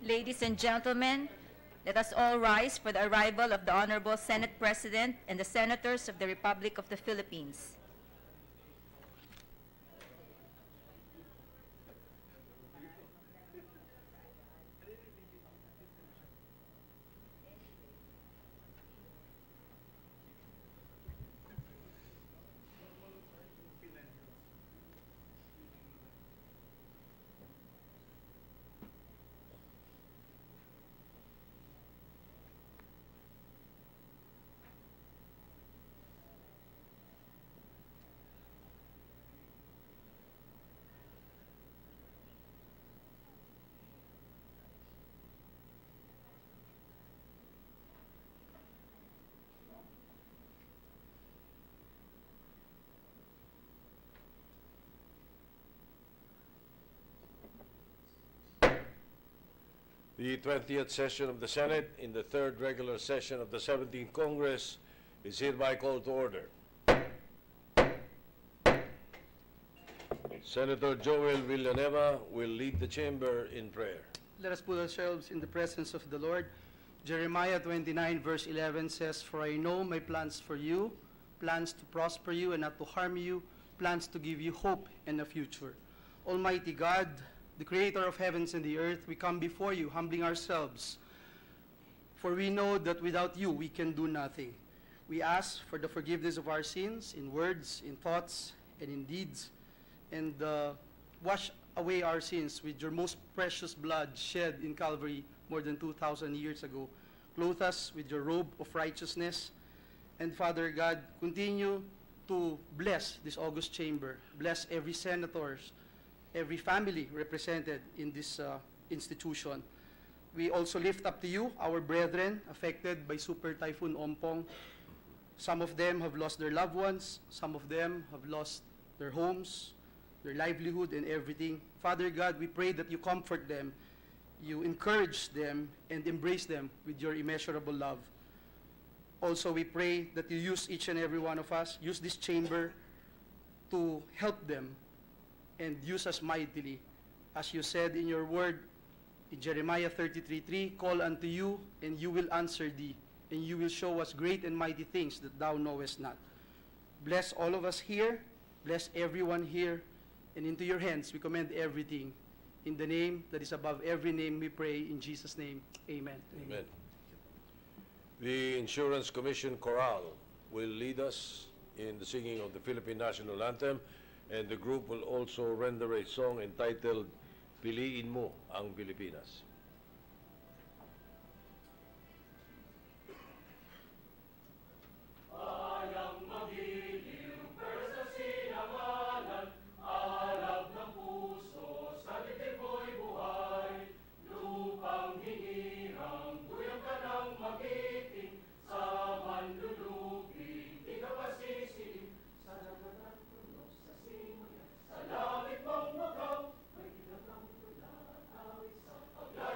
Ladies and gentlemen, let us all rise for the arrival of the Honorable Senate President and the Senators of the Republic of the Philippines. The 20th session of the Senate in the third regular session of the 17th Congress is hereby called to order. Senator Joel Villanueva will lead the chamber in prayer. Let us put ourselves in the presence of the Lord. Jeremiah 29 verse 11 says, "For I know my plans for you, plans to prosper you and not to harm you, plans to give you hope and a future." Almighty God, the creator of heavens and the earth, we come before you, humbling ourselves, for we know that without you we can do nothing. We ask for the forgiveness of our sins in words, in thoughts, and in deeds, and wash away our sins with your most precious blood shed in Calvary more than 2,000 years ago. Clothe us with your robe of righteousness, and Father God, continue to bless this august chamber. Bless every senators, every family represented in this institution. We also lift up to you our brethren affected by Super Typhoon Ompong. Some of them have lost their loved ones. Some of them have lost their homes, their livelihood, and everything. Father God, we pray that you comfort them, you encourage them, and embrace them with your immeasurable love. Also, we pray that you use each and every one of us, use this chamber to help them and use us mightily. As you said in your word, in Jeremiah 33:3, "Call unto you, and you will answer thee, and you will show us great and mighty things that thou knowest not." Bless all of us here, bless everyone here, and into your hands we commend everything. In the name that is above every name we pray, in Jesus' name, amen. Amen. The Insurance Commission Chorale will lead us in the singing of the Philippine National Anthem, and the group will also render a song entitled "Piliin Mo ang Pilipinas." Langit mong wakaw, may kinatang tula at awit sa paglalang.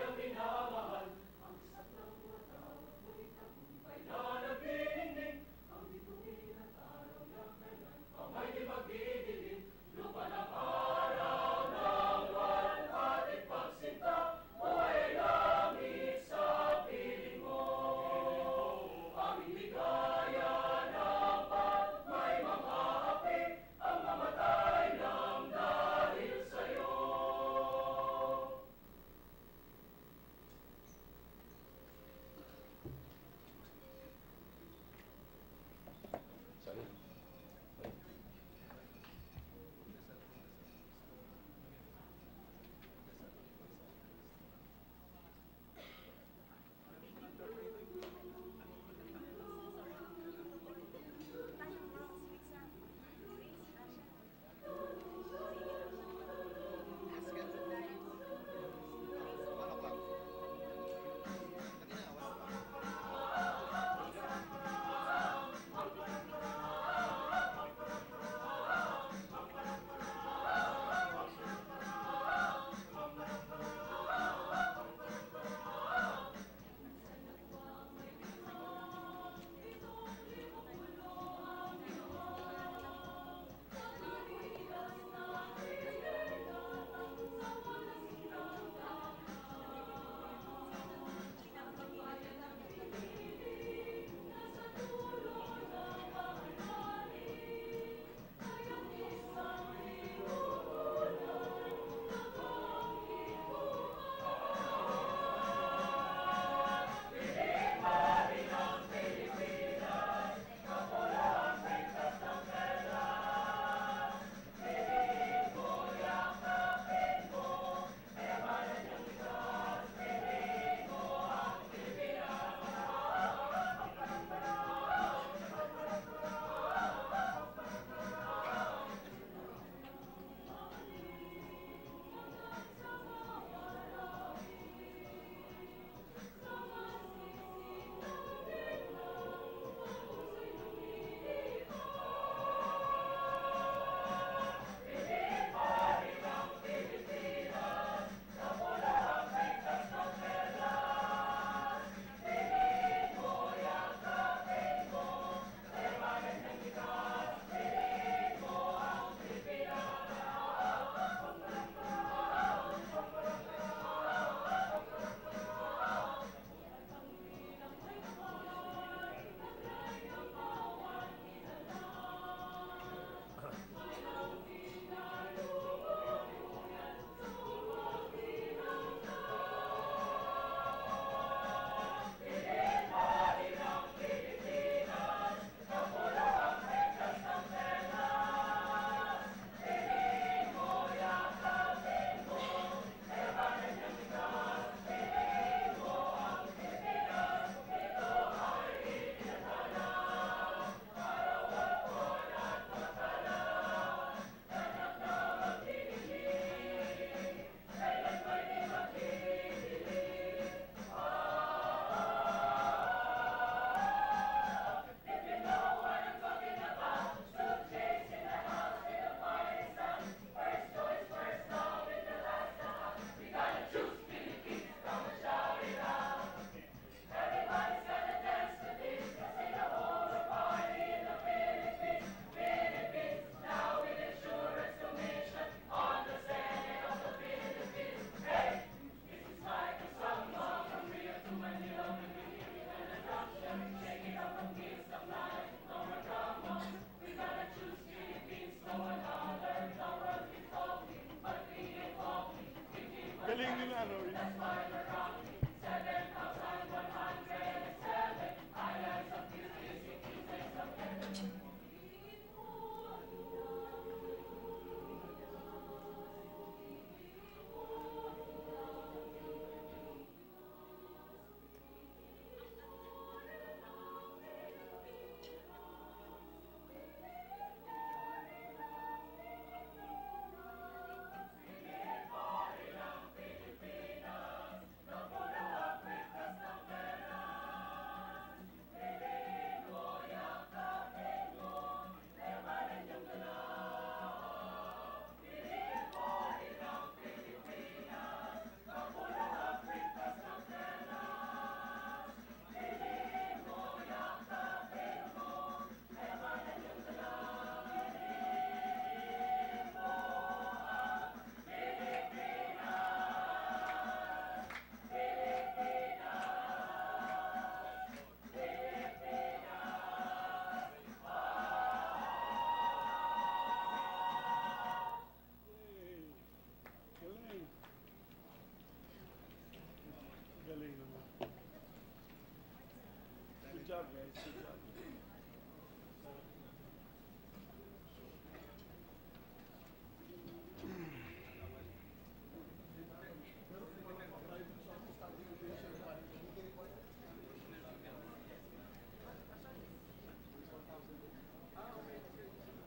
Good job, guys. Good job.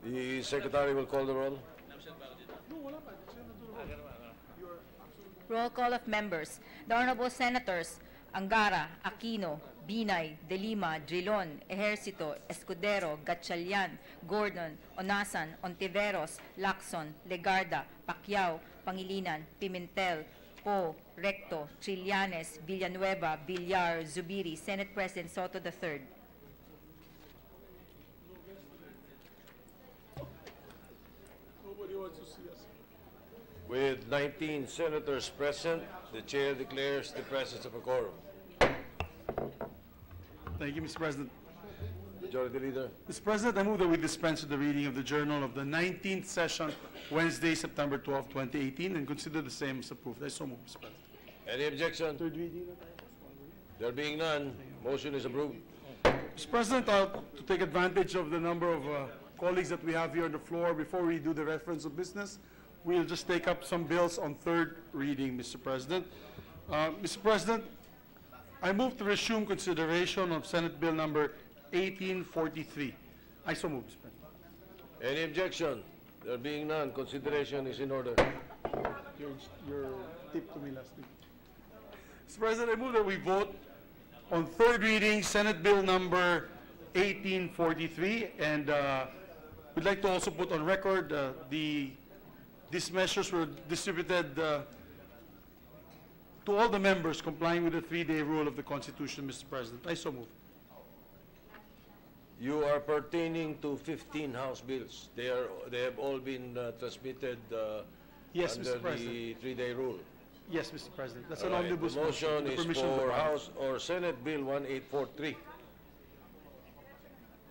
The Secretary will call the roll. Roll call of members. The Honorable Senators Angara, Aquino, Binay, De Lima, Drilon, Ejercito, Escudero, Gatchalian, Gordon, Onasan, Ontiveros, Lacson, Legarda, Pacquiao, Pangilinan, Pimentel, Poe, Recto, Trillanes, Villanueva, Villar, Zubiri, Senate President Soto III. Nobody wants to see us. With 19 senators present, the chair declares the presence of a quorum. Thank you, Mr. President. Majority Leader. Mr. President, I move that we dispense with the reading of the Journal of the 19th session, Wednesday, September 12, 2018, and consider the same as approved. I so move, Mr. President. Any objection? Third reading. There being none, motion is approved. Mr. President, to take advantage of the number of colleagues that we have here on the floor, before we do the reference of business, we'll just take up some bills on third reading, Mr. President. Mr. President, I move to resume consideration of Senate Bill number 1843. I so move, Mr. President. Any objection? There being none, consideration is in order. Your tip to me last week. Mr. President, I move that we vote on third reading Senate Bill number 1843, and we'd like to also put on record these measures were distributed to all the members complying with the 3-day rule of the Constitution, Mr. President. I so move. You are pertaining to 15 House bills. They have all been transmitted Yes, under Mr. President. the 3-day rule. Yes, Mr. President. That's All an right, omnibus the motion with the is permission of the for Congress. House or Senate Bill 1843.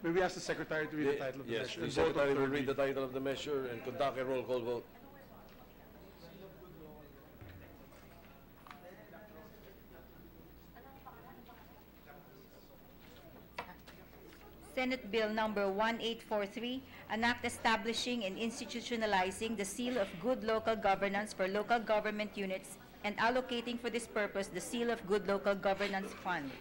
May we ask the Secretary to read the title of the Yes, measure? the and vote on Secretary will third read the reading. title of the measure and conduct a roll call vote. Senate Bill number 1843, an act establishing and institutionalizing the seal of good local governance for local government units and allocating for this purpose the seal of good local governance fund.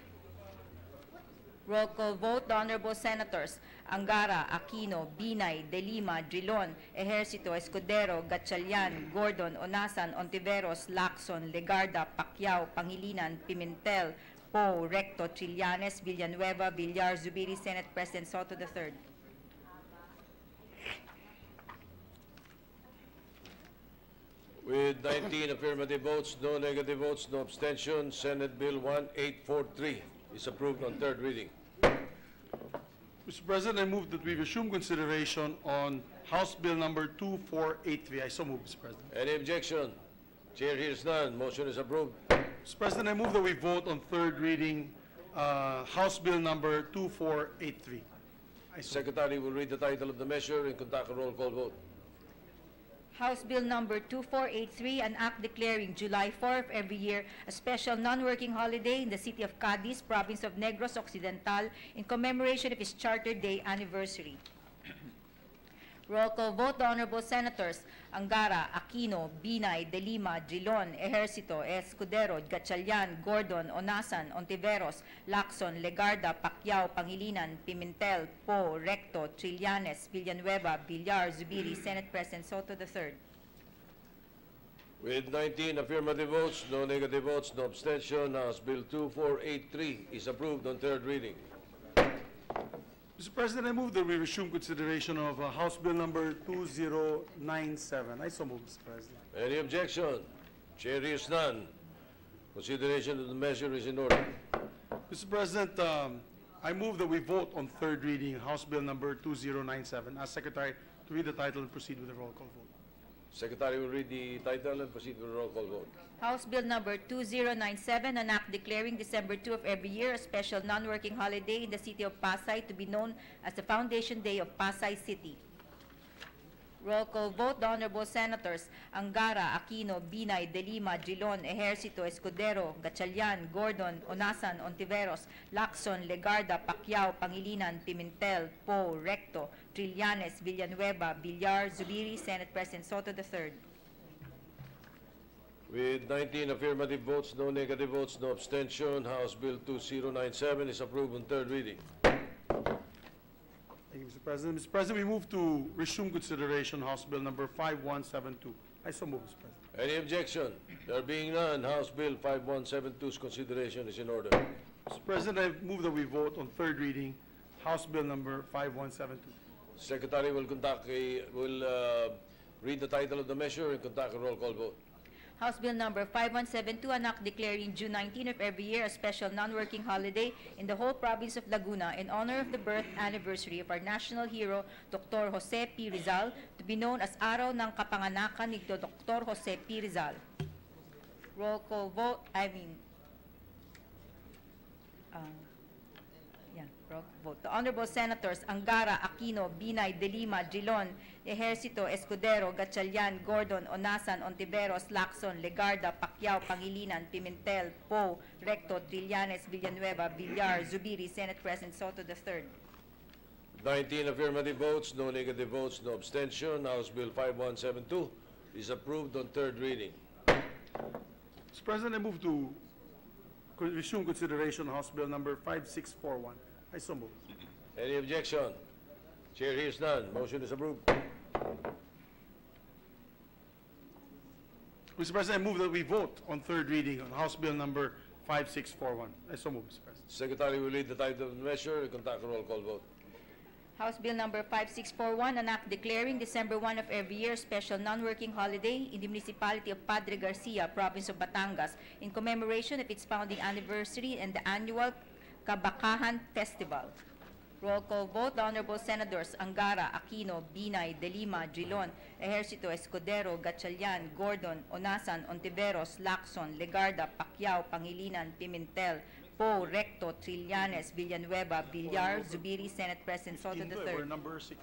Roll call vote, the Honorable Senators Angara, Aquino, Binay, De Lima, Drilon, Ejercito, Escudero, Gatchalian, Gordon, Onasan, Ontiveros, Lacson, Legarda, Pacquiao, Pangilinan, Pimentel, Poe, Recto, Trillanes, Villanueva, Villar, Zubiri, Senate President Soto III. With 19 affirmative votes, no negative votes, no abstention, Senate Bill 1843 is approved on third reading. Mr. President, I move that we resume consideration on House Bill number 2483. I so move, Mr. President. Any objection? Chair hears none. Motion is approved. Mr. President, I move that we vote on third reading House Bill number 2483. I so move. Secretary will read the title of the measure and conduct a roll call vote. House Bill Number 2483, an act declaring July 4 of every year a special non-working holiday in the city of Cadiz, province of Negros Occidental, in commemoration of its Charter Day anniversary. Roll call vote. The Honorable Senators Angara, Aquino, Binay, De Lima, Drilon, Ejercito, Escudero, Gatchalian, Gordon, Onasan, Ontiveros, Lacson, Legarda, Pacquiao, Pangilinan, Pimentel, Poe, Recto, Trillanes, Villanueva, Villar, Zubiri, Senate President Soto III. With 19 affirmative votes, no negative votes, no abstention, House Bill 2483 is approved on third reading. Mr. President, I move that we resume consideration of House Bill number 2097. I so move, Mr. President. Any objection? Chair hears none. Consideration of the measure is in order. Mr. President, I move that we vote on third reading House Bill number 2097. Ask Secretary to read the title and proceed with the roll call vote. Secretary will read the title and proceed with the roll call vote. House Bill Number 2097, an act declaring December 2 of every year a special non-working holiday in the city of Pasay to be known as the Foundation Day of Pasay City. Roll call vote. The Honorable Senators Angara, Aquino, Binay, De Lima, Drilon, Ejercito, Escudero, Gatchalian, Gordon, Onasan, Ontiveros, Lacson, Legarda, Pacquiao, Pangilinan, Pimentel, Poe, Recto, Trillanes, Villanueva, Villar, Zubiri, Senate President Soto III. With 19 affirmative votes, no negative votes, no abstention, House Bill 2097 is approved on third reading. Thank you, Mr. President. Mr. President, we move to resume consideration House Bill number 5172. I so move, Mr. President. Any objection? There being none, House Bill 5172's consideration is in order. Mr. President, I move that we vote on third reading House Bill number 5172. Secretary will read the title of the measure and conduct a roll call vote. House Bill Number 5172, an act declaring June 19 of every year a special non-working holiday in the whole province of Laguna in honor of the birth anniversary of our national hero, Dr. Jose P. Rizal, to be known as Araw ng Kapanganakan ni Dr. Jose P. Rizal. Roll call vote. Vote. The Honorable Senators Angara, Aquino, Binay, De Lima, Drilon, Ejercito, Escudero, Gatchalian, Gordon, Onasan, Ontiveros, Lacson, Legarda, Pacquiao, Pangilinan, Pimentel, Poe, Recto, Trillanes, Villanueva, Villar, Zubiri, Senate President Soto III. 19 affirmative votes, no negative votes, no abstention, House Bill 5172 is approved on third reading. Mr. President, I move to resume consideration House Bill number 5641. I so move. Any objection? Chair hears none. Motion is approved. Mr. President, I move that we vote on third reading on House Bill number 5641. I so move, Mr. President. Secretary will read the title of the measure and conduct a roll call vote. House Bill Number 5641, an act declaring December 1 of every year special non-working holiday in the municipality of Padre Garcia, province of Batangas, in commemoration of its founding anniversary and the annual Kabakahan Festival. Roll call vote. The Honorable Senators Angara, Aquino, Binay, De Lima, Drilon, Ejercito, Escudero, Gatchalian, Gordon, Onasan, Ontiveros, Lacson, Legarda, Pacquiao, Pangilinan, Pimentel, Poe, Recto, Trillanes, Villanueva, Villar, Zubiri, Senate President Soto III. Number 6.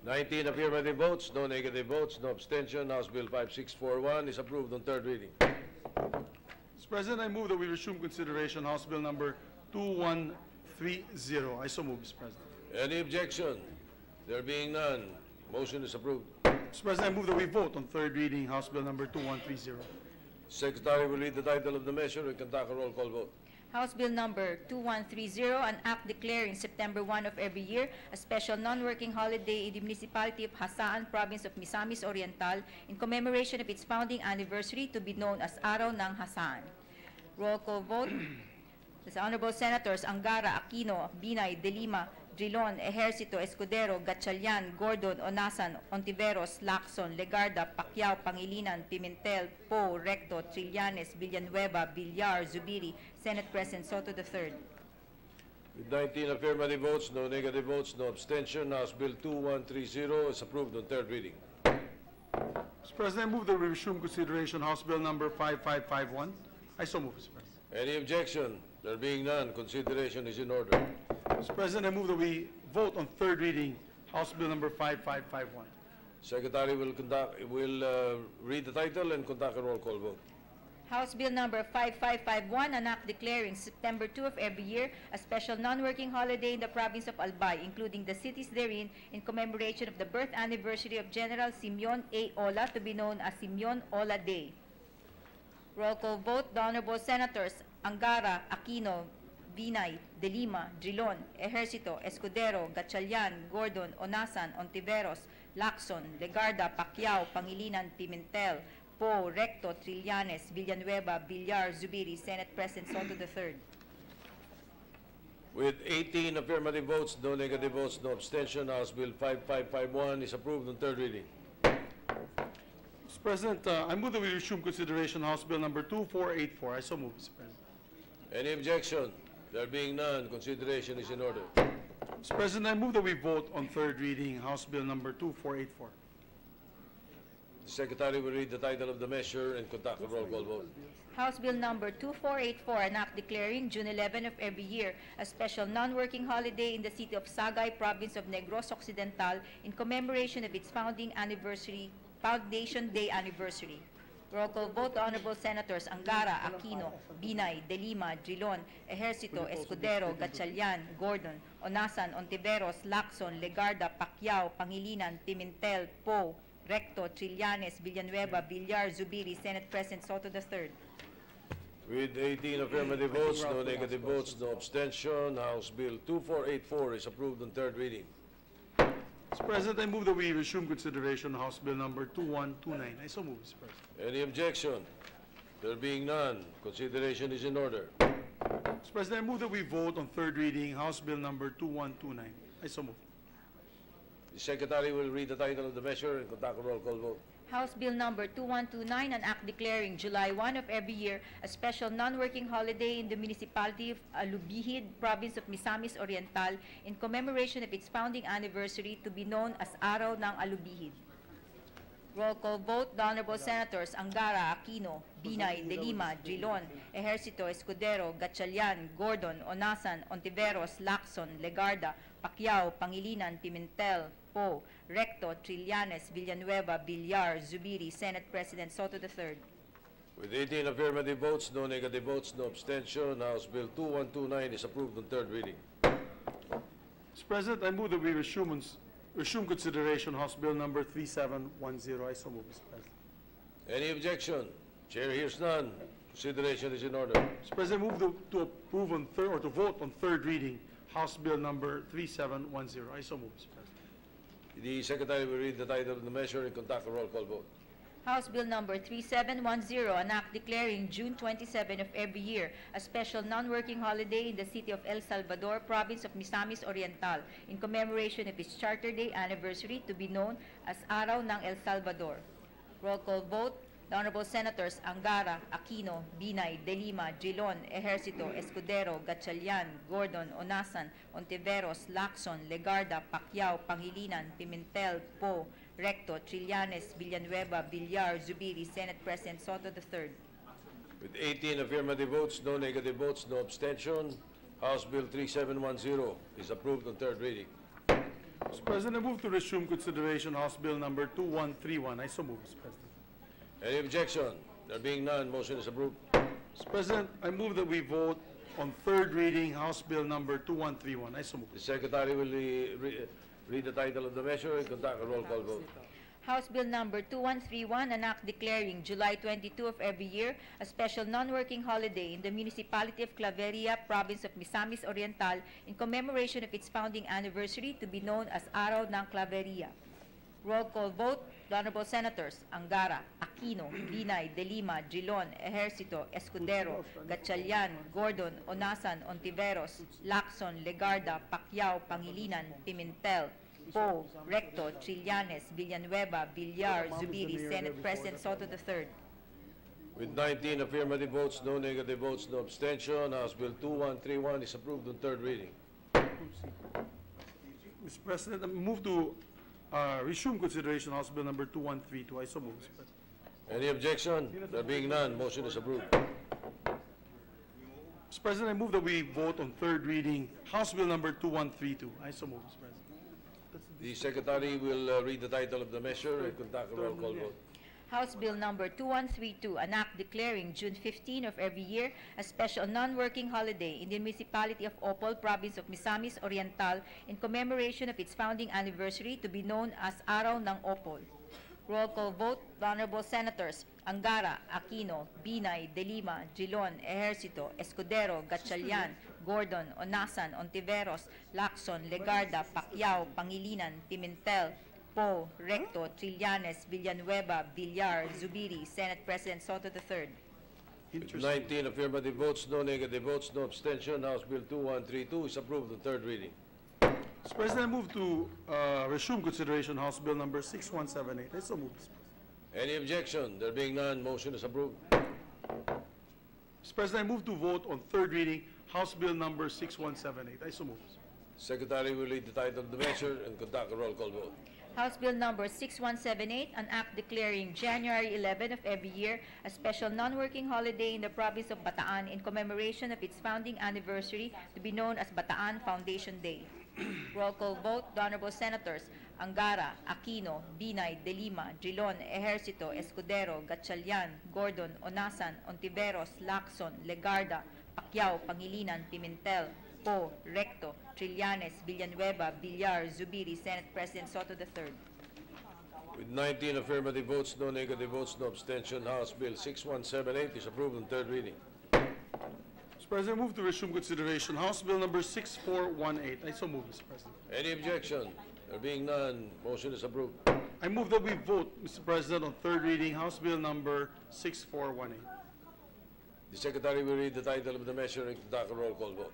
19 affirmative votes, no negative votes, no abstention. House Bill 5641 is approved on third reading. Mr. President, I move that we resume consideration House Bill number 2130. I so move, Mr. President. Any objection? There being none, motion is approved. Mr. President, I move that we vote on third reading House Bill number 2130. Secretary will read the title of the measure and conduct a roll call vote. House Bill Number 2130, an act declaring September 1 of every year a special non-working holiday in the municipality of Hasaan, province of Misamis Oriental, in commemoration of its founding anniversary to be known as Araw ng Hasaan. Roll call vote. The Honorable Senators Angara, Aquino, Binay, De Lima, Drilon, Ejercito, Escudero, Gatchalian, Gordon, Onasan, Ontiveros, Lacson, Legarda, Pacquiao, Pangilinan, Pimentel, Poe, Recto, Trillanes, Villanueva, Villar, Zubiri, Senate President Soto III. With 19 affirmative votes, no negative votes, no abstention, House Bill 2130 is approved on third reading. Mr. President, I move that we resume consideration House Bill number 5551. I so move, Mr. President. Any objection? There being none, consideration is in order. Mr. President, I move that we vote on third reading House Bill number 5551. Secretary will read the title and conduct a roll call vote. House Bill number 5551, an act declaring September 2 of every year a special non-working holiday in the province of Albay, including the cities therein, in commemoration of the birth anniversary of General Simeon A. Ola, to be known as Simeon Ola Day. Roll call vote. The Honorable Senators Angara, Aquino, Binay, De Lima, Drilon, Ejercito, Escudero, Gatchalian, Gordon, Onasan, Ontiveros, Lacson, Legarda, Pacquiao, Pangilinan, Pimentel, Poe, Recto, Trillanes, Villanueva, Villar, Zubiri, Senate President Soto III. With 18 affirmative votes, no negative votes, no abstention, House Bill 5551 is approved on third reading. Mr. President, I move that we resume consideration House Bill number 2484. I so move, Mr. President. Any objection? There being none, consideration is in order. Mr. President, I move that we vote on third reading House Bill number 2484. The Secretary will read the title of the measure and conduct a roll call vote. House Bill number 2484, an act declaring June 11 of every year a special non-working holiday in the city of Sagay, province of Negros Occidental, in commemoration of its Foundation Day anniversary. Roll call vote. The Honorable Senators Angara, Aquino, Binay, De Lima, Drilon, Ejercito, Escudero, Gatchalian, Gordon, Onasan, Ontiveros, Lacson, Legarda, Pacquiao, Pangilinan, Pimentel, Poe, Recto, Trillanes, Villanueva, Villar, Zubiri, Senate President Soto III. With 18 affirmative votes, no negative votes, no abstention, House Bill 2484 is approved on third reading. Mr. President, I move that we resume consideration House Bill number 2129. I so move, Mr. President. Any objection? There being none, consideration is in order. Mr. President, I move that we vote on third reading House Bill number 2129. I so move. The Secretary will read the title of the measure and conduct a roll call vote. House Bill number 2129, an act declaring July 1 of every year a special non-working holiday in the municipality of Alubihid, province of Misamis Oriental, in commemoration of its founding anniversary, to be known as Araw ng Alubihid. Roll call vote. The Honorable Senators Angara, Aquino, Binay, De Lima, Drilon, Ejercito, Escudero, Gatchalian, Gordon, Onasan, Ontiveros, Lacson, Legarda, Pacquiao, Pangilinan, Pimentel, Poe, Recto, Trillanes, Villanueva, Villar, Zubiri, Senate President Soto III. With 18 affirmative votes, no negative votes, no abstention, House Bill 2129 is approved on third reading. Mr. President, I move that we resume consideration House Bill number 3710. I so move, Mr. President. Any objection? Chair hears none. Consideration is in order. Mr. President, I move to approve on third, or to vote on third reading House Bill number 3710. I so move, Mr. President. The Secretary will read the title of the measure and conduct a roll call vote. House Bill number 3710, an act declaring June 27 of every year a special non-working holiday in the city of El Salvador, province of Misamis Oriental, in commemoration of its Charter Day anniversary, to be known as Araw ng El Salvador. Roll call vote. The Honorable Senators Angara, Aquino, Binay, De Lima, Drilon, Ejercito, Escudero, Gatchalian, Gordon, Onasan, Ontiveros, Lacson, Legarda, Pacquiao, Pangilinan, Pimentel, Poe, Recto, Trillanes, Villanueva, Villar, Zubiri, Senate President Soto III. With 18 affirmative votes, no negative votes, no abstention, House Bill 3710 is approved on third reading. Mr. President, I move to resume consideration House Bill number 2131. I so move, Mr. President. Any objection? There being none, motion is approved. Mr. President, I move that we vote on third reading House Bill number 2131. I so move. The Secretary will read the title of the measure and conduct a roll call vote. House Bill number 2131, an act declaring July 22 of every year a special non-working holiday in the municipality of Claveria, province of Misamis Oriental, in commemoration of its founding anniversary, to be known as Araw ng Claveria. Roll call vote. The Honorable Senators Angara, Aquino, Binay, De Lima, Drilon, Ejercito, Escudero, Gatchalian, Gordon, Onasan, Ontiveros, Lacson, Legarda, Pacquiao, Pangilinan, Pimentel, Poe, Recto, Trillanes, Villanueva, Villar, Zubiri, Senate President Soto III. With 19 affirmative votes, no negative votes, no abstention, House Bill 2131 is approved on third reading. Mr. President, I move to resume consideration House Bill number 2132. I so move, Mr. President. Any objection? There being none, motion is approved. Mr. President, I move that we vote on third reading House Bill number 2132. I so move, Mr. President. The Secretary will read the title of the measure and conduct a roll call vote. House Bill Number 2132, an act declaring June 15 of every year a special non-working holiday in the municipality of Opol, province of Misamis Oriental, in commemoration of its founding anniversary to be known as Araw ng Opol. Roll call vote, the Honorable Senators Angara, Aquino, Binay, De Lima, Gilon, Ejercito, Escudero, Gatchalian, Gordon, Onasan, Ontiveros, Lacson, Legarda, Pacquiao, Pangilinan, Pimentel, Poe, Recto, Trillanes, Villanueva, Villar, Zubiri, Senate President Soto III. With 19 affirmative votes, no negative votes, no abstention, House Bill 2132 is approved on third reading. Mr. President, I move to resume consideration House Bill number 6178. I so move, Mr. President. Any objection? There being none, motion is approved. Mr. President, I move to vote on third reading House Bill number 6178. I so move. Secretary will read the title of the measure and conduct a roll call vote. House Bill Number 6178, an act declaring January 11 of every year a special non-working holiday in the province of Bataan in commemoration of its founding anniversary to be known as Bataan Foundation Day. Roll call vote, the Honorable Senators Angara, Aquino, Binay, De Lima, Gilon, Ejercito, Escudero, Gatchalian, Gordon, Onasan, Ontiveros, Lacson, Legarda, Pacquiao, Pangilinan, Pimentel, Poe, Recto, Trillanes, Villanueva, Villar, Zubiri, Senate President Soto III. With 19 affirmative votes, no negative votes, no abstention, House Bill 6178 is approved on third reading. Mr. President, I move to resume consideration House Bill number 6418. I so move, Mr. President. Any objection? There being none, motion is approved. I move that we vote, Mr. President, on third reading House Bill number 6418. The Secretary will read the title of the measure and conduct a roll call vote.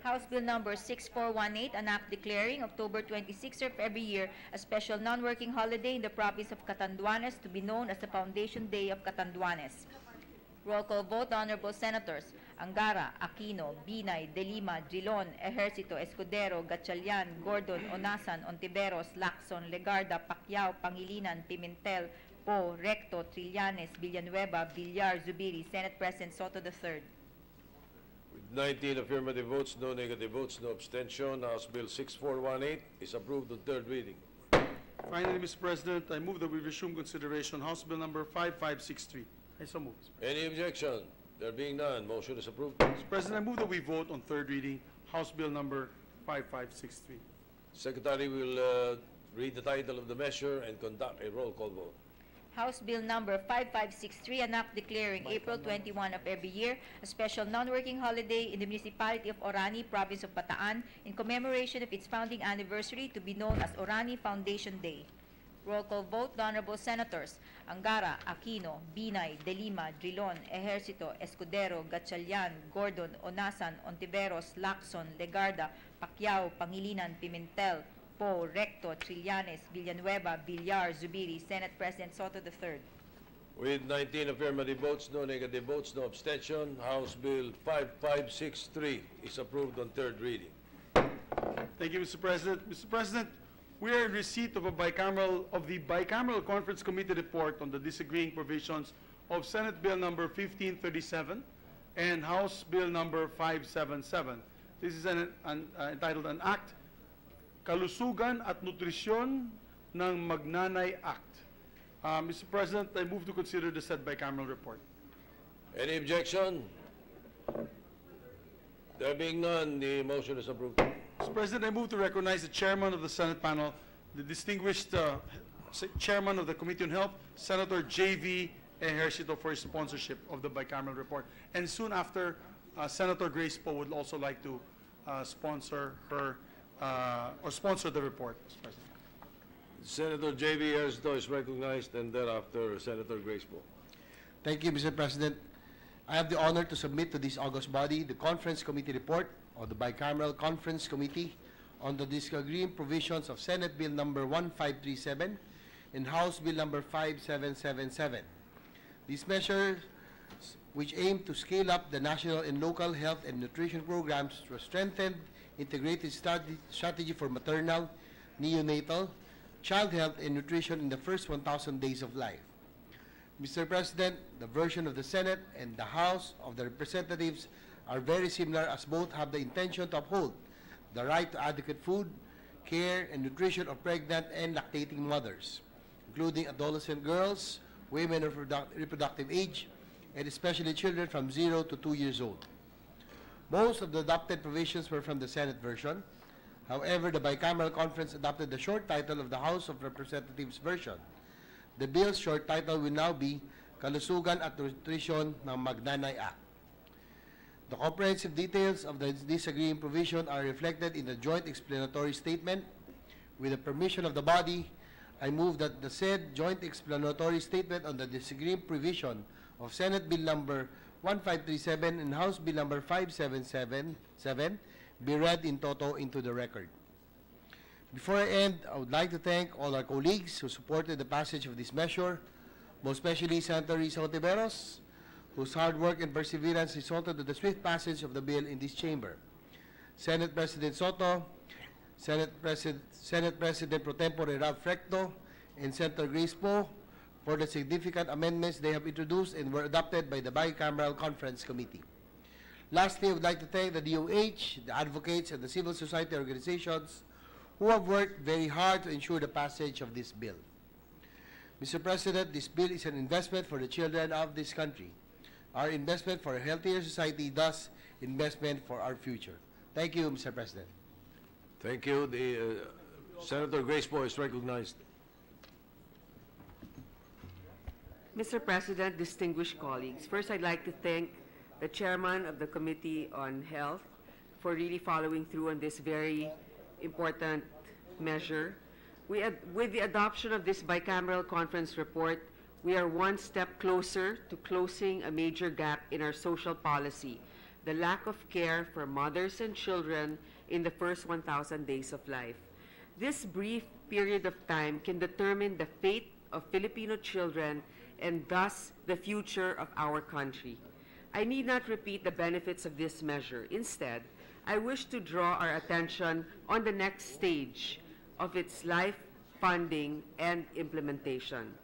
House Bill Number 6418, an act declaring October 26 of every year a special non-working holiday in the province of Catanduanes to be known as the Foundation Day of Catanduanes. Roll call vote, Honorable Senators Angara, Aquino, Binay, De Lima, Gilon, Ejercito, Escudero, Gatchalian, Gordon, Onasan, Ontiveros, Lacson, Legarda, Pacquiao, Pangilinan, Pimentel, Poe, Recto, Trillanes, Villanueva, Villar, Zubiri, Senate President Soto III. With 19 affirmative votes, no negative votes, no abstention, House Bill 6418 is approved on third reading. Finally, Mr. President, I move that we resume consideration House Bill number 5563. I so move. Any objection? There being none, motion is approved. Mr. President, I move that we vote on third reading House Bill number 5563. Secretary will read the title of the measure and conduct a roll call vote. House Bill Number 5563, an act declaring April 21 of every year a special non-working holiday in the municipality of Orani, province of Bataan, in commemoration of its founding anniversary to be known as Orani Foundation Day. Roll call vote, the Honorable Senators Angara, Aquino, Binay, De Lima, Gilon, Ejercito, Escudero, Gatchalian, Gordon, Onasan, Ontiveros, Lacson, Legarda, Pacquiao, Pangilinan, Pimentel, Poe, Recto, Trillanes, Villanueva, Villar, Zubiri, Senate President Soto III. With 19 affirmative votes, no negative votes, no abstention, House Bill 5563 is approved on third reading. Thank you, Mr. President. Mr. President, we are in receipt of the bicameral conference committee report on the disagreeing provisions of Senate Bill number 1537 and House Bill number 577. This is entitled an Act, Kalusugan at Nutrisyon ng Magnanay Act. Mr. President, I move to consider the said bicameral report. Any objection? There being none, the motion is approved. Mr. President, I move to recognize the chairman of the Senate panel, the distinguished chairman of the Committee on Health, Senator J.V. Ejercito, for his sponsorship of the bicameral report. And soon after, Senator Grace Poe would also like to sponsor her or sponsor the report, Mr. President. Senator J.V. Ejercito is recognized, and thereafter Senator Grace Poe. Thank you, Mr. President. I have the honor to submit to this august body the Conference Committee report of the Bicameral Conference Committee on the disagreeing provisions of Senate Bill number 1537 and House Bill number 5777. These measures, which aim to scale up the national and local health and nutrition programs to strengthen integrated strategy for maternal, neonatal, child health and nutrition in the first 1,000 days of life. Mr. President, the version of the Senate and the House of the Representatives are very similar, as both have the intention to uphold the right to adequate food, care, and nutrition of pregnant and lactating mothers, including adolescent girls, women of reproductive age, and especially children from 0 to 2 years old. Most of the adopted provisions were from the Senate version. However, the bicameral conference adopted the short title of the House of Representatives version. The bill's short title will now be Kalusugan at Nutrisyon ng Magnanay Act. The comprehensive details of the disagreeing provision are reflected in the joint explanatory statement. With the permission of the body, I move that the said joint explanatory statement on the disagreeing provision of Senate Bill number 1537 and House Bill number 5777 be read in toto into the record. Before I end, I would like to thank all our colleagues who supported the passage of this measure, most especially Senator Risa Hontiveros, whose hard work and perseverance resulted in the swift passage of the bill in this chamber. Senate President Soto, Senate President Pro Tempore Ralph Recto, and Senator Grace Poe for the significant amendments they have introduced and were adopted by the Bicameral Conference Committee. Lastly, I would like to thank the DOH, the advocates, and the civil society organizations who have worked very hard to ensure the passage of this bill. Mr. President, this bill is an investment for the children of this country. Our investment for a healthier society, thus investment for our future. Thank you, Mr. President. Thank you. Senator Grace Poe is recognized. Mr. President, distinguished colleagues, first I'd like to thank the chairman of the Committee on Health for really following through on this very important measure. With the adoption of this bicameral conference report, we are one step closer to closing a major gap in our social policy, the lack of care for mothers and children in the first 1,000 days of life. This brief period of time can determine the fate of Filipino children and thus the future of our country. I need not repeat the benefits of this measure. Instead, I wish to draw our attention on the next stage of its life, funding, and implementation.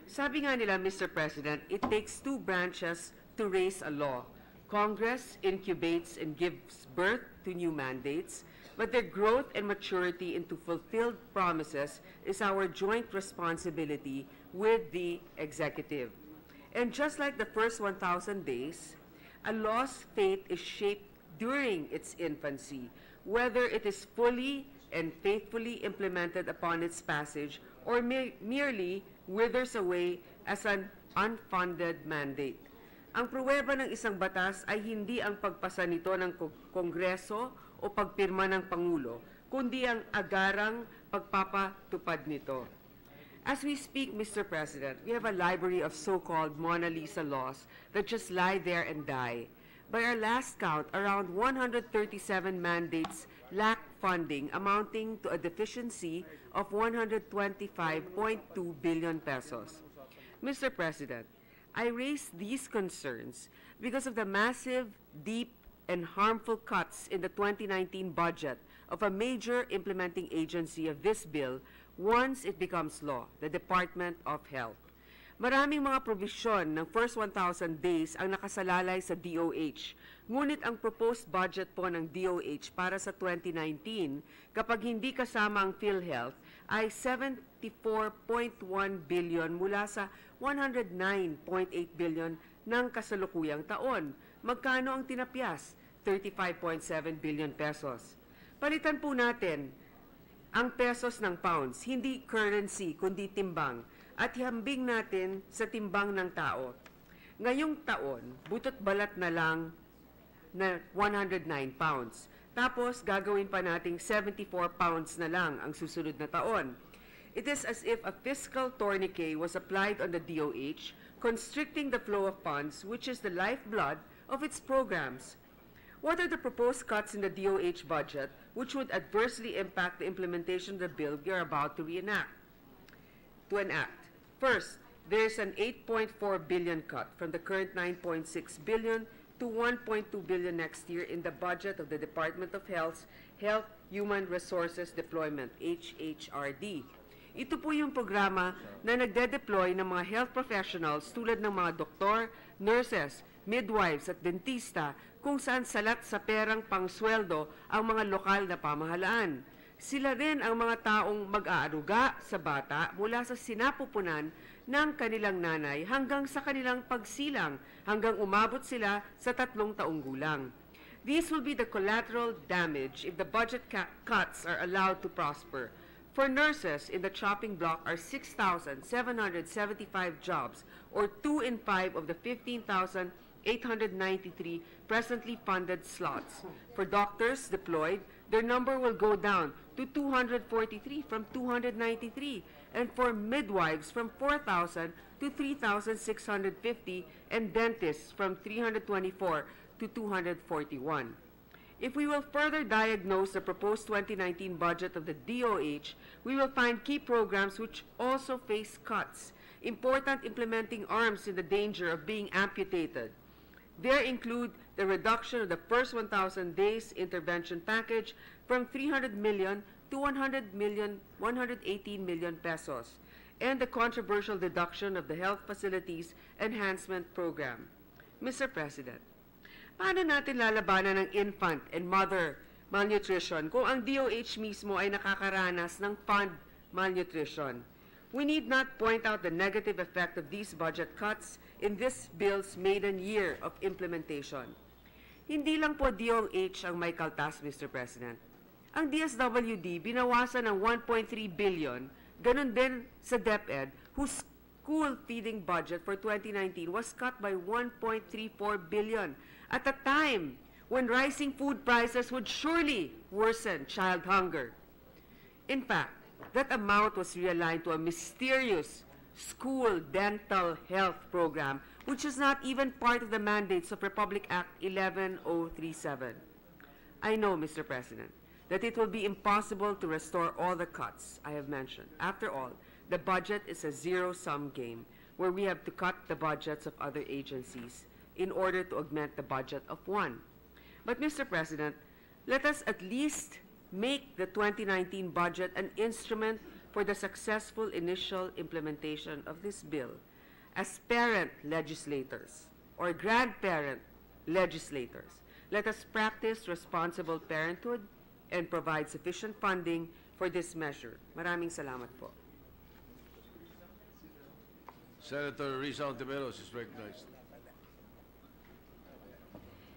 Sabi nga nila, Mr. President, it takes two branches to raise a law. Congress incubates and gives birth to new mandates, but their growth and maturity into fulfilled promises is our joint responsibility with the executive. And just like the first 1,000 days, a law's fate is shaped during its infancy, whether it is fully and faithfully implemented upon its passage or merely withers away as an unfunded mandate. Ang pruweba ng isang batas ay hindi ang pagpasa nito ng Kongreso o pagpirma ng Pangulo, kundi ang agarang pagpapatupad nito. As we speak, Mr. President, we have a library of so-called Mona Lisa laws that just lie there and die. By our last count, around 137 mandates lack funding, amounting to a deficiency of 125.2 billion pesos. Mr. President, I raise these concerns because of the massive, deep, and harmful cuts in the 2019 budget of a major implementing agency of this bill once it becomes law, the Department of Health. Maraming mga probisyon ng first 1,000 days ang nakasalalay sa DOH, ngunit ang proposed budget po ng DOH para sa 2019, kapag hindi kasama ang PhilHealth, ay 74.1 billion mula sa 109.8 billion ng kasalukuyang taon. Magkano ang tinapyas? 35.7 billion pesos. Palitan po natin ang pesos ng pounds, hindi currency kundi timbang, at ihambing natin sa timbang ng tao. Ngayong taon, butot balat na lang na 109 pounds. Tapos gagawin pa nating 74 pounds na lang ang susunod na taon. It is as if a fiscal tourniquet was applied on the DOH, constricting the flow of funds, which is the lifeblood of its programs. What are the proposed cuts in the DOH budget which would adversely impact the implementation of the bill we are about to enact? First, there is an 8.4 billion cut from the current 9.6 billion to 1.2 billion next year in the budget of the Department of Health's Health Human Resources Deployment, HHRD. Ito po yung programa na nagde-deploy ng mga health professionals tulad ng mga doktor, nurses, midwives at dentista kung saan salat sa perang pangsweldo ang mga lokal na pamahalaan. Sila rin ang mga taong mag-aaruga sa bata mula sa sinapupunan ng kanilang nanay hanggang sa kanilang pagsilang hanggang umabot sila sa 3 taong gulang. These will be the collateral damage if the budget cuts are allowed to prosper. For nurses in the chopping block are 6,775 jobs, or 2 in 5 of the 15,893 presently funded slots. For doctors deployed, their number will go down to 243 from 293, and for midwives from 4,000 to 3,650, and dentists from 324 to 241. If we will further diagnose the proposed 2019 budget of the DOH, we will find key programs which also face cuts, important implementing arms in the danger of being amputated. There include the reduction of the first 1,000 days intervention package from 300 million to 118 million pesos, and the controversial deduction of the Health Facilities Enhancement Program. Mr. President, paano natin lalabanan ng infant and mother malnutrition kung ang DOH mismo ay nakakaranas ng fund malnutrition? We need not point out the negative effect of these budget cuts in this bill's maiden year of implementation. Hindi lang po DOH ang may kaltas, Mr. President. Ang DSWD binawasan ng 1.3 billion, ganun din sa DepEd, whose school feeding budget for 2019 was cut by 1.34 billion at a time when rising food prices would surely worsen child hunger. In fact, that amount was realigned to a mysterious school dental health program, which is not even part of the mandates of Republic Act 11037. I know, Mr. President, that it will be impossible to restore all the cuts I have mentioned. After all, the budget is a zero-sum game where we have to cut the budgets of other agencies in order to augment the budget of one. But, Mr. President, let us at least make the 2019 budget an instrument for the successful initial implementation of this bill. As parent legislators or grandparent legislators, let us practice responsible parenthood and provide sufficient funding for this measure. Maraming salamat po. Senator Risa Ontiveros is recognized.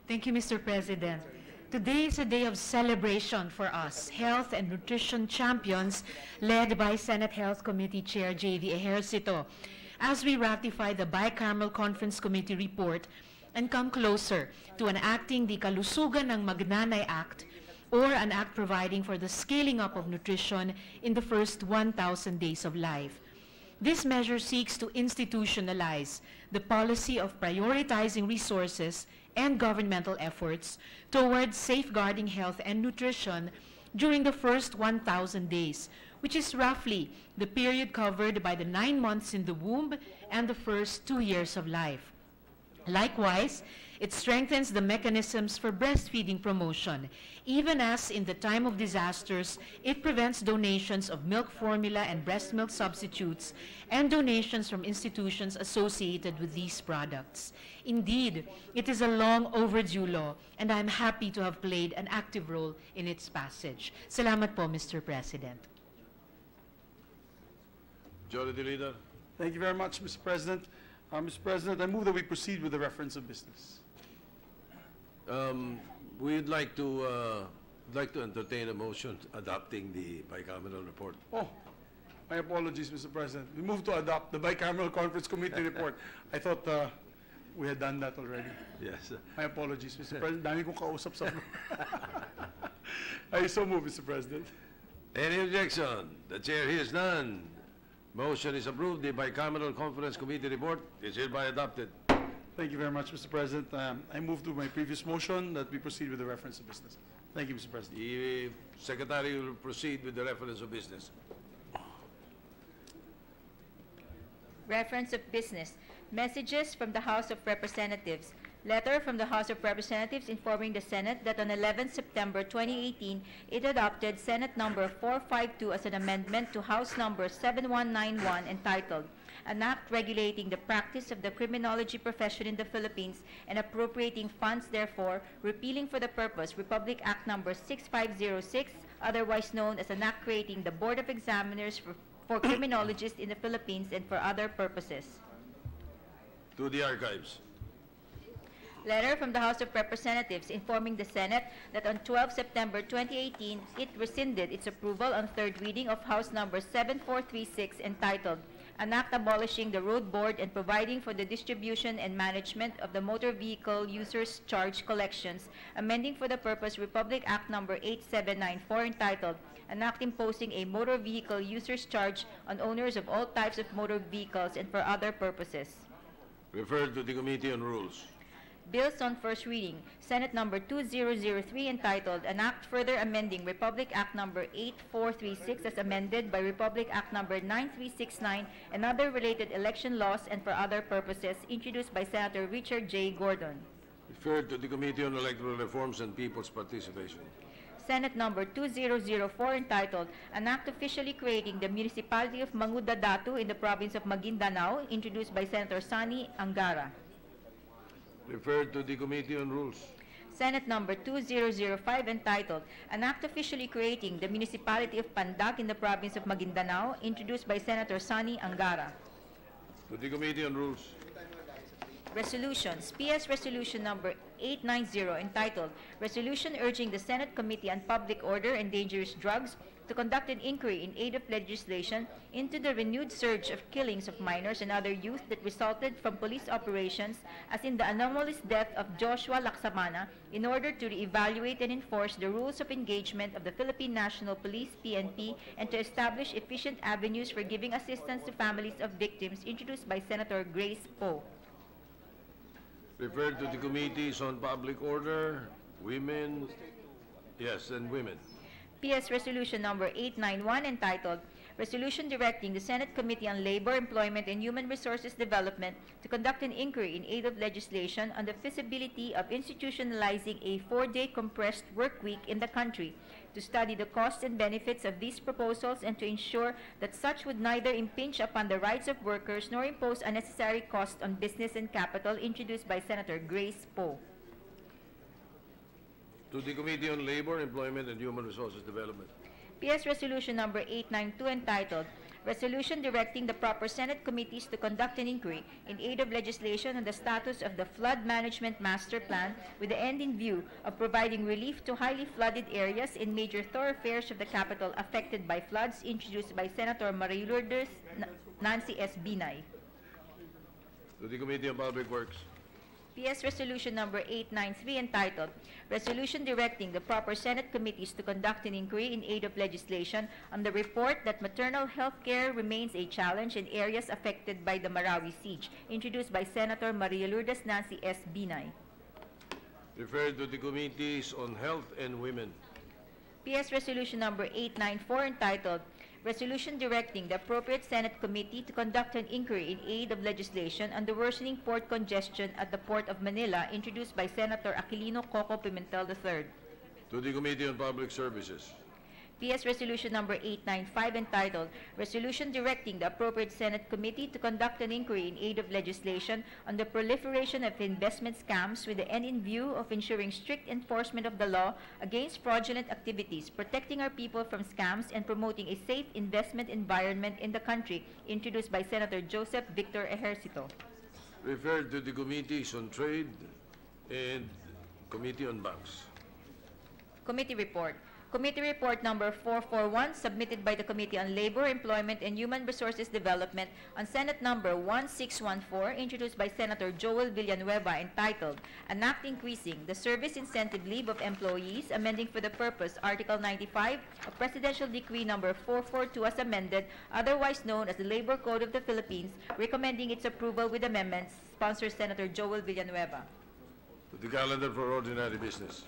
Thank you, Mr. President. Today is a day of celebration for us, health and nutrition champions, led by Senate Health Committee Chair J.V. Ejercito, as we ratify the Bicameral Conference Committee report and come closer to enacting the Kalusugan ng Magnanay Act, or an act providing for the scaling up of nutrition in the first 1,000 days of life. This measure seeks to institutionalize the policy of prioritizing resources and governmental efforts towards safeguarding health and nutrition during the first 1,000 days, which is roughly the period covered by the 9 months in the womb and the first 2 years of life. Likewise, it strengthens the mechanisms for breastfeeding promotion, even as in the time of disasters, it prevents donations of milk formula and breast milk substitutes and donations from institutions associated with these products. Indeed, it is a long overdue law, and I'm happy to have played an active role in its passage. Salamat po, Mr. President. Majority Leader. Thank you very much, Mr. President. Mr. President, I move that we proceed with the reference of business. We'd like to entertain a motion adopting the bicameral report. Oh, my apologies, Mr. President. We move to adopt the Bicameral Conference Committee report. I thought we had done that already. Yes. My apologies, Mr. President. Dami kong kausap sa I so move, Mr. President. Any objection? The chair hears none. Motion is approved. The bicameral conference committee report is hereby adopted. Thank you very much, Mr. President. I move to my previous motion that we proceed with the reference of business. Thank you, Mr. President. The secretary will proceed with the reference of business. Reference of business. Messages from the House of Representatives. Letter from the House of Representatives informing the Senate that on 11 September 2018, it adopted Senate Number 452 as an amendment to House Number 7191 entitled, An Act Regulating the Practice of the Criminology Profession in the Philippines and Appropriating Funds Therefore, Repealing for the Purpose Republic Act Number 6506, otherwise known as an act creating the Board of Examiners for criminologists in the Philippines and for other purposes. To the archives. Letter from the House of Representatives informing the Senate that on 12 September 2018, it rescinded its approval on third reading of House Number 7436 entitled An Act Abolishing the Road Board and Providing for the Distribution and Management of the Motor Vehicle Users Charge Collections, amending for the purpose Republic Act Number 8794 entitled An Act Imposing a Motor Vehicle Users Charge on Owners of All Types of Motor Vehicles and for other purposes. Referred to the Committee on Rules. Bills on first reading. Senate number 2003 entitled An Act Further Amending Republic Act number 8436 as amended by Republic Act number 9369 and other related election laws and for other purposes, introduced by Senator Richard J. Gordon. Referred to the Committee on Electoral Reforms and People's Participation. Senate number 2004 entitled An Act Officially Creating the Municipality of Mangudadatu in the Province of Maguindanao, introduced by Senator Sani Angara. Referred to the Committee on Rules. Senate number 2005 entitled An Act Officially Creating the Municipality of Pandak in the Province of Maguindanao, introduced by Senator Sani Angara. To the Committee on Rules. Resolutions. PS Resolution number 890 entitled Resolution Urging the Senate Committee on Public Order and Dangerous Drugs to conduct an inquiry in aid of legislation into the renewed surge of killings of minors and other youth that resulted from police operations, as in the anomalous death of Joshua Laksamana, in order to reevaluate and enforce the rules of engagement of the Philippine National Police, PNP, and to establish efficient avenues for giving assistance to families of victims, introduced by Senator Grace Poe. Referred to the Committees on Public Order, Women, and Women. PS Resolution number 891 entitled Resolution Directing the Senate Committee on Labor, Employment, and Human Resources Development to conduct an inquiry in aid of legislation on the feasibility of institutionalizing a 4-day compressed work week in the country, to study the costs and benefits of these proposals and to ensure that such would neither impinge upon the rights of workers nor impose unnecessary cost on business and capital, introduced by Senator Grace Poe. To the Committee on Labor, Employment, and Human Resources Development. PS Resolution number 892 entitled Resolution Directing the Proper Senate Committees to conduct an inquiry in aid of legislation on the status of the Flood Management Master Plan with the end in view of providing relief to highly flooded areas in major thoroughfares of the capital affected by floods, introduced by Senator Maria Lourdes Nancy S. Binay. To the Committee on Public Works. PS Resolution number 893 entitled Resolution Directing the Proper Senate Committees to conduct an inquiry in aid of legislation on the report that maternal health care remains a challenge in areas affected by the Marawi siege, introduced by Senator Maria Lourdes Nancy S. Binay. Referred to the Committees on Health and Women. PS Resolution number 894 entitled Resolution Directing the Appropriate Senate Committee to conduct an inquiry in aid of legislation on the worsening port congestion at the Port of Manila, introduced by Senator Aquilino Coco Pimentel III. To the Committee on Public Services. PS Resolution number 895 entitled Resolution Directing the Appropriate Senate Committee to conduct an inquiry in aid of legislation on the proliferation of investment scams with the end in view of ensuring strict enforcement of the law against fraudulent activities, protecting our people from scams, and promoting a safe investment environment in the country, introduced by Senator Joseph Victor Ejercito. Referred to the Committees on Trade and Committee on Banks. Committee Report. Committee Report number 441, submitted by the Committee on Labor, Employment, and Human Resources Development on Senate number 1614, introduced by Senator Joel Villanueva, entitled An Act Increasing the Service Incentive Leave of Employees, amending for the purpose Article 95 of Presidential Decree number 442 as amended, otherwise known as the Labor Code of the Philippines, recommending its approval with amendments, sponsor Senator Joel Villanueva. To the calendar for ordinary business.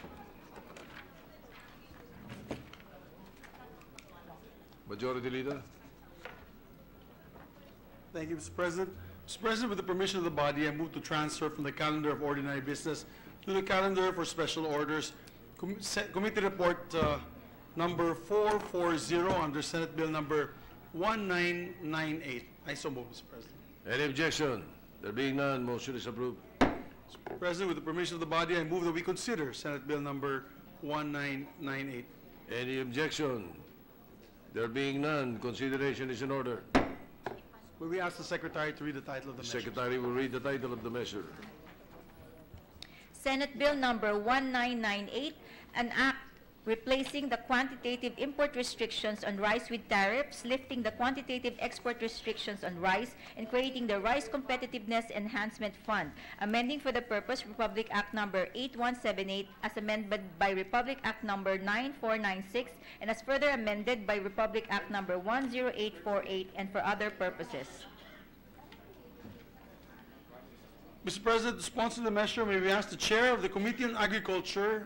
Majority Leader. Thank you, Mr. President. Mr. President, with the permission of the body, I move to transfer from the calendar of ordinary business to the calendar for special orders. Committee Report number 440 under Senate Bill number 1998. I so move, Mr. President. Any objection? There being none, motion is approved. Mr. President, with the permission of the body, I move that we consider Senate Bill number 1998. Any objection? There being none, consideration is in order. Will we ask the Secretary to read the title of the The measure? Secretary will read the title of the measure. Senate Bill number 1998, an act replacing the quantitative import restrictions on rice with tariffs, lifting the quantitative export restrictions on rice, and creating the Rice Competitiveness Enhancement Fund, amending for the purpose Republic Act number 8178 as amended by Republic Act number 9496 and as further amended by Republic Act number 10848 and for other purposes. Mr. President, to sponsor the measure, may we ask the Chair of the Committee on Agriculture,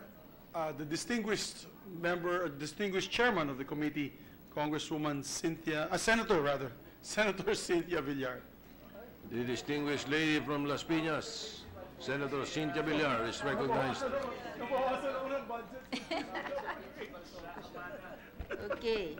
the distinguished member, distinguished chairman of the committee, Congresswoman Senator Cynthia Villar. The distinguished lady from Las Piñas, Senator Cynthia Villar, is recognized. Okay.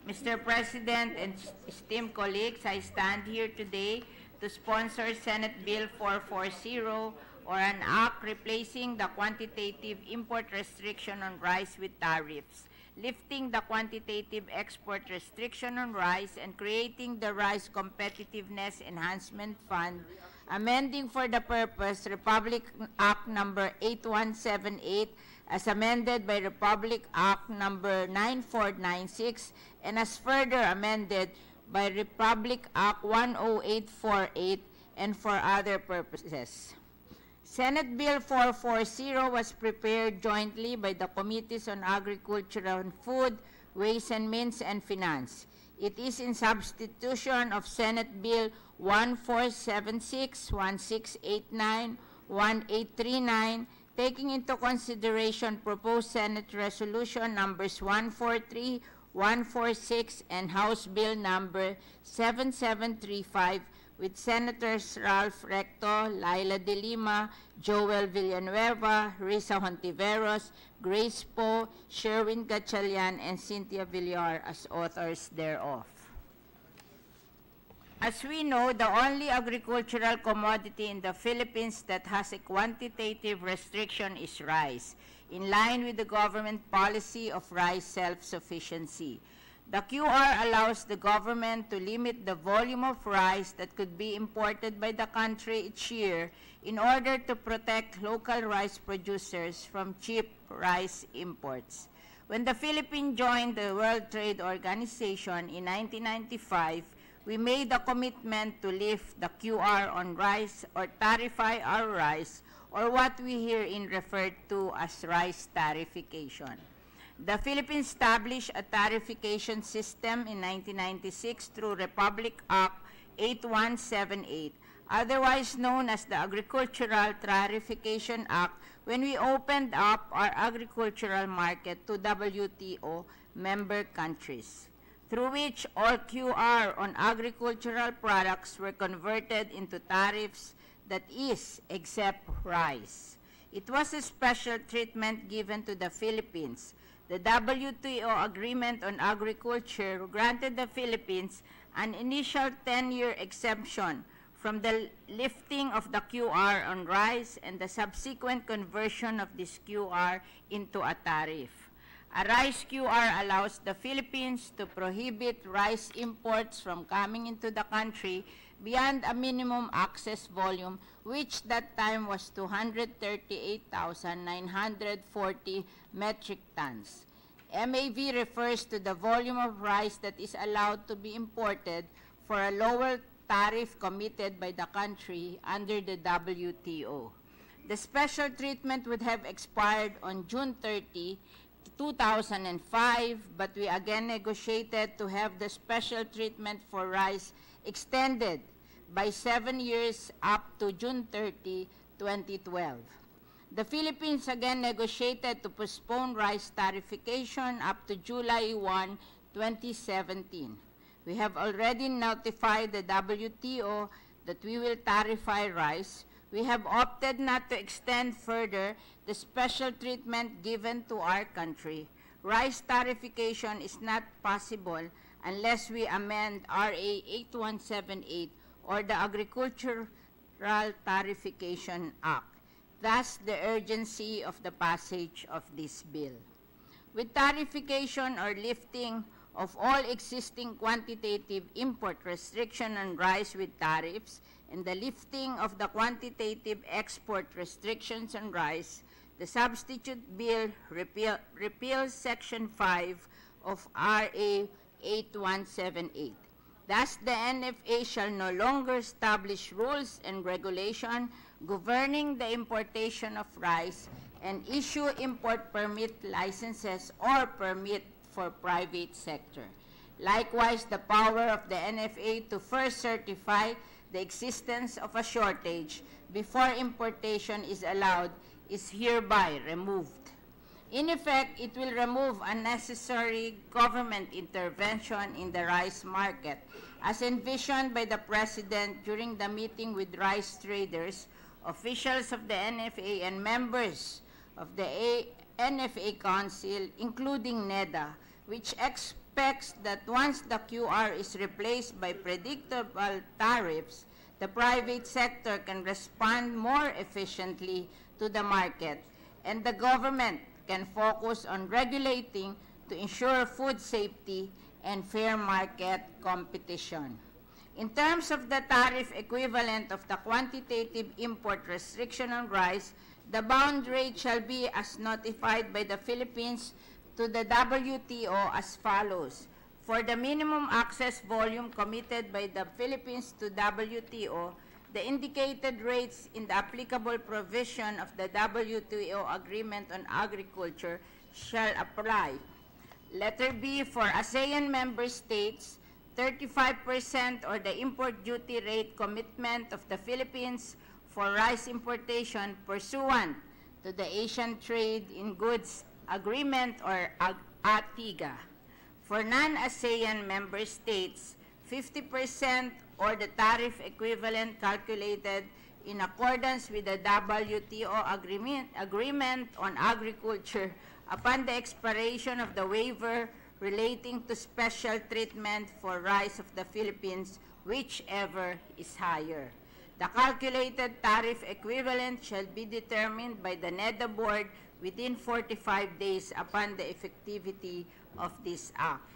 Mr. President and esteemed colleagues, I stand here today to sponsor Senate Bill 440, or an act replacing the quantitative import restriction on rice with tariffs, lifting the quantitative export restriction on rice and creating the Rice Competitiveness Enhancement Fund, amending for the purpose Republic Act number 8178 as amended by Republic Act number 9496 and as further amended by Republic Act 10848 and for other purposes. Senate Bill 440 was prepared jointly by the Committees on Agriculture and Food, Ways and Means, and Finance. It is in substitution of Senate Bill 1476, 1689, 1839, taking into consideration proposed Senate Resolution numbers 143, 146, and House Bill number 7735, with Senators Ralph Recto, Laila de Lima, Joel Villanueva, Risa Hontiveros, Grace Poe, Sherwin Gatchalian, and Cynthia Villar as authors thereof. As we know, the only agricultural commodity in the Philippines that has a quantitative restriction is rice, in line with the government policy of rice self-sufficiency. The QR allows the government to limit the volume of rice that could be imported by the country each year in order to protect local rice producers from cheap rice imports. When the Philippines joined the World Trade Organization in 1995, we made a commitment to lift the QR on rice or tarify our rice, or what we herein refer to as rice tariffication. The Philippines established a tariffication system in 1996 through Republic Act 8178, otherwise known as the Agricultural Tariffication Act, when we opened up our agricultural market to WTO member countries, through which all QR on agricultural products were converted into tariffs, that is, except rice. It was a special treatment given to the Philippines. The WTO Agreement on Agriculture granted the Philippines an initial 10-year exemption from the lifting of the QR on rice and the subsequent conversion of this QR into a tariff. A rice QR allows the Philippines to prohibit rice imports from coming into the country beyond a minimum access volume, which that time was 238,940 metric tons. MAV refers to the volume of rice that is allowed to be imported for a lower tariff committed by the country under the WTO. The special treatment would have expired on June 30, 2005, but we again negotiated to have the special treatment for rice extended by 7 years up to June 30, 2012. The Philippines again negotiated to postpone rice tariffication up to July 1, 2017. We have already notified the WTO that we will tarify rice. We have opted not to extend further the special treatment given to our country. Rice tariffication is not possible unless we amend RA 8178 or the Agricultural Tariffication Act. Thus, the urgency of the passage of this bill. with tariffication or lifting of all existing quantitative import restriction on rice with tariffs and the lifting of the quantitative export restrictions on rice, the substitute bill repeals Section 5 of RA 8178. Thus, the NFA shall no longer establish rules and regulation governing the importation of rice and issue import permit licenses or permit for private sector. Likewise, the power of the NFA to first certify the existence of a shortage before importation is allowed is hereby removed. In effect, it will remove unnecessary government intervention in the rice market, as envisioned by the President during the meeting with rice traders, officials of the NFA, and members of the NFA Council, including NEDA, which expects that once the QR is replaced by predictable tariffs, the private sector can respond more efficiently to the market, and the government can focus on regulating to ensure food safety and fair market competition. In terms of the tariff equivalent of the quantitative import restriction on rice, the bound rate shall be as notified by the Philippines to the WTO as follows. For the minimum access volume committed by the Philippines to WTO, the indicated rates in the applicable provision of the WTO Agreement on Agriculture shall apply. Letter B, for ASEAN member states, 35% or the import duty rate commitment of the Philippines for rice importation pursuant to the Asian Trade in Goods Agreement or ATIGA. For non-ASEAN member states, 50% or the tariff equivalent calculated in accordance with the WTO Agreement on Agriculture upon the expiration of the waiver relating to special treatment for rice of the Philippines, whichever is higher. The calculated tariff equivalent shall be determined by the NEDA board within 45 days upon the effectivity of this act.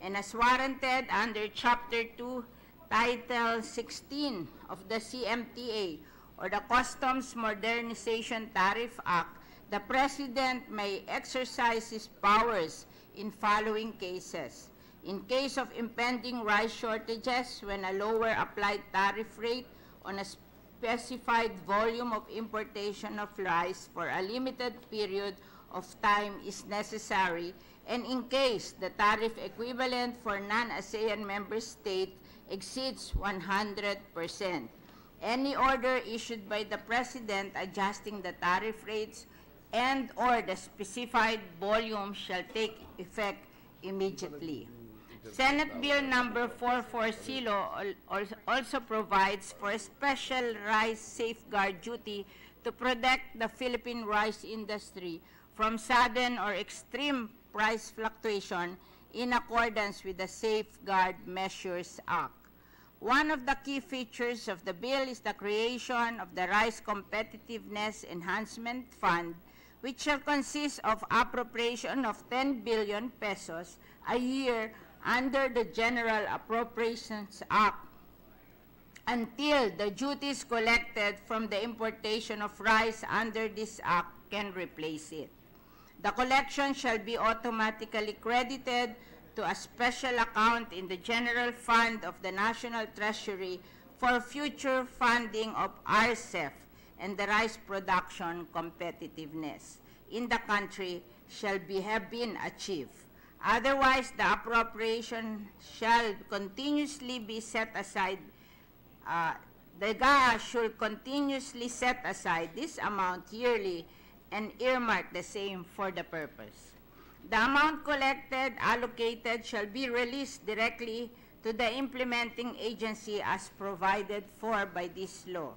And as warranted under Chapter 2, Title 16 of the CMTA or the Customs Modernization Tariff Act, the President may exercise his powers in following cases. In case of impending rice shortages, when a lower applied tariff rate on a specified volume of importation of rice for a limited period of time is necessary, and in case the tariff equivalent for non-ASEAN member state exceeds 100%. Any order issued by the President adjusting the tariff rates and or the specified volume shall take effect immediately. Senate Bill number 440 also provides for a special rice safeguard duty to protect the Philippine rice industry from sudden or extreme price fluctuation in accordance with the Safeguard Measures Act. One of the key features of the bill is the creation of the Rice Competitiveness Enhancement Fund, which shall consist of appropriation of 10 billion pesos a year under the General Appropriations Act until the duties collected from the importation of rice under this act can replace it. The collection shall be automatically credited to a special account in the General Fund of the National Treasury for future funding of RCEP and the rice production competitiveness in the country shall have been achieved. Otherwise, the appropriation shall continuously be set aside. The GAA should continuously set aside this amount yearly and earmark the same for the purpose. The amount collected, allocated, shall be released directly to the implementing agency as provided for by this law.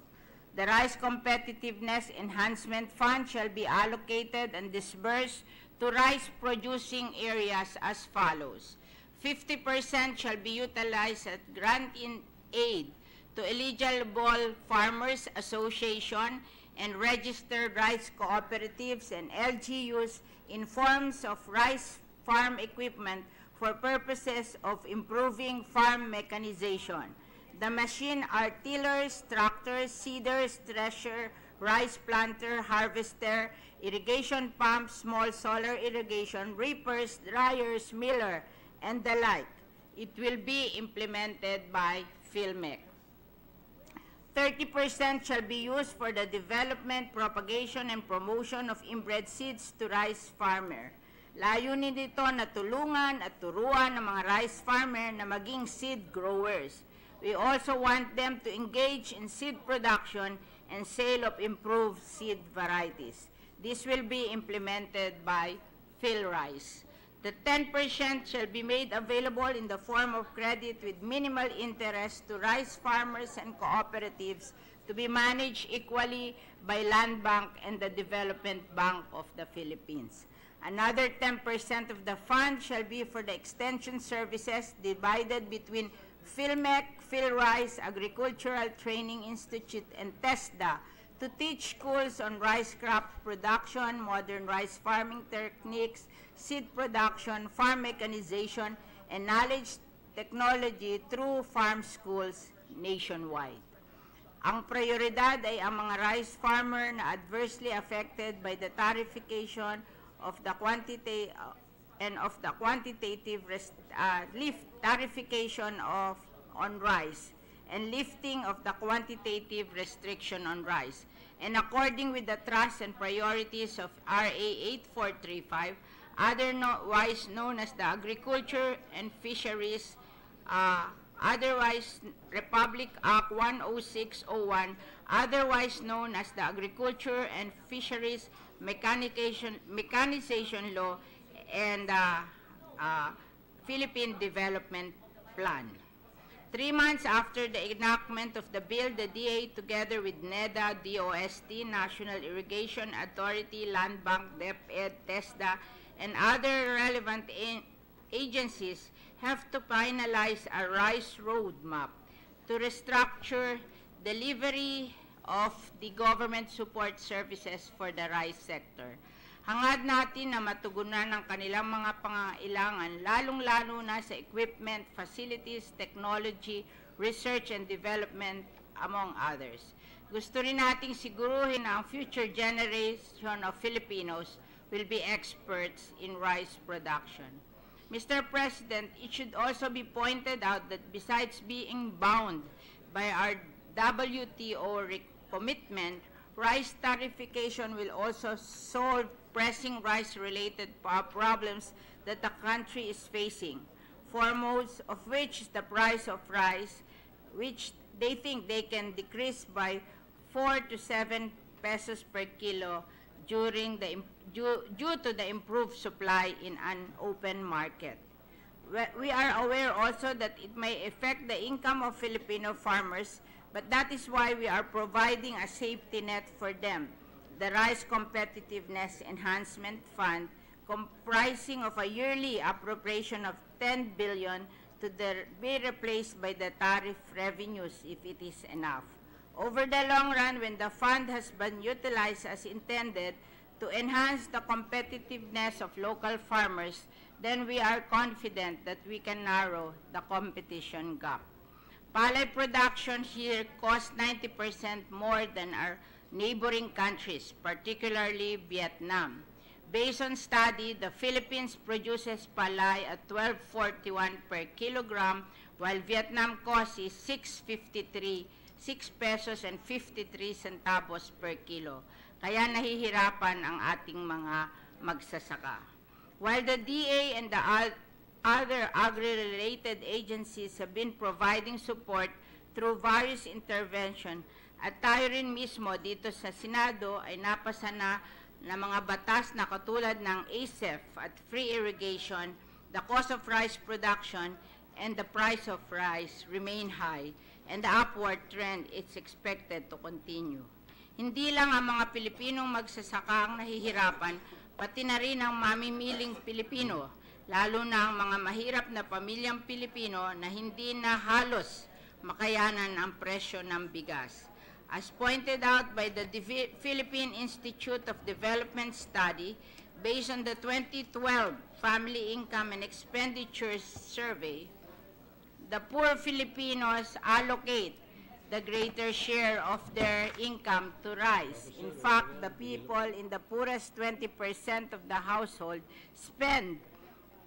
The Rice Competitiveness Enhancement Fund shall be allocated and disbursed to rice-producing areas as follows. 50% shall be utilized as grant in aid to eligible farmers association and registered rice cooperatives and LGUs in forms of rice farm equipment for purposes of improving farm mechanization. The machine are tillers, tractors, seeders, thresher, rice planter, harvester, irrigation pumps, small solar irrigation, reapers, dryers, miller, and the like. It will be implemented by PhilMec. 30% shall be used for the development, propagation, and promotion of inbred seeds to rice farmer. Layunin nito na tulungan at turuan ng mga rice farmer na maging seed growers. We also want them to engage in seed production and sale of improved seed varieties. This will be implemented by PhilRice. The 10% shall be made available in the form of credit with minimal interest to rice farmers and cooperatives to be managed equally by Land Bank and the Development Bank of the Philippines. Another 10% of the fund shall be for the extension services divided between PhilMec, PhilRice, Agricultural Training Institute, and TESDA to teach schools on rice crop production, modern rice farming techniques, seed production, farm mechanization, and knowledge technology through farm schools nationwide. Ang prioridad ay ang mga rice farmer na adversely affected by the tariffication of the quantity and of the quantitative tariffication on rice and lifting of the quantitative restriction on rice. And according with the trust and priorities of RA 8435, otherwise known as the Agriculture and Fisheries, otherwise Republic Act 10601, otherwise known as the Agriculture and Fisheries Mechanization Law, and Philippine Development Plan. 3 months after the enactment of the bill, the DA, together with NEDA, DOST, National Irrigation Authority, Land Bank, DepEd, TESDA, and other relevant agencies, have to finalize a rice roadmap to restructure delivery of the government support services for the rice sector. Hangad natin na matugunan ang kanilang mga pangailangan, lalong-lalo na sa equipment, facilities, technology, research and development, among others. Gusto rin nating siguruhin na ang future generation of Filipinos will be experts in rice production. Mr. President, it should also be pointed out that besides being bound by our WTO commitment, rice tariffication will also solve pressing rice-related problems that the country is facing, foremost of which is the price of rice, which they think they can decrease by 4 to 7 pesos per kilo due to the improved supply in an open market. We are aware also that it may affect the income of Filipino farmers, but that is why we are providing a safety net for them, the Rice Competitiveness Enhancement Fund, comprising of a yearly appropriation of 10 billion to be replaced by the tariff revenues if it is enough. Over the long run, when the fund has been utilized as intended to enhance the competitiveness of local farmers, then we are confident that we can narrow the competition gap. Palay production here costs 90% more than our neighboring countries, particularly Vietnam. Based on study, the Philippines produces palay at 12.41 per kilogram, while Vietnam cost is 6 pesos and 53 centavos per kilo. Kaya nahihirapan ang ating mga magsasaka. While the DA and the other agri-related agencies have been providing support through various interventions, at tayo rin mismo dito sa Senado ay napasa na mga batas na katulad ng ASEF at free irrigation, the cost of rice production and the price of rice remain high, and the upward trend is expected to continue. Hindi lang ang mga Pilipinong magsasaka ang nahihirapan, pati na rin ang mamimiling Pilipino, lalo na ang mga mahirap na pamilyang Pilipino na hindi na halos makayanan ang presyo ng bigas. As pointed out by the Philippine Institute of Development Study, based on the 2012 Family Income and Expenditures Survey, the poor Filipinos allocate the greater share of their income to rice. In fact, the people in the poorest 20% of the household spend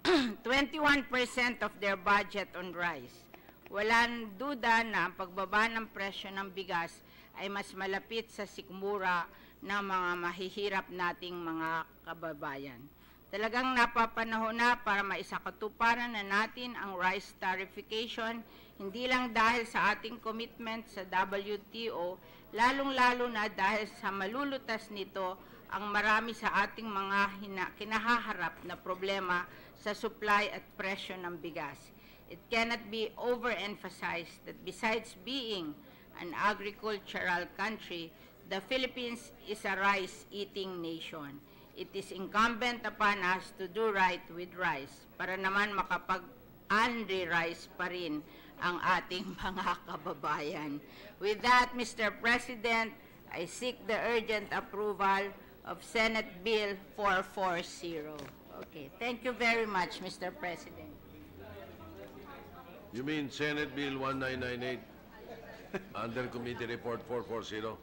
21% of their budget on rice. Walang duda na ang pagbaba ng presyo ng bigas ay mas malapit sa sikmura ng mga mahihirap nating mga kababayan. Talagang napapanahon na para maisakatuparan na natin ang rice tariffication, hindi lang dahil sa ating commitment sa WTO, lalong-lalo na dahil sa malulutas nito ang marami sa ating mga kinahaharap na problema sa supply at presyo ng bigas. It cannot be overemphasized that besides being an agricultural country, the Philippines is a rice-eating nation. It is incumbent upon us to do right with rice para naman makapag-unri-rice pa rin ang ating mga kababayan. With that, Mr. President, I seek the urgent approval of Senate Bill 440. Okay, thank you very much, Mr. President. You mean Senate Bill 1998 under Committee Report 440?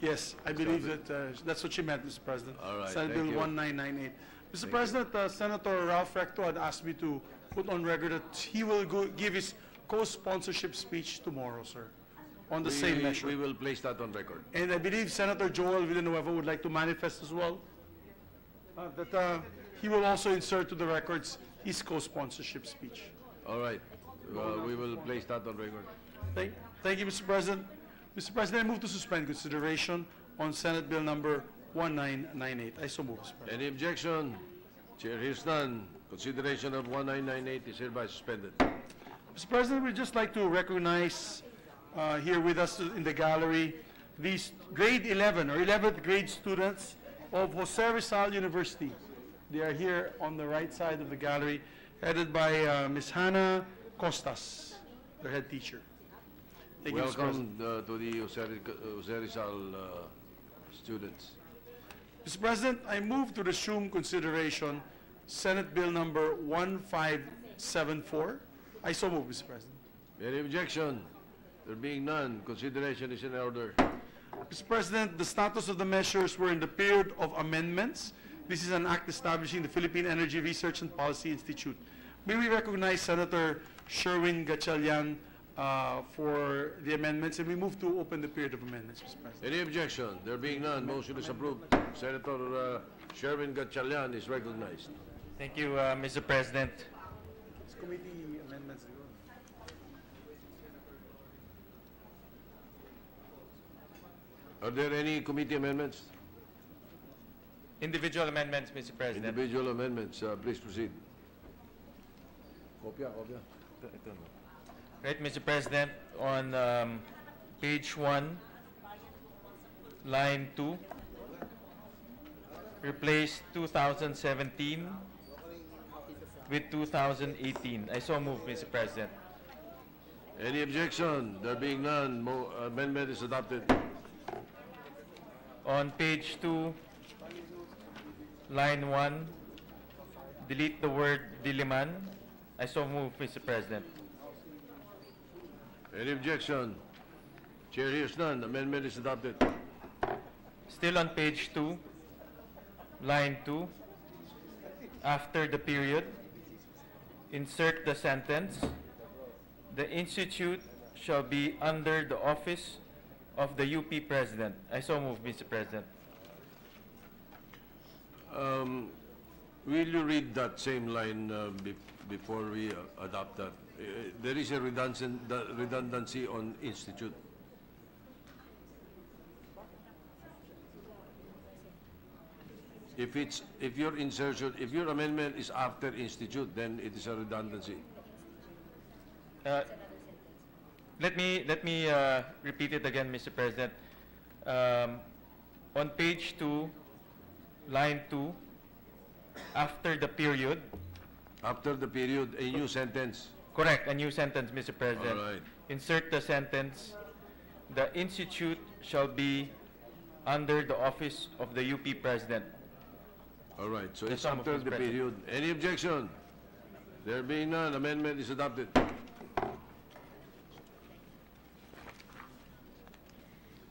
Yes, I believe that that's what she meant, Mr. President. All right, Senate thank Bill you. 1998. Mr. President, Senator Ralph Recto had asked me to put on record that he will give his co-sponsorship speech tomorrow, sir, on the same measure. We will place that on record. And I believe Senator Joel Villanueva would like to manifest as well that he will also insert to the records his co-sponsorship speech. All right. We will place that on record. Thank you, Mr. President. Mr. President, I move to suspend consideration on Senate Bill number 1998. I so move, Mr. President. Any objection? Chair hears none. Consideration of 1998 is hereby suspended. Mr. President, we'd just like to recognize here with us in the gallery these grade 11 or 11th grade students of Jose Rizal University. They are here on the right side of the gallery, headed by Ms. Hannah Costas, their head teacher. Thank you, Mr. President. Welcome to the Jose Rizal students. Mr. President, I move to resume consideration Senate Bill number 1574. I so move, Mr. President. Any objection? There being none, consideration is in order. Mr. President, the status of the measures were in the period of amendments. This is an act establishing the Philippine Energy Research and Policy Institute. May we recognize Senator Sherwin Gatchalian for the amendments, and we move to open the period of amendments, Mr. President. Any objection? There being none, motion is approved. Senator Sherwin Gatchalian is recognized. Thank you, Mr. President. It's committee amendments. Are there any committee amendments? Individual amendments, Mr. President. Individual amendments, please proceed. Kopya. Right, Mr. President, on page 1, line 2, replace 2017 with 2018. I so move, Mr. President. Any objection? There being none, amendment is adopted. On page 2, line 1, delete the word Diliman. I so move, Mr. President. Any objection? Chair hears none, amendment is adopted. Still on page 2, line 2, after the period, insert the sentence, the institute shall be under the office of the UP President. I so move, Mr. President. Will you read that same line before we adopt that? There is a redundancy on institute. If your insertion, if your amendment is after institute, then it is a redundancy. Let me repeat it again, Mr. President. On page 2, line 2, after the period. After the period, a new sentence. Correct, a new sentence, Mr. President. All right. Insert the sentence, the institute shall be under the office of the UP President. All right, so The it's sum of after this the present. period. Any objection? There being none, amendment is adopted.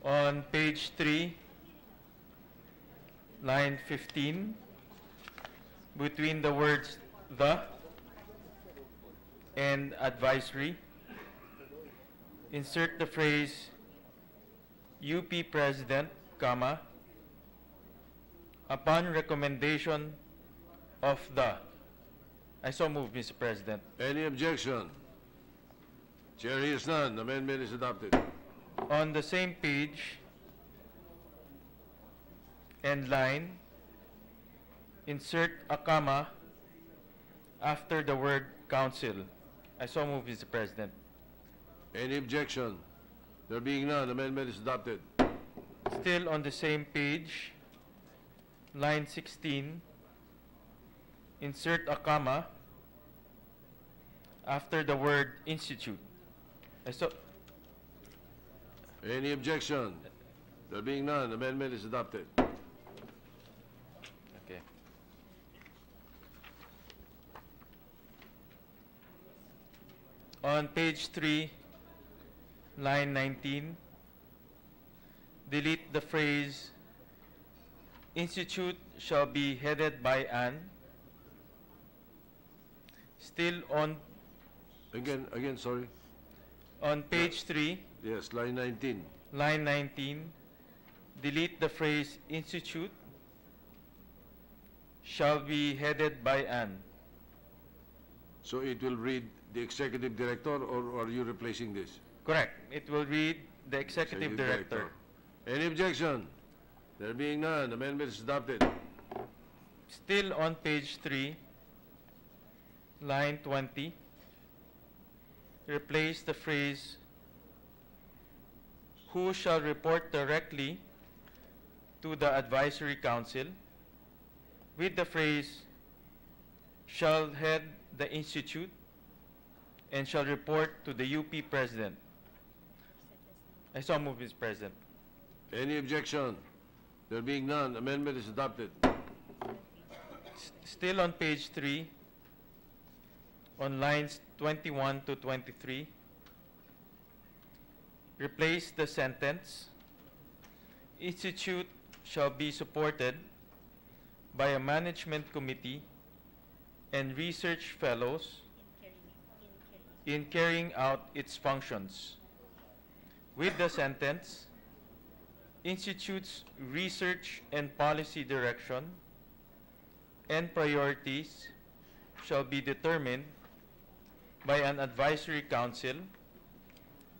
On page 3, line 15, between the words "the" and "advisory," insert the phrase "UP President, comma, upon recommendation of the." I so move, Mr. President. Any objection? Chair hears none, amendment is adopted. On the same page and line, insert a comma after the word council. I so move, Mr. President. Any objection? There being none, amendment is adopted. Still on the same page, line 16, insert a comma after the word institute. I so Any objection? There being none, amendment is adopted. okay. On page 3, line 19, delete the phrase "institute shall be headed by an." Still Again, sorry. on page 3, Yes, line 19. line 19, delete the phrase "institute shall be headed by an." So it will read the executive director, or are you replacing this? Correct. It will read the executive director. Any objection? There being none, amendment is adopted. Still on page 3, line 20, replace the phrase "who shall report directly to the advisory council" with the phrase "shall head the institute and shall report to the UP President." I so move, Mr. President. Any objection? There being none, amendment is adopted. Still on page 3, on lines 21 to 23, replace the sentence "institute shall be supported by a management committee and research fellows in carrying out its functions" with the sentence "institute's research and policy direction and priorities shall be determined by an advisory council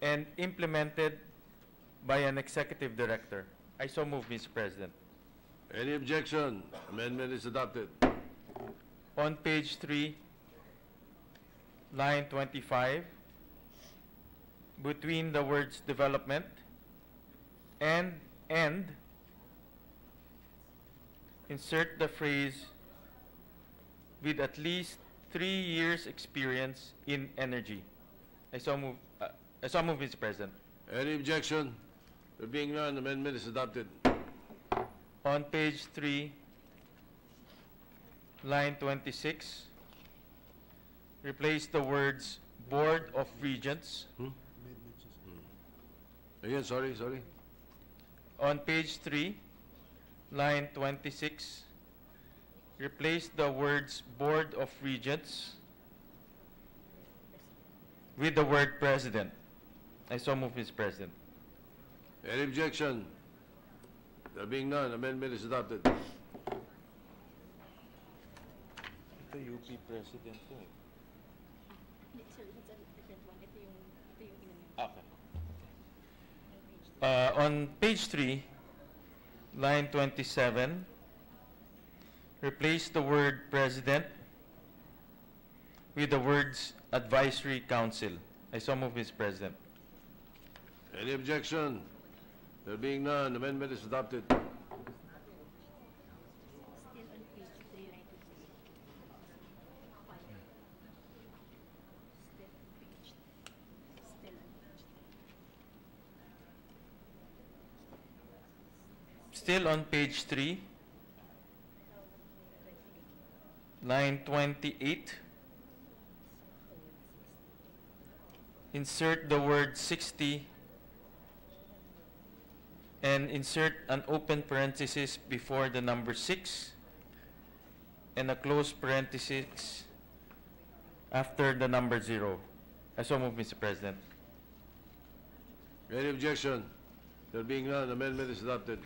and implemented by an executive director." I so move, Mr. President. Any objection? Amendment is adopted. On page 3, line 25, between the words "development" and "end," insert the phrase "with at least 3 years experience in energy." I so move, Mr. President. Any objection? There being none, amendment is adopted. On page 3, line 26, replace the words "Board of Regents." Again, sorry. On page 3, line 26, replace the words "Board of Regents" with the word "President." I so move, Mr. President. Any objection? There being none, amendment is adopted. Ito UP President to eh. Okay. On page 3, line 27, replace the word "President" with the words "Advisory Council." I so move, Mr. President. Any objection? There being none, amendment is adopted. Still on page 3, line 28, insert the word 60 and insert an open parenthesis before the number 6 and a close parenthesis after the number 0. I so move, Mr. President. Any objection? There being none, amendment is adopted.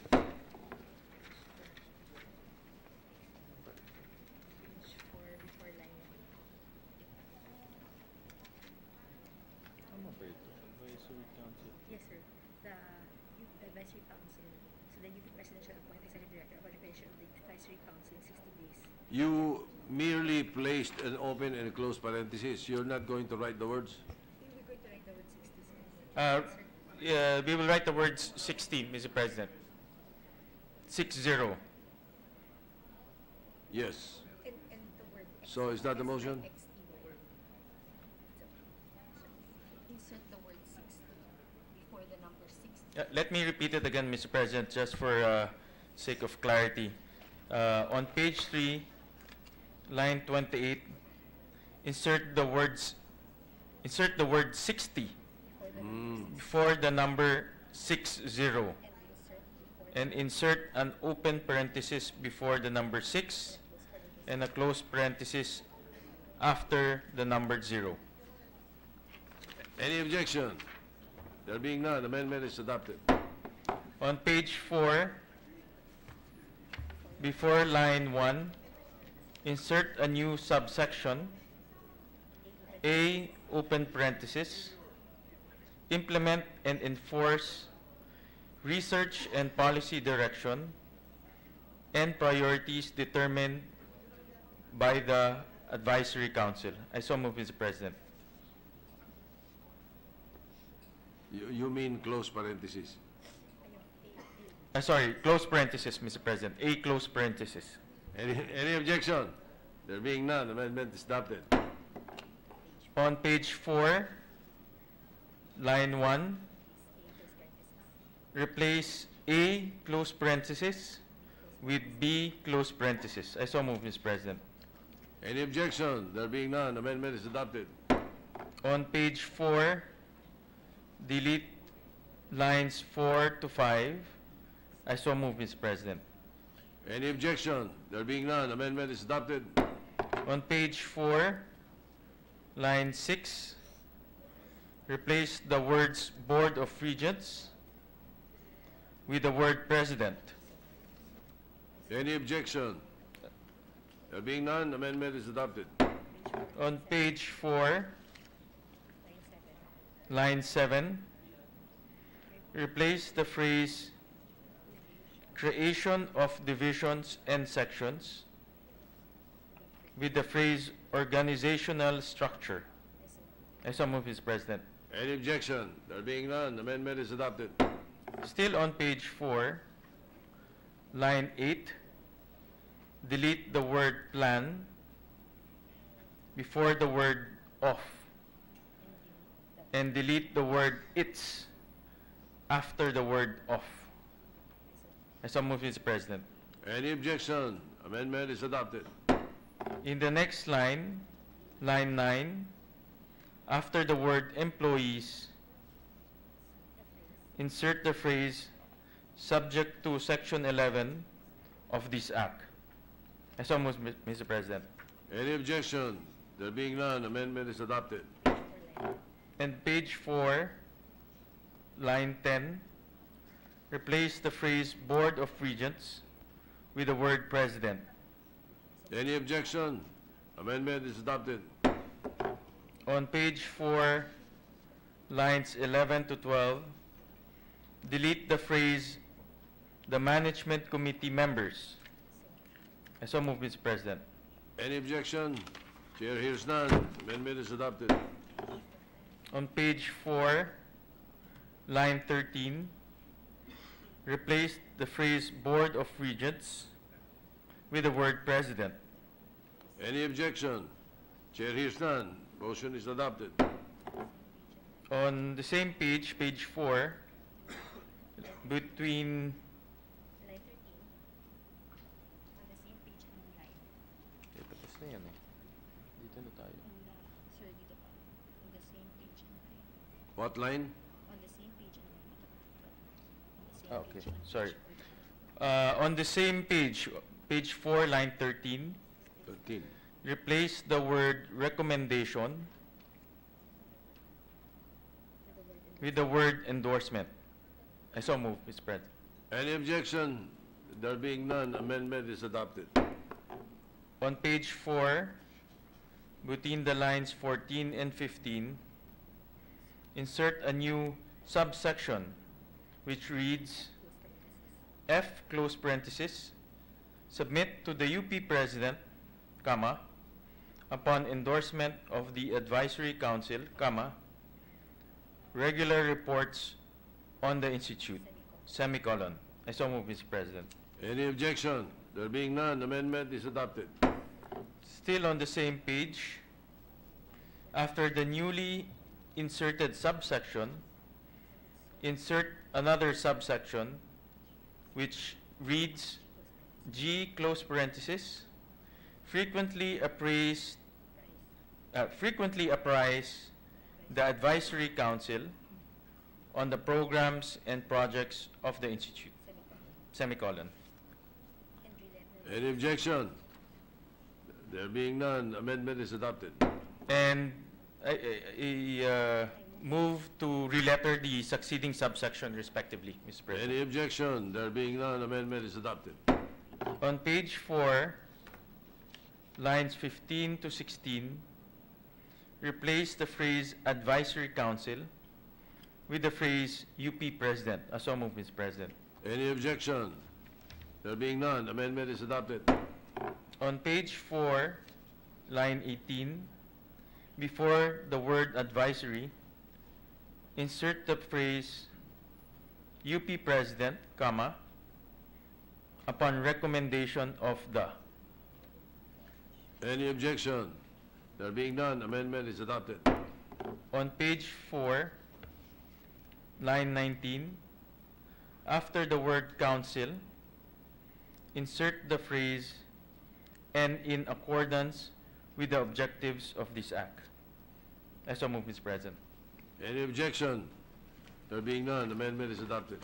Yes, sir. The Advisory Council, so the UP President shall appoint Executive Director of Arbitration of the Advisory Council in 60 days. You merely placed an open and a closed parenthesis. You're not going to write the words? We're going to write the word 60, sir. Yeah, we will write the words 60, Mr. President. 60. Yes. And the word So is that the motion? insert the word 60 before the number 60. Let me repeat it again, Mr. President, just for sake of clarity. On page 3, line 28, insert the word 60 before the number 60 and insert an open parenthesis before the number 6 and a close parenthesis after the number 0. Any objection? There being none, amendment is adopted. On page 4, before line 1, insert a new subsection, A, open parenthesis, implement and enforce research and policy direction and priorities determined by the Advisory Council. I so move, Mr. President. You mean close parenthesis? Sorry, close parenthesis, Mr. President. A close parenthesis. Any objection? There being none, amendment is adopted. On page 4, line 1, replace A close parenthesis with B close parenthesis. I so move, Mr. President. Any objection? There being none, amendment is adopted. On page 4, delete lines 4 to 5. I so move, Mr. President. Any objection? There being none, amendment is adopted. On page 4, line 6, replace the words Board of Regents with the word President. Any objection? There being none, amendment is adopted. On page 4, line 7, replace the phrase creation of divisions and sections with the phrase organizational structure. I so move, Mr. President. Any objection? There being none, amendment is adopted. Still on page 4, line 8, delete the word plan before the word of and delete the word its after the word of. I so move, Mr. President. Any objection? Amendment is adopted. In the next line, line 9, after the word employees, insert the phrase subject to section 11 of this act. I so move, Mr. President. Any objection? There being none, amendment is adopted. And page 4, line 10, replace the phrase Board of Regents with the word President. Any objection? Amendment is adopted. On page 4, lines 11 to 12, delete the phrase the Management Committee members. I so move, Mr. President. Any objection? Chair hears none. Amendment is adopted. On page 4, line 13, replace the phrase Board of Regents with the word President. Any objection? Chair hears none. Motion is adopted. On the same page, page 4, between What line? On the same page. Okay, sorry. On the same page, page 4, line 13, 13. replace the word recommendation with the word endorsement. I so move, Mr. President. Any objection? There being none, amendment is adopted. On page 4, between the lines 14 and 15, insert a new subsection which reads, F, close parenthesis, submit to the UP President, comma, upon endorsement of the Advisory Council, comma, regular reports on the Institute, semicolon. I so move, Mr. President. Any objection? There being none, amendment is adopted. Still on the same page, after the newly inserted subsection, insert another subsection which reads G, close parenthesis, frequently apprise the Advisory Council on the programs and projects of the Institute, semicolon. Any objection? There being none, amendment is adopted. And I move to reletter the succeeding subsection respectively, Mr. President. Any objection? There being none, amendment is adopted. On page 4, lines 15 to 16, replace the phrase Advisory Council with the phrase UP President. I so move, Mr. President. Any objection? There being none, amendment is adopted. On page 4, line 18, before the word advisory, insert the phrase UP President, comma, upon recommendation of the. Any objection? There being none, amendment is adopted. On page 4, line 19, after the word council, insert the phrase and in accordance with the objectives of this act. I so move, Mr. President. Any objection? There being none, amendment is adopted.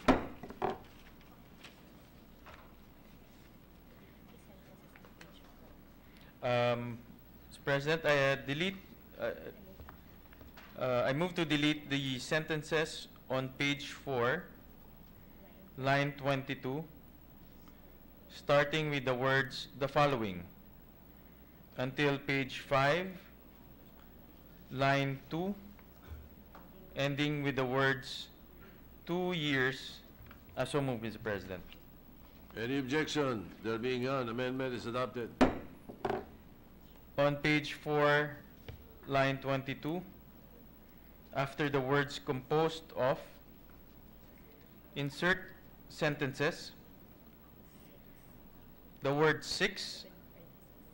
Mr. President, I move to delete the sentences on page 4, line 22, starting with the words the following, until page 5, line 2, ending with the words 2 years. I so move, Mr. President. Any objection? There being none, amendment is adopted. On page 4, line 22, after the words composed of, insert sentences, the word 6,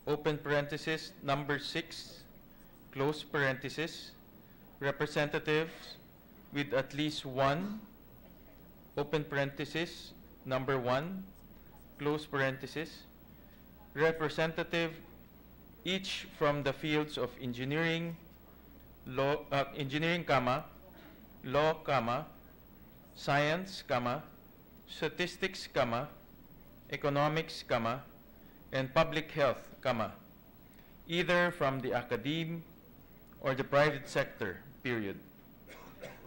open parenthesis, number 6, close parenthesis, representatives with at least one, open parenthesis, number 1, close parenthesis, representative each from the fields of engineering, law, law, science, statistics, economics, and public health, either from the academe or the private sector, period.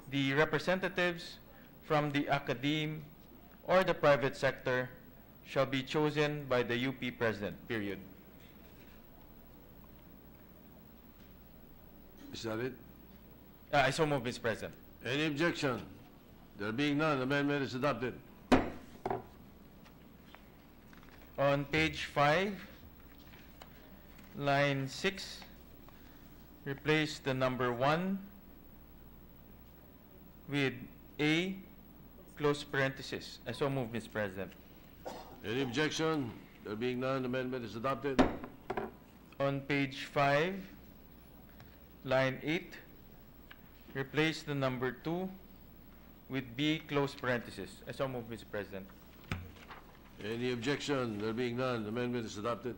The representatives from the academe or the private sector shall be chosen by the UP President, period. Is that it? I so move, Mr. President. Any objection? There being none, amendment is adopted. On page 5, line 6, replace the number 1 with A, close parenthesis. I so move, Mr. President. Any objection? There being none, amendment is adopted. On page 5, line 8, replace the number 2 with B, close parenthesis. I so move, Mr. President. Any objection? There being none, amendment is adopted.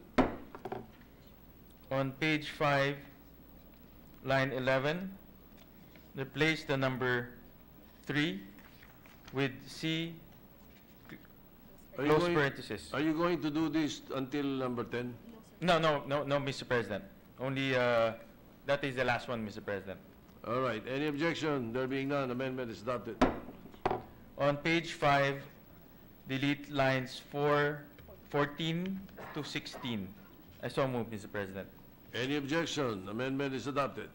On page 5, line 11, replace the number 3 with C, close parenthesis. Are you going to do this until number 10? No, Mr. President. Only, that is the last one, Mr. President. All right. Any objection? There being none, amendment is adopted. On page 5, delete lines 14 to 16. I so move, Mr. President. Any objection? Amendment is adopted.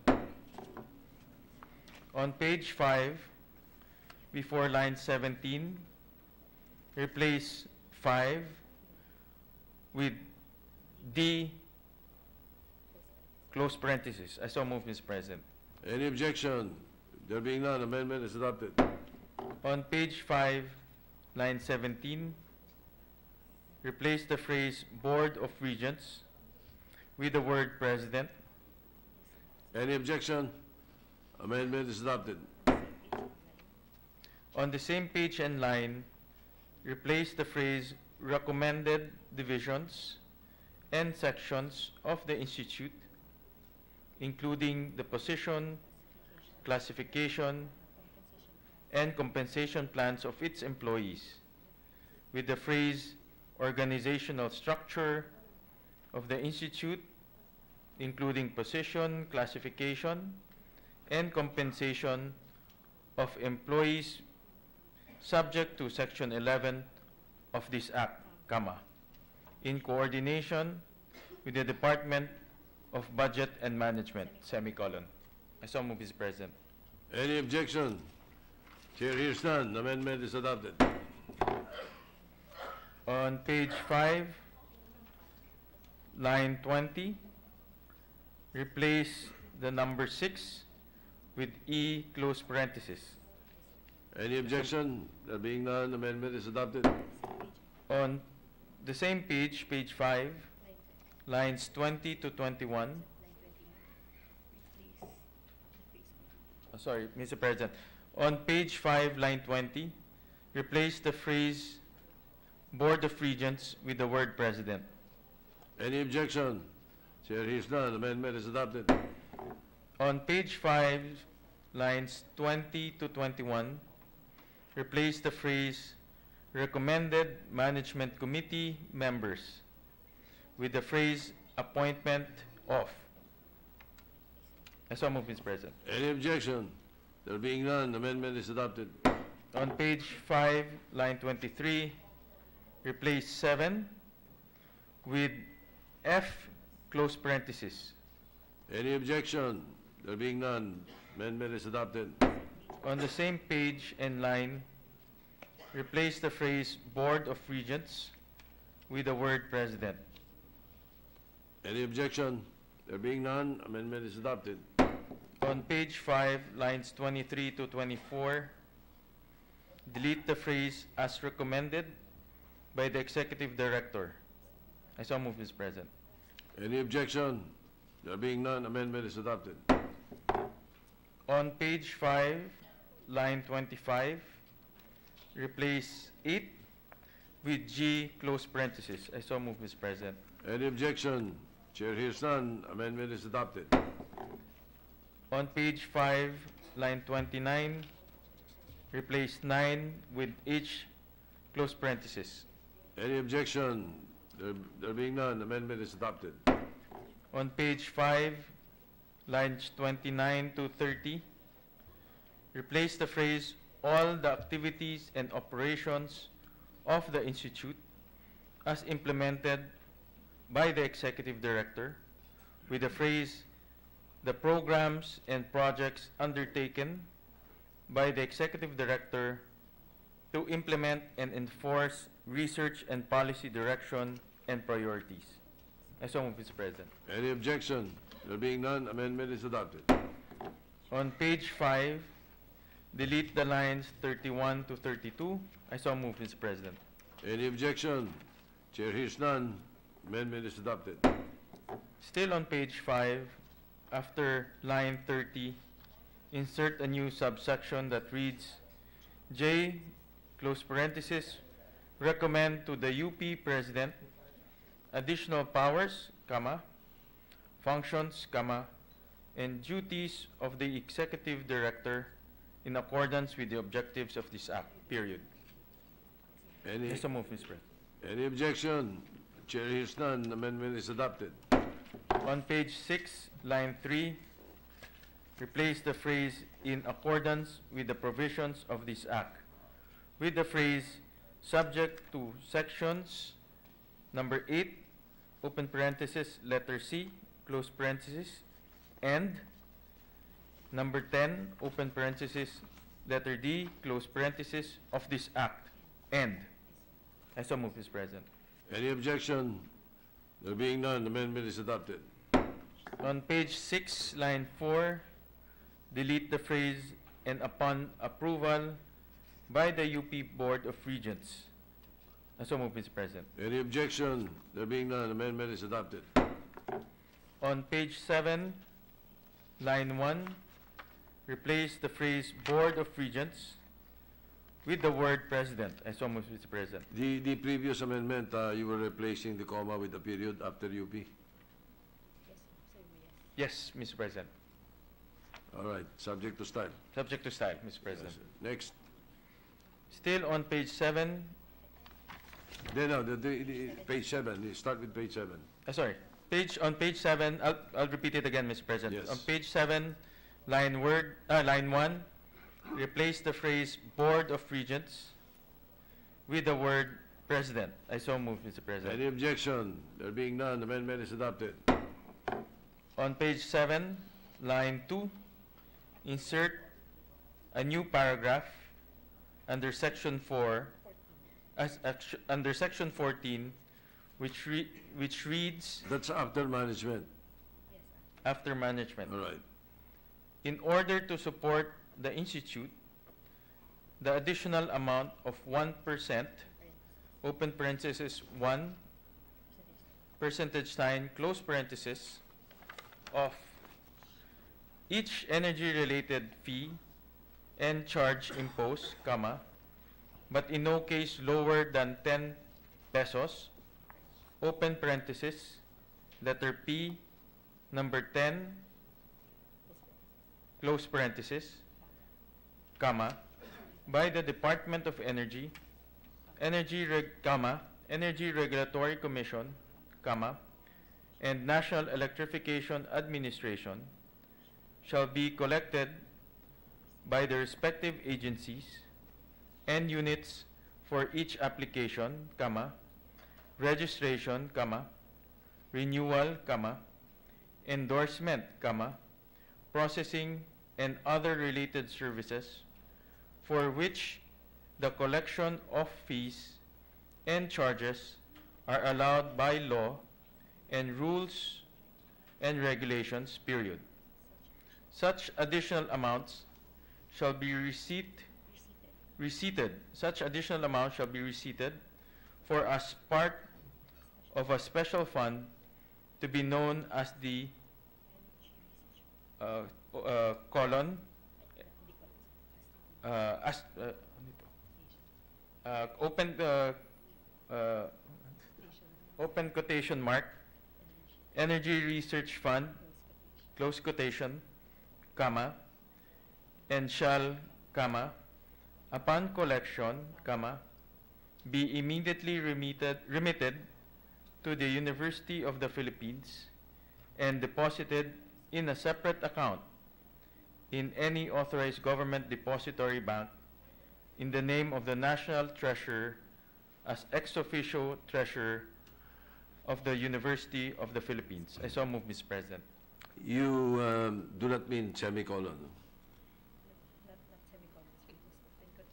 On page 5, before line 17, replace 5 with D, close parenthesis. I so move, Mr. President. Any objection? There being none, amendment is adopted. On page 5, line 17, replace the phrase Board of Regents with the word President. Any objection? Amendment is adopted. On the same page and line, replace the phrase recommended divisions and sections of the Institute, including the position, classification, and compensation plans of its employees, with the phrase organizational structure of the Institute, including position, classification, and compensation of employees subject to Section 11 of this Act, in coordination with the Department of Budget and Management, semicolon. I so move, Mr. President. Any objection? Chair hears none. Amendment is adopted. On page 5, line 20, replace the number 6 with E, close parenthesis. Any objection? There being none, amendment is adopted. On the same page, page 5, lines 20 to 21. Sorry, Mr. President. On page 5, line 20, replace the phrase Board of Regents with the word President. Any objection? Chair hears none. Amendment is adopted. On page 5, lines 20 to 21, replace the phrase recommended management committee members with the phrase appointment of. I so move, Mr. President. Any objection? There being none, amendment is adopted. On page 5, line 23, replace 7 with F, close parenthesis. Any objection? There being none, amendment is adopted. On the same page and line, replace the phrase Board of Regents with the word President. Any objection? There being none, amendment is adopted. On page 5, lines 23 to 24, delete the phrase as recommended by the Executive Director. I so move, Mr. President. Any objection? There being none, amendment is adopted. On page 5, line 25, replace 8 with G, close parenthesis. I so move, Mr. President. Any objection? Chair hears none, amendment is adopted. On page 5, line 29, replace 9 with H, close parenthesis. Any objection? There being none, amendment is adopted. On page 5, lines 29 to 30, replace the phrase all the activities and operations of the Institute as implemented by the Executive Director with the phrase the programs and projects undertaken by the Executive Director to implement and enforce research and policy direction and priorities. I so move, Mr. President. Any objection? There being none, amendment is adopted. On page 5, delete the lines 31 to 32. I so move, Mr. President. Any objection? Chair hears none, amendment is adopted. Still on page 5, after line 30, insert a new subsection that reads, J, close parenthesis, recommend to the UP President additional powers, functions, and duties of the Executive Director in accordance with the objectives of this Act, period. Any, So moved, Mr. President. any objection? Chair hears none. Amendment is adopted. On page 6, line 3, replace the phrase "in accordance with the provisions of this Act" with the phrase "subject to sections number 8, open parenthesis, letter C, close parenthesis, and number 10, open parenthesis, letter D, close parenthesis, of this Act, and." I so move, Mr. President. Any objection? There being none, amendment is adopted. On page 6, line 4, delete the phrase "and upon approval by the UP Board of Regents." I so move, Mr. President. Any objection? There being none, amendment is adopted. On page 7, line 1, replace the phrase "Board of Regents" with the word "President." I so move, Mr. President. The previous amendment, you were replacing the comma with the period after UP. Yes, Mr. President. All right, subject to style. Subject to style, Mr. President. Yes. Next. Still on page 7, Then, no, the page 7. You start with page 7. sorry, on page 7, I'll repeat it again, Mr. President. Yes. On page 7, line 1, replace the phrase "Board of Regents" with the word "President." I so move, Mr. President. Any objection? There being none, amendment is adopted. On page 7, line 2, insert a new paragraph under section 4, under section 14, which reads That's after management. after management. All right. In order to support the Institute, the additional amount of 1%, open parenthesis 1, percentage sign, close parenthesis, of each energy-related fee and charge imposed, comma, but in no case lower than 10 pesos, open parenthesis, letter P, number 10, close parenthesis, comma, by the Department of Energy, Energy Regulatory Commission, comma, and National Electrification Administration shall be collected by the respective agencies and units for each application, comma, registration, comma, renewal, comma, endorsement, comma, processing and other related services for which the collection of fees and charges are allowed by law and rules and regulations, period. Such additional amounts shall be such additional amounts shall be receipted for as part of a special fund to be known as the open quotation mark, Energy Research Fund, close quotation, comma, and shall, comma, upon collection, comma, be immediately remitted to the University of the Philippines and deposited in a separate account in any authorized government depository bank in the name of the National Treasurer as ex officio Treasurer of the University of the Philippines. I so move, Mr. President. You do not mean semicolon. Not semicolons, we just open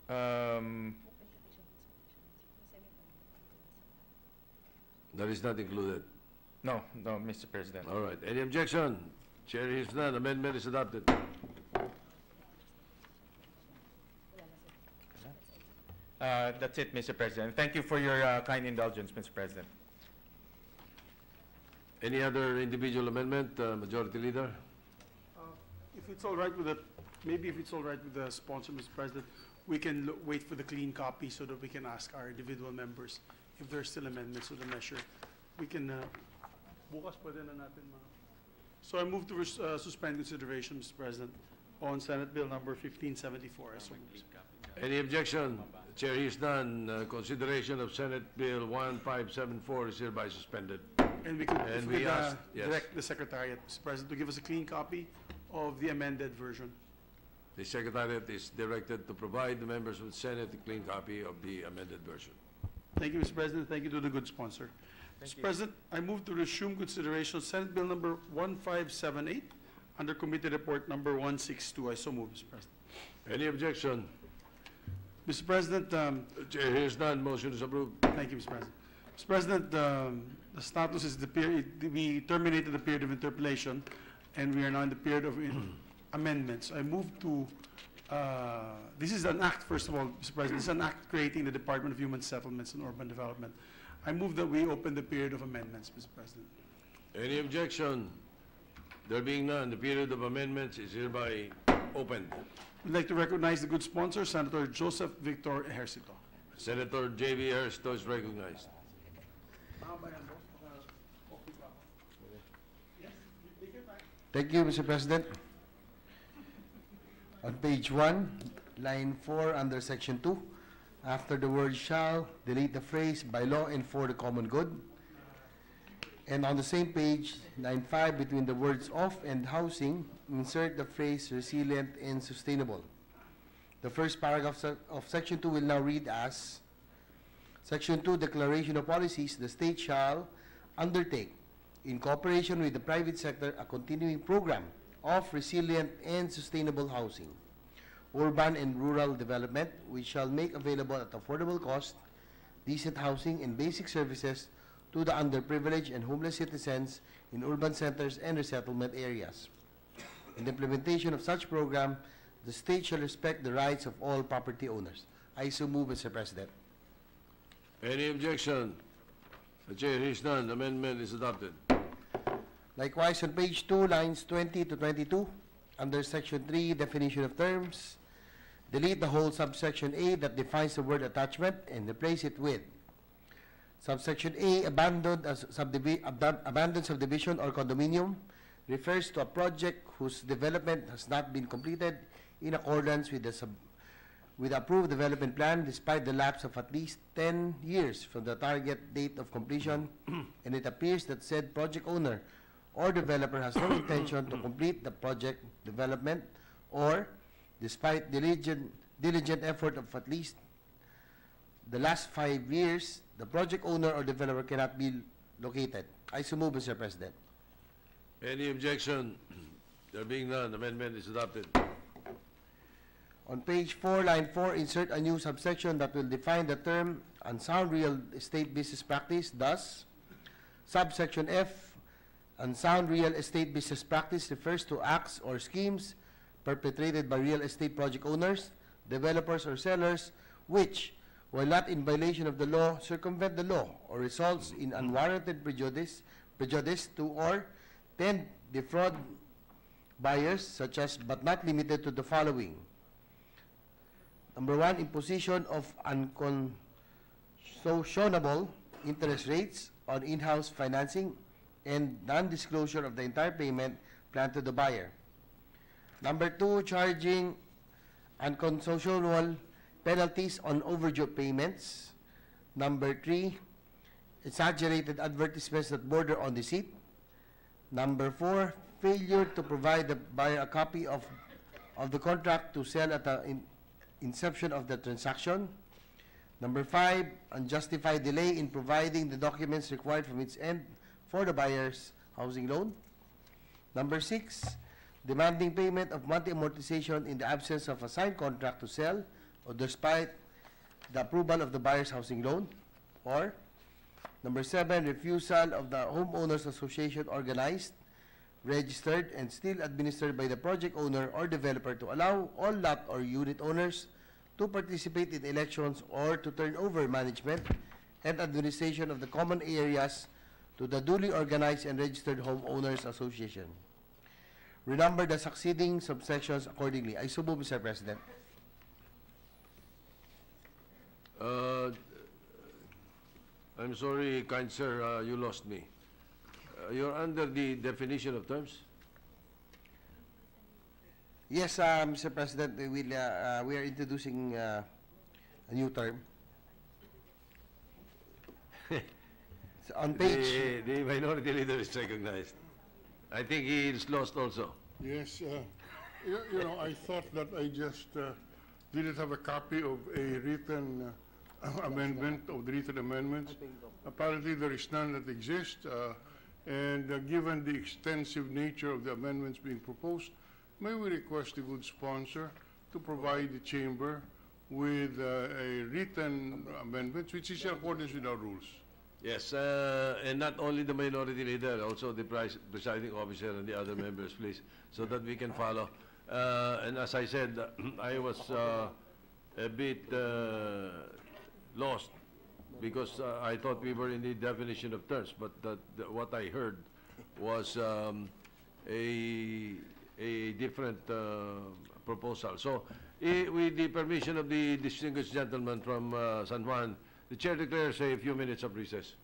quotation. That is not included. No, Mr. President. All right. Any objection? Chair hears none. Amendment is adopted. That's it, Mr. President. Thank you for your kind indulgence, Mr. President. Any other individual amendment, Majority Leader? If it's all right with the, maybe if it's all right with the sponsor, Mr. President, we can wait for the clean copy so that we can ask our individual members if there are still amendments to the measure. We can, bukas pwede na natin So I move to suspend consideration, Mr. President, on Senate Bill number 1574. I so move. Any objection? The chair hears none. Consideration of Senate Bill 1574 is hereby suspended. And we could, And if we could, ask- yes. direct the Secretariat, Mr. President, to give us a clean copy of the amended version. The Secretariat is directed to provide the members of the Senate a clean copy of the amended version. Thank you, Mr. President. Thank you to the good sponsor. Mr. President, I move to resume consideration of Senate Bill number 1578 under Committee Report number 162. I so move, Mr. President. Any objection? Mr. President, The chair hears none. Motion is approved. thank you, Mr. President. Mr. President, the status is we terminated the period of interpellation, and we are now in the period of amendments. I move to, this is an act, first of all, Mr. President, this is an act creating the Department of Human Settlements and Urban Development. I move that we open the period of amendments, Mr. President. Any objection? There being none, the period of amendments is hereby opened. We'd like to recognize the good sponsor, Senator Joseph Victor Ejercito. Senator J.V. Ernesto is recognized. Thank you, Mr. President. On page 1, line 4, under section 2, after the word shall, delete the phrase by law and for the common good. And on the same page, line 5, between the words of and housing, insert the phrase resilient and sustainable. The first paragraph of section 2 will now read as, Section 2, Declaration of Policies, the state shall undertake, in cooperation with the private sector, a continuing program of resilient and sustainable housing, urban and rural development, which shall make available at affordable cost decent housing and basic services to the underprivileged and homeless citizens in urban centers and resettlement areas. In the implementation of such program, the state shall respect the rights of all property owners. I so move, Mr. President. Any objection? The chair hears none. Amendment is adopted. Likewise, on page 2, lines 20 to 22, under section 3, definition of terms, delete the whole subsection A that defines the word attachment and replace it with subsection A, abandoned subdivision or condominium, refers to a project whose development has not been completed in accordance with the approved development plan despite the lapse of at least 10 years from the target date of completion, and it appears that said project owner or developer has no intention to complete the project development, or despite diligent effort of at least the last 5 years, the project owner or developer cannot be located. I so move, Mr. President. Any objection? There being none, amendment is adopted. On page 4, line 4, insert a new subsection that will define the term unsound real estate business practice. Thus, subsection F, unsound real estate business practice refers to acts or schemes perpetrated by real estate project owners, developers, or sellers which, while not in violation of the law, circumvent the law or results in unwarranted prejudice to or tend defraud buyers, such as but not limited to the following. Number 1, imposition of unconscionable interest rates on in-house financing and non-disclosure of the entire payment plan to the buyer. Number 2, charging unconscionable penalties on overdue payments. Number 3, exaggerated advertisements that border on deceit. Number 4, failure to provide the buyer a copy of the contract to sell at the inception of the transaction. Number 5, unjustified delay in providing the documents required from its end for the buyer's housing loan. Number 6, demanding payment of monthly amortization in the absence of a signed contract to sell or despite the approval of the buyer's housing loan. Or number 7, refusal of the homeowners association organized, registered, and still administered by the project owner or developer to allow all lot or unit owners to participate in elections or to turn over management and administration of the common areas to the duly organized and registered homeowners association. Renumber the succeeding subsections accordingly. I so move, Mr. President. I'm sorry, kind sir, you lost me. You're under the definition of terms? Yes, Mr. President, we are introducing a new term. On page, The minority leader is recognized. I think he is lost also. Yes, you know, I thought that I just didn't have a copy of a written amendment, of the written amendments. Apparently, there is none that exists, and given the extensive nature of the amendments being proposed, may we request the good sponsor to provide the chamber with a written amendment, which is in accordance with our rules. Yes, and not only the minority leader, also the presiding officer and the other members, please, so that we can follow. And as I said, I was a bit lost because I thought we were in the definition of terms, but what I heard was a different proposal. So, with the permission of the distinguished gentleman from San Juan, the chair declares a few minutes of recess.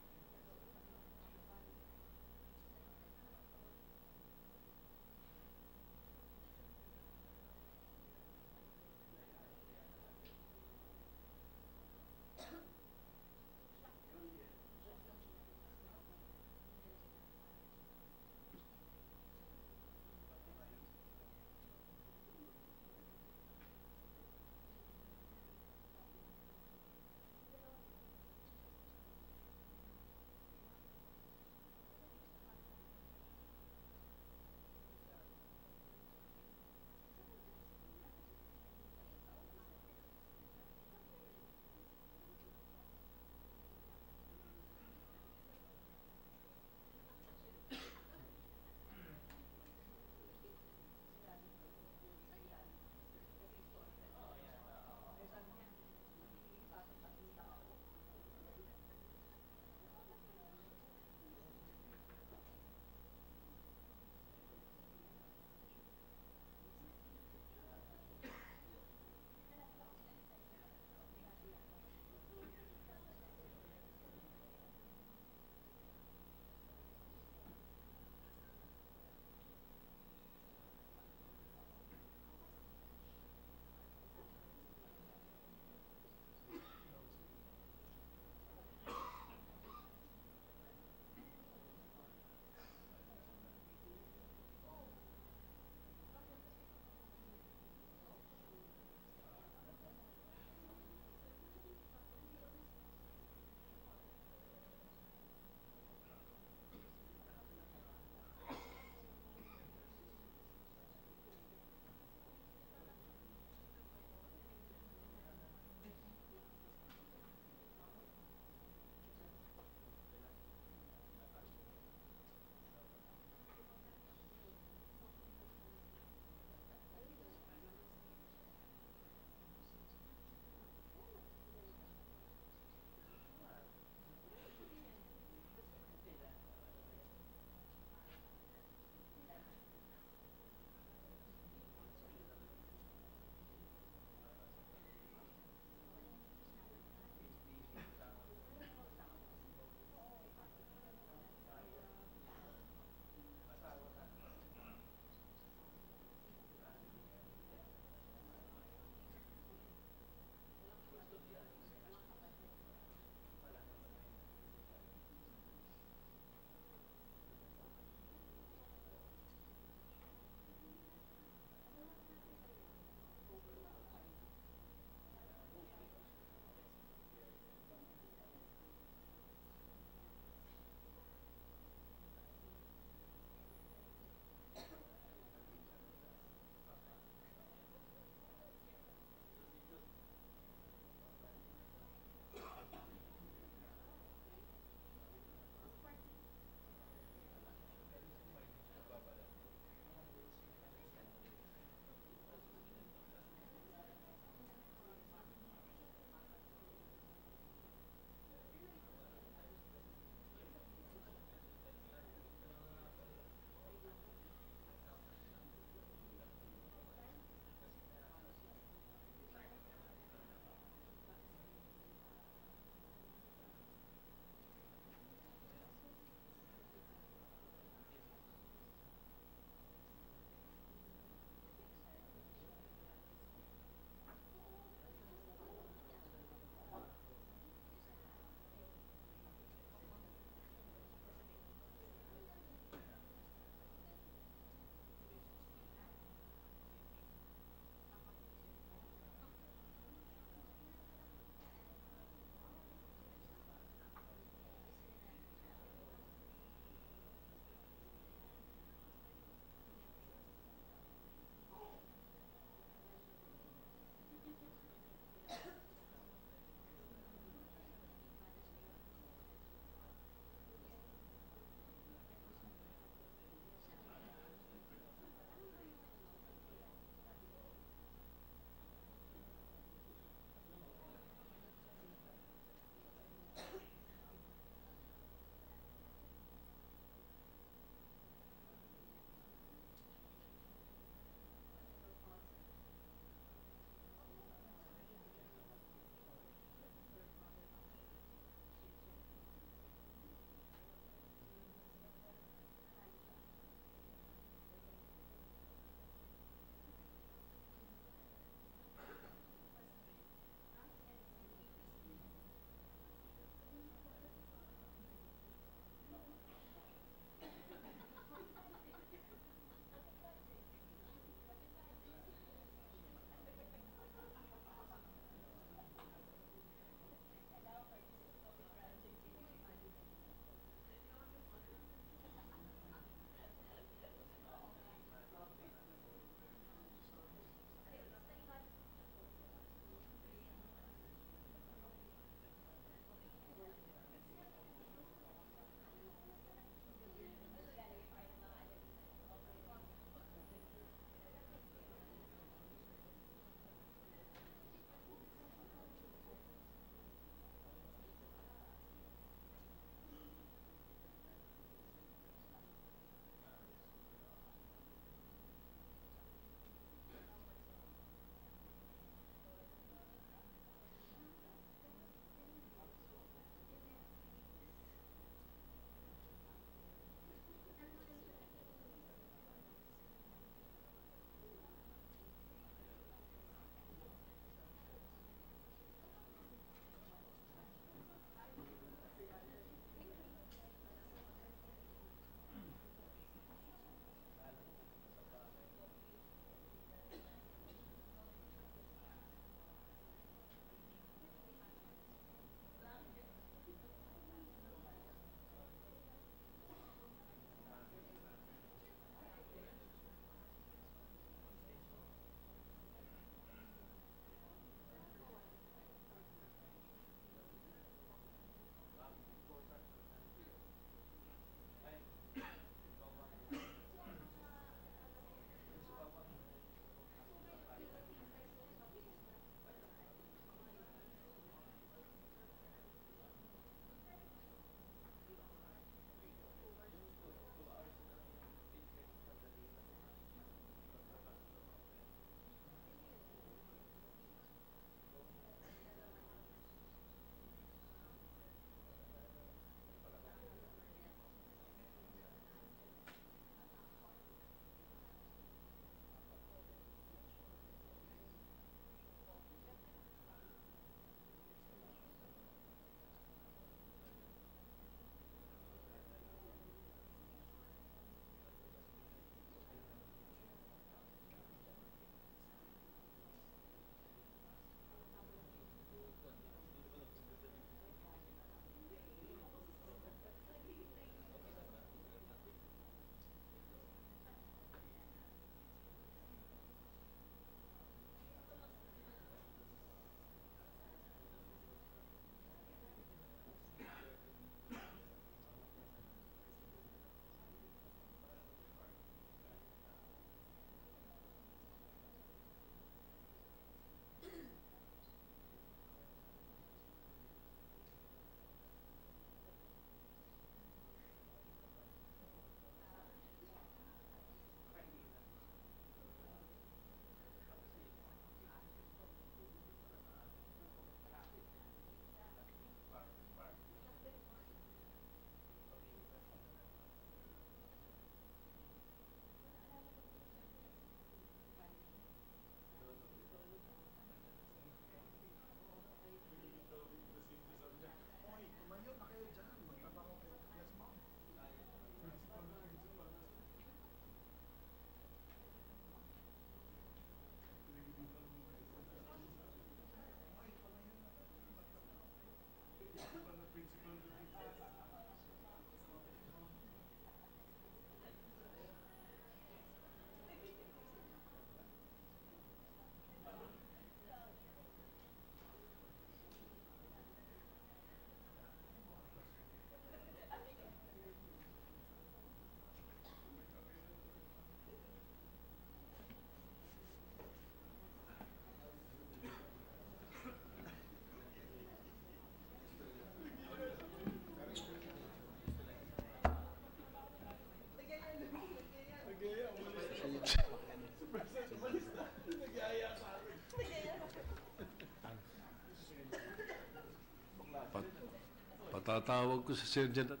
Matatawag ko sa Sergeant at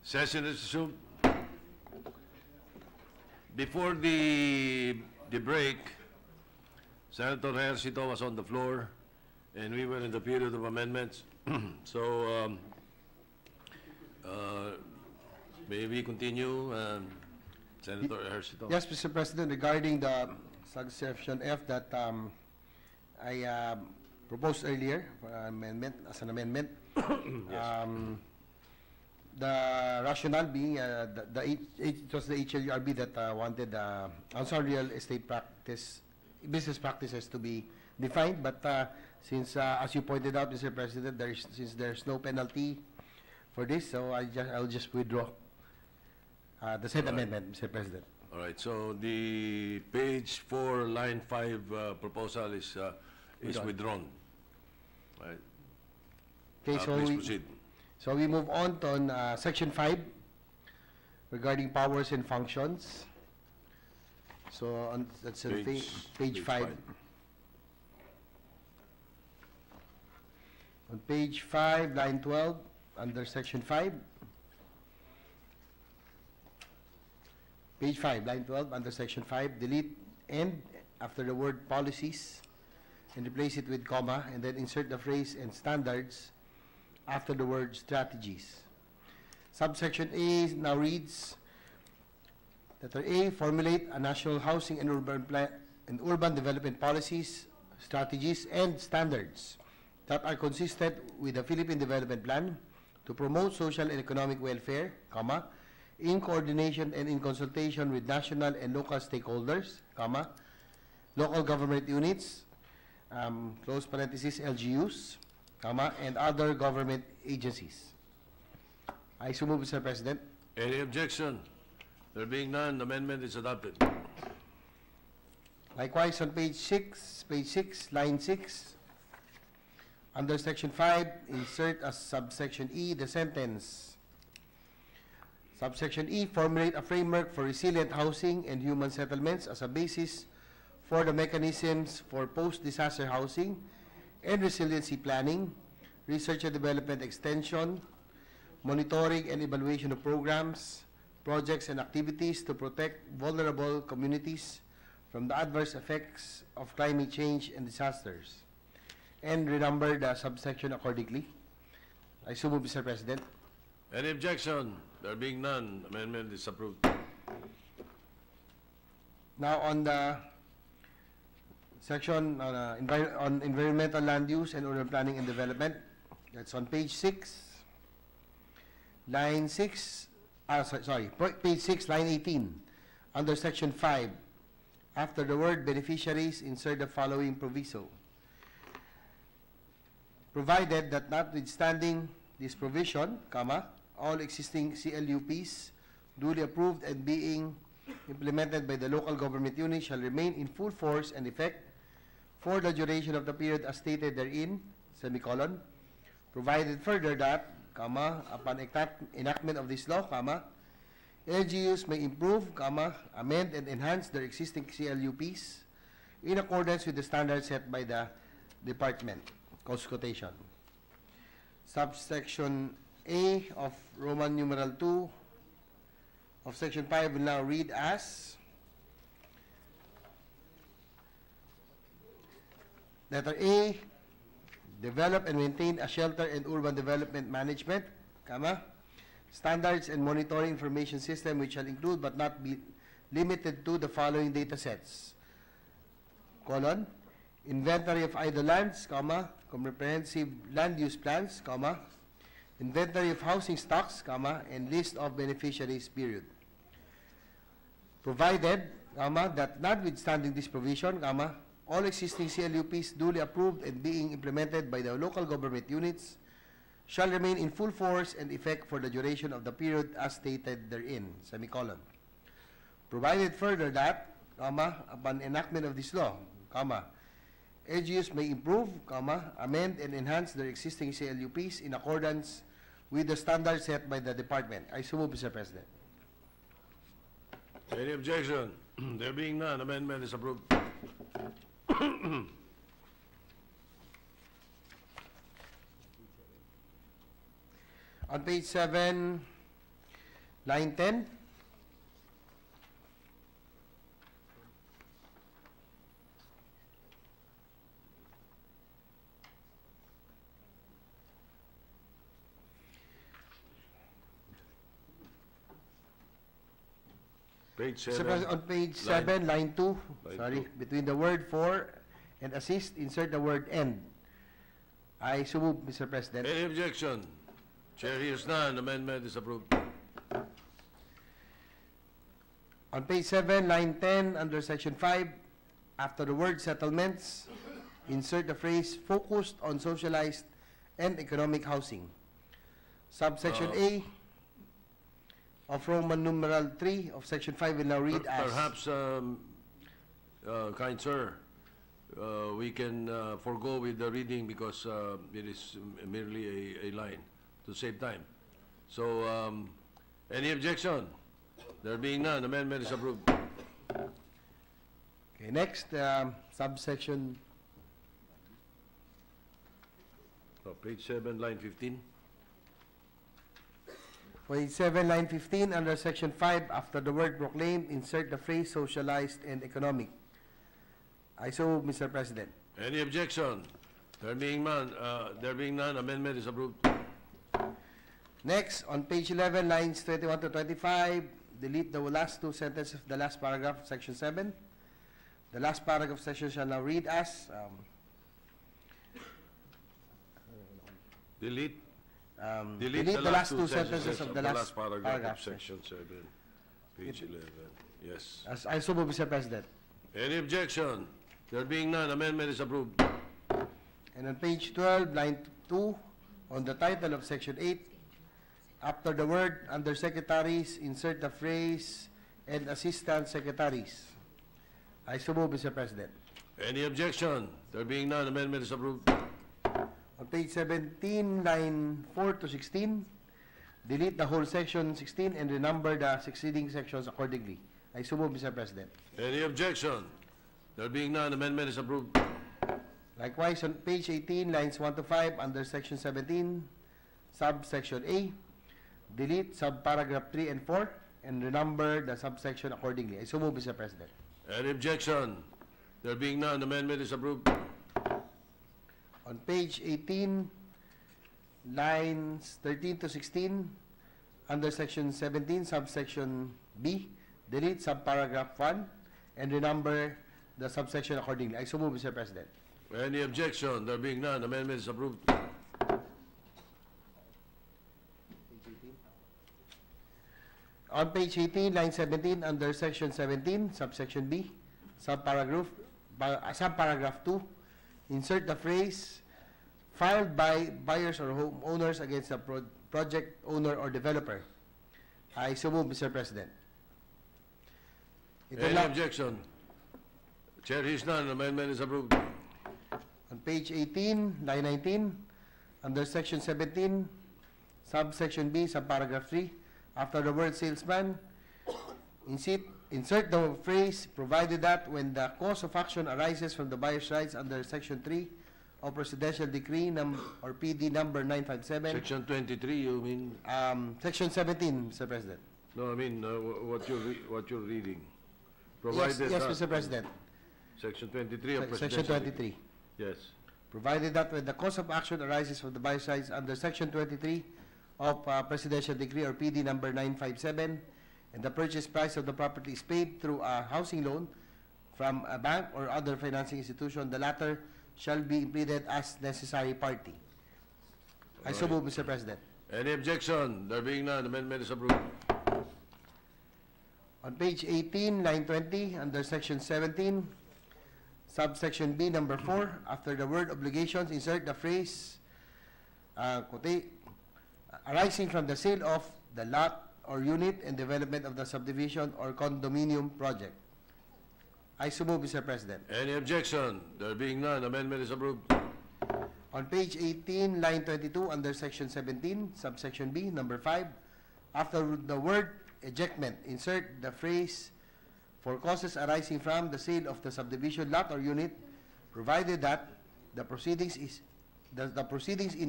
Session is resumed. Before the break, Senator Ejercito was on the floor, and we were in the period of amendments. So, may we continue, Senator Ejercito? Yes, Mr. President, regarding the subsection F that I proposed earlier for amendment, as an amendment. Yes. The rationale being it was the HLURB that wanted unsound real estate business practices to be defined, but since, as you pointed out, Mr. President, since there's no penalty for this, so I'll just withdraw the said amendment, Mr. President. All right, so the page 4, line 5 proposal is withdrawn. Right. Okay, so please proceed. So we move on to section 5 regarding powers and functions. So that's on page 5. On page 5, line 12, under section 5. Page 5, line 12, under section 5, delete "and" after the word policies and replace it with comma, and then insert the phrase "and standards" after the word strategies. Subsection A now reads, letter A, formulate a national housing and urban development policies, strategies, and standards that are consistent with the Philippine Development Plan to promote social and economic welfare, comma, in coordination and in consultation with national and local stakeholders, comma, local government units, close parenthesis, LGUs, comma, and other government agencies. I so move, Mr. President. Any objection? There being none, the amendment is adopted. Likewise, on page 6, line 6, under section 5, insert as subsection E the sentence. Subsection E, formulate a framework for resilient housing and human settlements as a basis for the mechanisms for post-disaster housing and resiliency planning, research and development extension, monitoring and evaluation of programs, projects and activities to protect vulnerable communities from the adverse effects of climate change and disasters, and renumber the subsection accordingly. I so move, Mr. President. Any objection? There being none, amendment is approved. Now on the section on environmental land use and urban planning and development, that's on page 6, line 6, page 6, line 18, under section 5, after the word beneficiaries, insert the following proviso. Provided that notwithstanding this provision, comma, all existing CLUPs duly approved and being implemented by the local government unit shall remain in full force and effect for the duration of the period as stated therein, semicolon, provided further that, comma, upon enactment of this law, comma, LGUs may improve, comma, amend and enhance their existing CLUPs in accordance with the standards set by the department. Close quotation. Subsection A of Roman numeral 2 of section 5 will now read as, letter A, develop and maintain a shelter and urban development management, comma, standards and monitoring information system which shall include but not be limited to the following data sets, colon, inventory of idle lands, comma, comprehensive land use plans, comma, inventory of housing stocks, comma, and list of beneficiaries, period. Provided, comma, that notwithstanding this provision, comma, all existing CLUPs duly approved and being implemented by the local government units shall remain in full force and effect for the duration of the period as stated therein, semicolon. Provided further that, comma, upon enactment of this law, comma, LGUs may improve, comma, amend and enhance their existing CLUPs in accordance with the standards set by the department. I so move, Mr. President. Any objection? There being none, amendment is approved. On page 7, line 10. Page Mr. 7. President, on page 7, line 2, sorry, between the word for and assist, insert the word end. I so move, Mr. President. Any objection? Chair hears none, amendment is approved. On page 7, line 10, under section 5, after the word settlements, insert the phrase focused on socialized and economic housing. Subsection A of Roman numeral 3 of section 5 will now read as... Perhaps, kind sir, we can forego with the reading because it is merely a line to save time. So, any objection? There being none, amendment is approved. Okay, next, subsection... Page 7, line 15. Page 7, line 15, under section 5, after the word proclaimed, insert the phrase socialized and economic. I so move, Mr. President. Any objection? There being none, amendment is approved. Next, on page 11, lines 21 to 25, delete the last two sentences of the last paragraph of section 7. The last paragraph of section shall now read as... Delete delete the last two sentences of the last paragraph of section 7, page 11. Yes. As I so move, Mr. President. Any objection? There being none, amendment is approved. And on page 12, line 2, on the title of section 8, after the word under secretaries, insert the phrase and assistant secretaries. I so move, Mr. President. Any objection? There being none, amendment is approved. On page 17, line 4 to 16, delete the whole section 16 and renumber the succeeding sections accordingly. I so move, Mr. President. Any objection? There being none, amendment is approved. Likewise, on page 18, lines 1 to 5, under section 17, subsection A, delete subparagraph 3 and 4 and renumber the subsection accordingly. I so move, Mr. President. Any objection? There being none, amendment is approved. On page 18, lines 13 to 16, under section 17, subsection B, delete subparagraph 1 and renumber the subsection accordingly. I so move, Mr. President. Any objection? There being none, amendment is approved. On page 18, line 17, under section 17, subsection B, subparagraph 2, insert the phrase filed by buyers or homeowners against the project owner or developer. I so move, Mr. President. Any objection? Chair hears none, amendment is approved. On page 18, line 19, under section 17, subsection B, subparagraph 3, after the word salesman, insert the phrase provided that when the cause of action arises from the buyer's rights under section 3 of Presidential Decree or PD number 957. Section 23, you mean? Section 17, Mr. President. No, I mean what you're reading. Provided yes, that, Mr. President. Section 23 of Section Presidential 23. Yes. Provided that when the cause of action arises from the buyer's rights under section 23 of Presidential Decree or PD number 957, and the purchase price of the property is paid through a housing loan from a bank or other financing institution, the latter shall be pleaded as necessary party. I so move, Mr. President. Any objection? There being none, amendment is approved. On page 18, line 20, under section 17, subsection B, number 4, after the word obligations, insert the phrase arising from the sale of the lot or unit and development of the subdivision or condominium project. I so move, Mr. President. Any objection? There being none, amendment is approved. On page 18, line 22, under section 17, subsection B, number 5, after the word ejectment, insert the phrase for causes arising from the sale of the subdivision lot or unit, provided that the proceedings in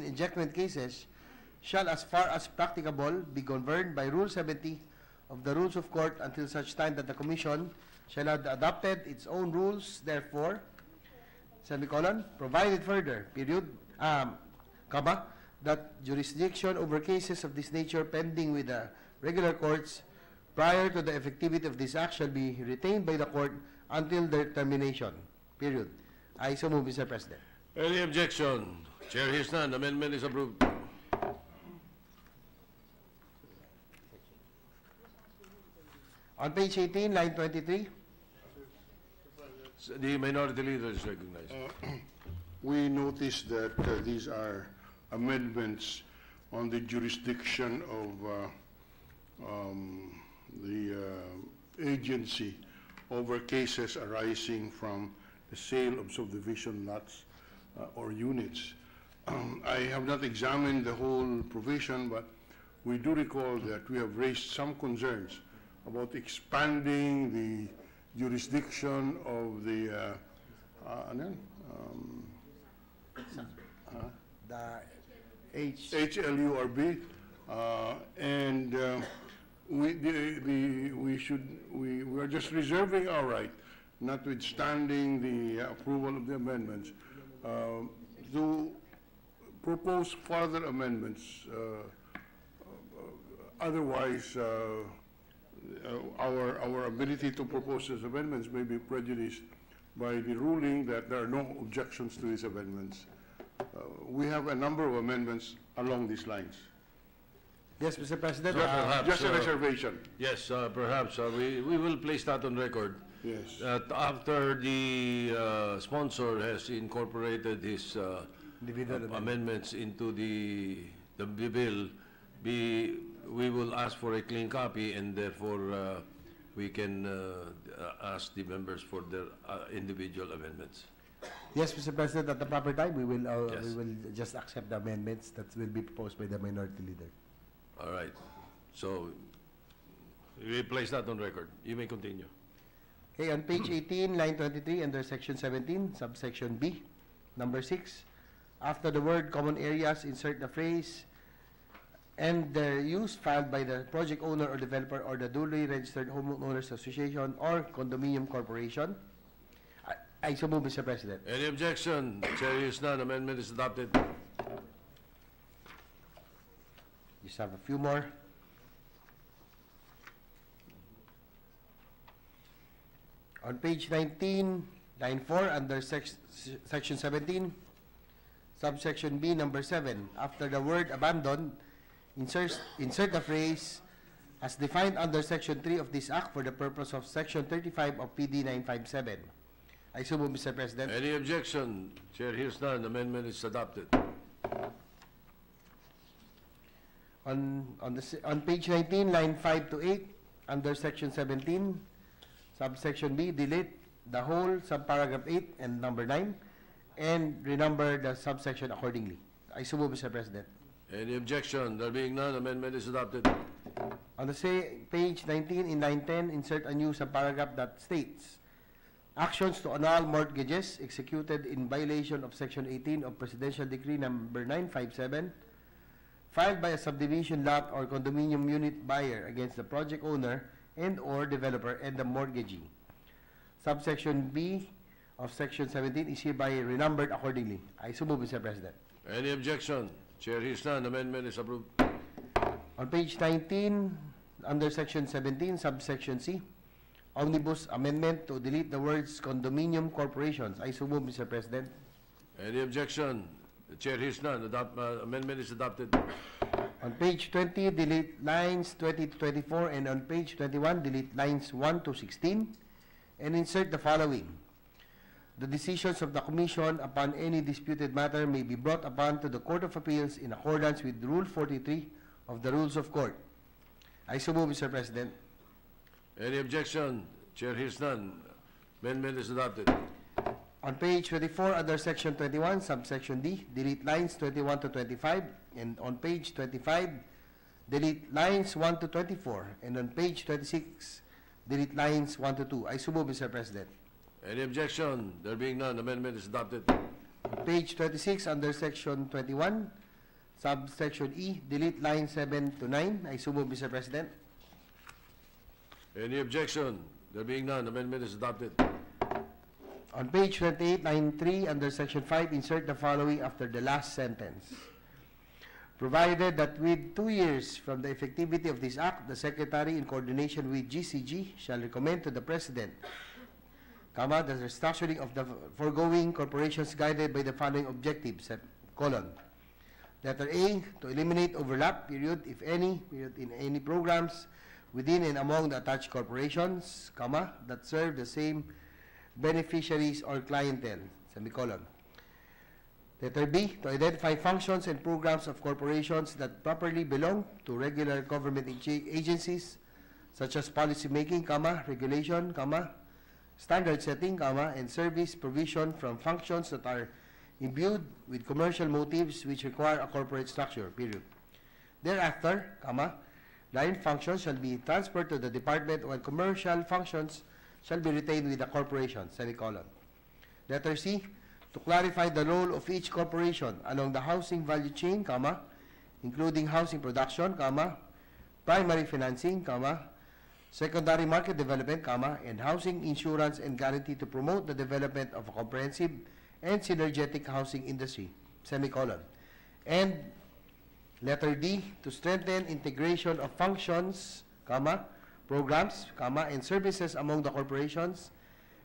ejectment cases shall, as far as practicable, be governed by Rule 70 of the Rules of Court until such time that the Commission shall have adopted its own rules. Therefore, semicolon, provided further, period, comma, that jurisdiction over cases of this nature pending with the regular courts prior to the effectivity of this act shall be retained by the court until their termination, period. I so move, Mr. President. Any objection? Chair hears none. Amendment is approved. On page 18, line 23, The minority leader is recognized. We noticed that these are amendments on the jurisdiction of the agency over cases arising from the sale of subdivision lots or units. I have not examined the whole provision, but we do recall that we have raised some concerns about expanding the jurisdiction of the the H. HLURB, and we are just reserving our right, notwithstanding the approval of the amendments, to propose further amendments. Otherwise, our ability to propose these amendments may be prejudiced by the ruling that there are no objections to these amendments. We have a number of amendments along these lines. Yes, Mr. President. Just a reservation. Yes, perhaps we will place that on record. Yes. That after the sponsor has incorporated his amendments into the bill, we will ask for a clean copy, and therefore we can ask the members for their individual amendments. Yes, Mr. President, at the proper time, we will Yes. we will just accept the amendments that will be proposed by the minority leader. All right. So we place that on record. You may continue. Okay, on page 18, line 23, under section 17, subsection B, number 6, after the word common areas, insert the phrase, and their use filed by the project owner or developer or the duly registered homeowners association or condominium corporation. I so move, Mr. President. Any objection? Chair hears none. Amendment is adopted. Just have a few more. On page 19, line 4, under section 17, subsection B, number 7, after the word abandoned, insert the phrase, as defined under section 3 of this act for the purpose of section 35 of PD 957. I so move, Mr. President. Any objection? Chair hears none. Amendment is adopted. On page 19, line 5 to 8, under section 17, subsection B, delete the whole subparagraph 8 and number 9, and renumber the subsection accordingly. I so move, Mr. President. Any objection? There being none, amendment is adopted. On the same page 19, in line 10, insert a new subparagraph that states, actions to annul mortgages executed in violation of section 18 of Presidential Decree number 957, filed by a subdivision lot or condominium unit buyer against the project owner and or developer and the mortgagee. Subsection B of section 17 is hereby renumbered accordingly. I so move, Mr. President. Any objection? Chair hears none. Amendment is approved. On page 19, under section 17, subsection C, omnibus amendment to delete the words condominium corporations. I so move, Mr. President. Any objection? The chair hears none. Amendment is adopted. On page 20, delete lines 20 to 24, and on page 21, delete lines 1 to 16, and insert the following. The decisions of the Commission upon any disputed matter may be brought upon to the Court of Appeals in accordance with Rule 43 of the Rules of Court. I so move, Mr. President. Any objection? Chair hears none. Amendment is adopted. On page 24, under section 21, subsection D, delete lines 21 to 25, and on page 25, delete lines 1 to 24, and on page 26, delete lines 1 to 2. I so move, Mr. President. Any objection? There being none, amendment is adopted. On page 26, under section 21, subsection E, delete line 7 to 9. I so move, Mr. President. Any objection? There being none, amendment is adopted. On page 28, line 3, under section 5, insert the following after the last sentence. Provided that with 2 years from the effectivity of this act, the Secretary, in coordination with GCG, shall recommend to the President, comma, the restructuring of the foregoing corporations guided by the following objectives, colon. Letter A, to eliminate overlap, period, if any, period, in any programs within and among the attached corporations, comma, that serve the same beneficiaries or clientele, semicolon. Letter B, to identify functions and programs of corporations that properly belong to regular government agencies, such as policy making, comma, regulation, comma, standard setting, comma, and service provision from functions that are imbued with commercial motives which require a corporate structure, period. Thereafter, comma, line functions shall be transferred to the department while commercial functions shall be retained with the corporation, semicolon. Letter C, to clarify the role of each corporation along the housing value chain, comma, including housing production, comma, primary financing, comma, secondary market development, comma, and housing insurance and guarantee to promote the development of a comprehensive and synergetic housing industry, semicolon. And letter D, to strengthen integration of functions, comma, programs, comma, and services among the corporations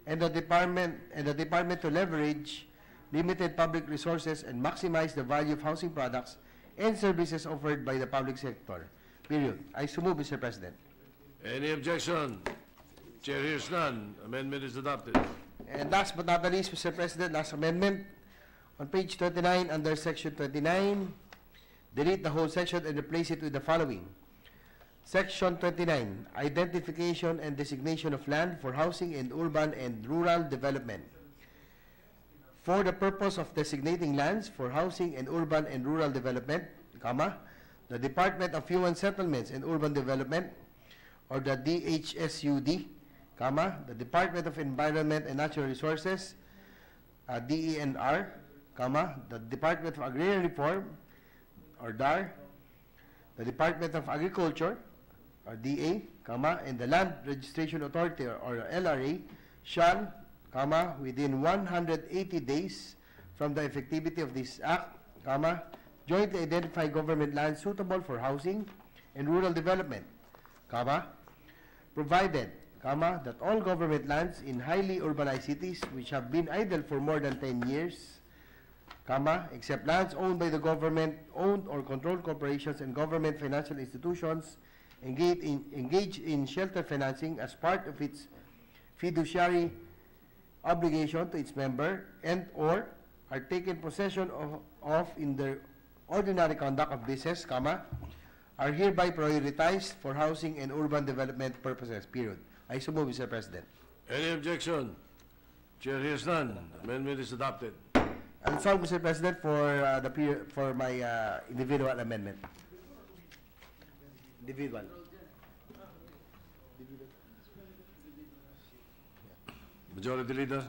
and the department to leverage limited public resources and maximize the value of housing products and services offered by the public sector, period. I so move, Mr. President. Any objection? Chair hears none. Amendment is adopted. And last but not the least, Mr. President, last amendment. On page 29, under section 29, delete the whole section and replace it with the following. Section 29, identification and designation of land for housing and urban and rural development. For the purpose of designating lands for housing and urban and rural development, comma, the Department of Human Settlements and Urban Development, or the DHSUD, comma, the Department of Environment and Natural Resources, DENR, comma, the Department of Agrarian Reform, or DAR, the Department of Agriculture, or DA, comma, and the Land Registration Authority, or LRA, shall, comma, within 180 days from the effectivity of this act, comma, jointly identify government lands suitable for housing and rural development, comma, provided, comma, that all government lands in highly urbanized cities which have been idle for more than 10 years, comma, except lands owned by the government-owned or controlled corporations and government financial institutions engaged in shelter financing as part of its fiduciary obligation to its member and or are taken possession of in the ordinary conduct of business, comma, are hereby prioritized for housing and urban development purposes, period. I so move, Mr. President. Any objection? Chair hears none. Amendment is adopted. And so, Mr. President, for my individual amendment. Individual. Majority Leader.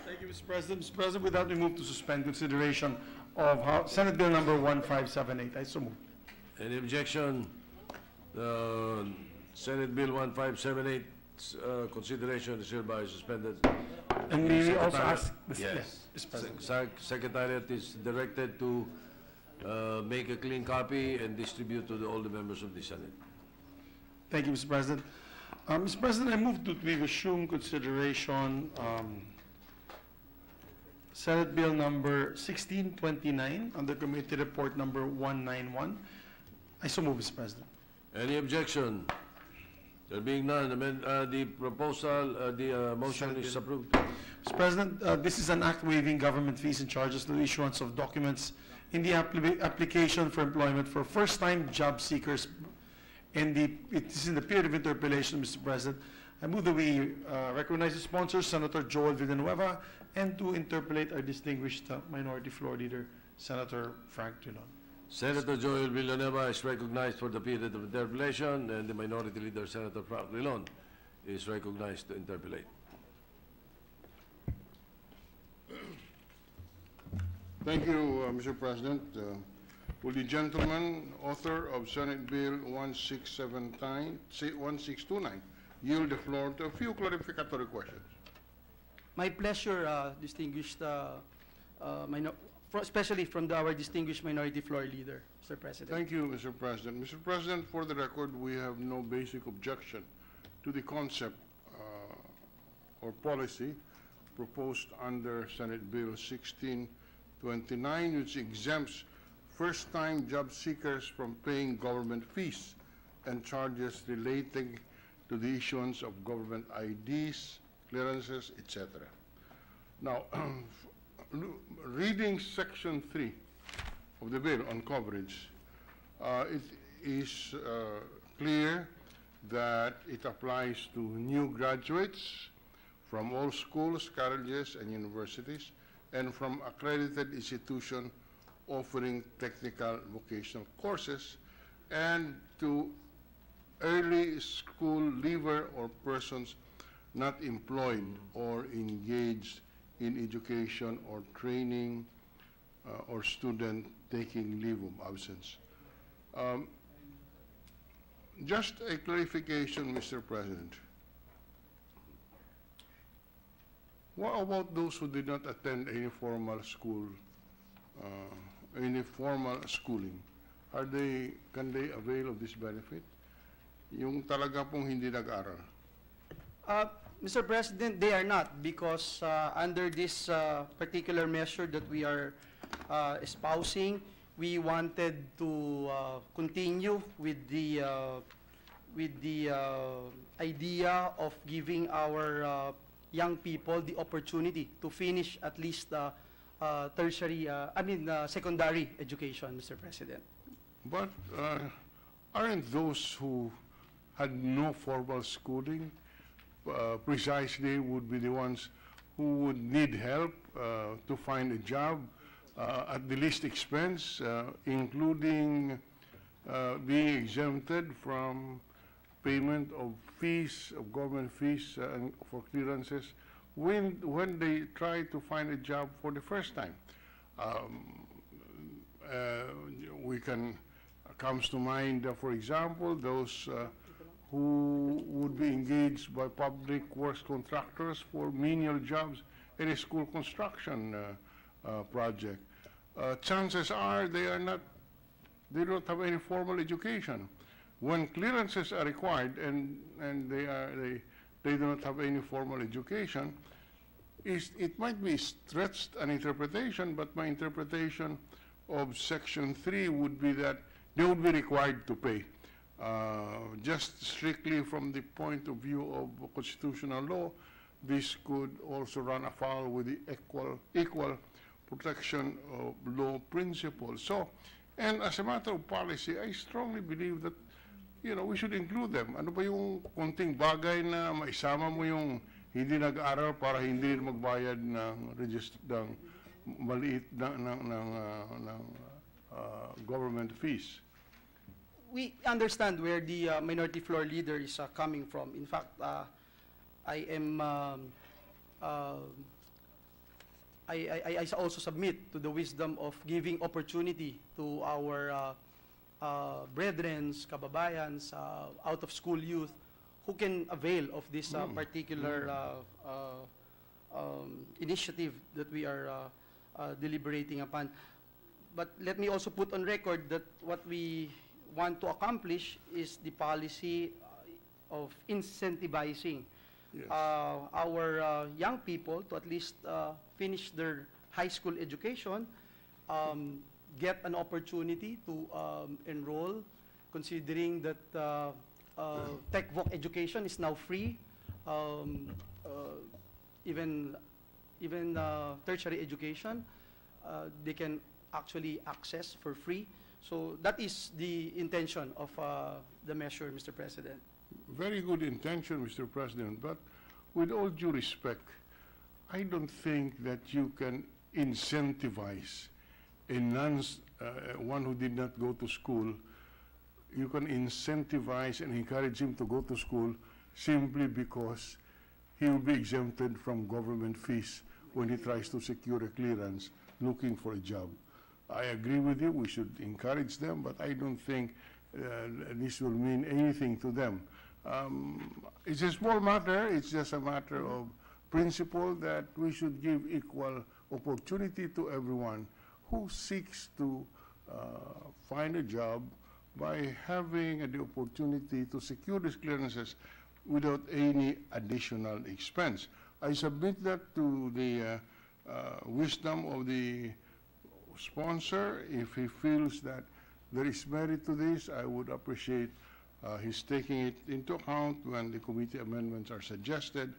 Thank you, Mr. President. Mr. President, with that, we move to suspend consideration of Senate Bill number 1578. I so move. Any objection? Senate Bill 1578 consideration is hereby suspended. And may we also ask Yes. Mr. President. Secretariat is directed to make a clean copy and distribute to all the members of the Senate. Thank you, Mr. President. Mr. President, I move that we resume consideration Senate Bill number 1629 under Committee Report number 191. I so move, Mr. President. Any objection? There being none, the proposal, the motion is approved. Mr. President, this is an act waiving government fees and charges to the issuance of documents in the application for employment for first-time job seekers. And it is in the period of interpellation, Mr. President. I move that we recognize the sponsor, Senator Joel Villanueva, and to interpellate our distinguished Minority Floor Leader, Senator Frank Drilon. Senator Joel Villanueva is recognized for the period of interpellation, and the Minority Leader, Senator Frank Drilon, is recognized to interpolate. Thank you, Mr. President. Will the gentleman, author of Senate Bill 1629, yield the floor to a few clarificatory questions? My pleasure, distinguished, especially from our distinguished minority floor leader, Mr. President. Thank you, Mr. President. Mr. President, for the record, we have no basic objection to the concept or policy proposed under Senate Bill 1629, which exempts first-time job seekers from paying government fees and charges relating to the issuance of government IDs, clearances, etc. Now, reading Section 3 of the bill on coverage, it is clear that it applies to new graduates from all schools, colleges, and universities, and from accredited institutions offering technical vocational courses, and to early school leaver or persons not employed or engaged in education or training or student taking leave of absence. Just a clarification, Mr. President. What about those who did not attend any formal school, any formal schooling? Can they avail of this benefit? Yung talaga pong hindi nag-aral. Mr. President, they are not, because under this particular measure that we are espousing, we wanted to continue with the idea of giving our young people the opportunity to finish at least secondary education, Mr. President. But aren't those who had no formal schooling precisely would be the ones who would need help to find a job at the least expense, including being exempted from payment of fees, of government fees for clearances when they try to find a job for the first time. Comes to mind, for example, those who would be engaged by public works contractors for menial jobs in a school construction project. Chances are they don't have any formal education. When clearances are required and they do not have any formal education, it might be stretched an interpretation, but my interpretation of Section 3 would be that they would be required to pay. Just strictly from the point of view of constitutional law, this could also run afoul with the equal protection of law principles. So, and as a matter of policy, I strongly believe that, we should include them. Ano ba yung konting bagay na maisama mo yung hindi nag-aral para hindi magbayad ng maliit ng government fees? We understand where the minority floor leader is coming from. In fact, I also submit to the wisdom of giving opportunity to our brethren, kababayans, out-of-school youth who can avail of this particular initiative that we are deliberating upon. But let me also put on record that what we want to accomplish is the policy of incentivizing our young people to at least finish their high school education, get an opportunity to enroll, considering that tech voc education is now free, even tertiary education they can actually access for free. So that is the intention of the measure, Mr. President. Very good intention, Mr. President, but with all due respect, I don't think that you can incentivize one who did not go to school. You can incentivize and encourage him to go to school simply because he will be exempted from government fees when he tries to secure a clearance looking for a job. I agree with you, we should encourage them, but I don't think this will mean anything to them. It's a small matter, it's just a matter of principle that we should give equal opportunity to everyone who seeks to find a job by having the opportunity to secure these clearances without any additional expense. I submit that to the wisdom of the sponsor. If he feels that there is merit to this, I would appreciate his taking it into account when the committee amendments are suggested.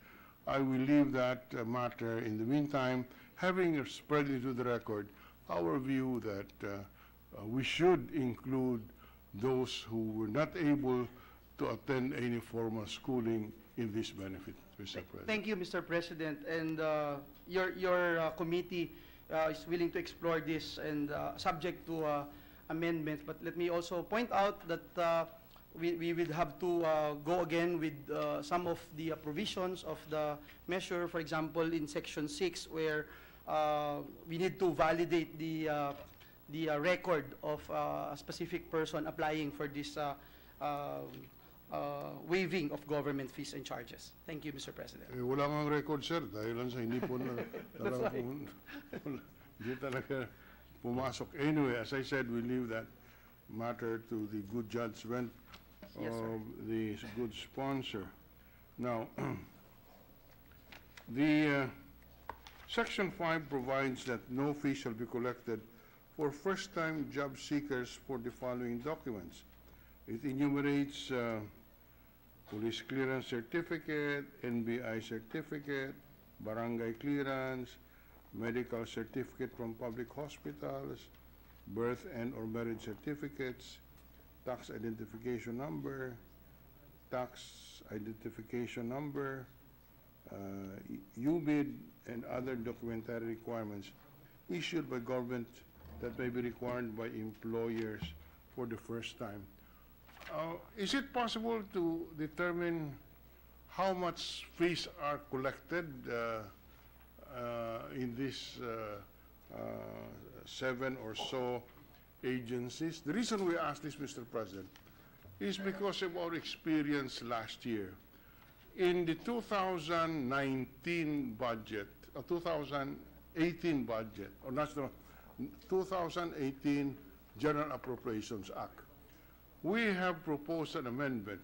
I will leave that matter in the meantime, having spread into the record our view that we should include those who were not able to attend any formal schooling in this benefit, Mr. President. Thank you, Mr. President. And your committee is willing to explore this and subject to amendments. But let me also point out that we will have to go again with some of the provisions of the measure. For example, in Section 6, where we need to validate the record of a specific person applying for this waiving of government fees and charges. Thank you, Mr. President. Wala kang record, sir, dahil lang sa hindi po na hindi talaga pumasok. Anyway, as I said, we leave that matter to the good judgment of the good sponsor. Now, the Section 5 provides that no fee shall be collected for first-time job seekers for the following documents. It enumerates police clearance certificate, NBI certificate, barangay clearance, medical certificate from public hospitals, birth and or marriage certificates, tax identification number, UBID, and other documentary requirements issued by government that may be required by employers for the first time. Is it possible to determine how much fees are collected in these 7 or so agencies? The reason we ask this, Mr. President, is because of our experience last year. In the 2019 budget, or 2018 budget, or national 2018 General Appropriations Act, we have proposed an amendment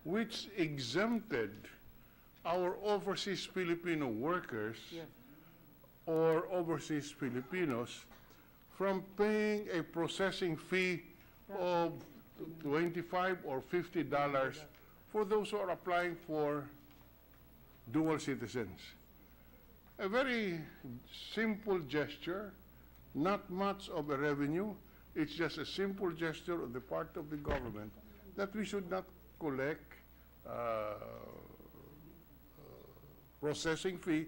which exempted our overseas Filipino workers or overseas Filipinos from paying a processing fee of $25 or $50 for those who are applying for dual citizens. A very simple gesture, not much of a revenue. It's just a simple gesture on the part of the government that we should not collect processing fee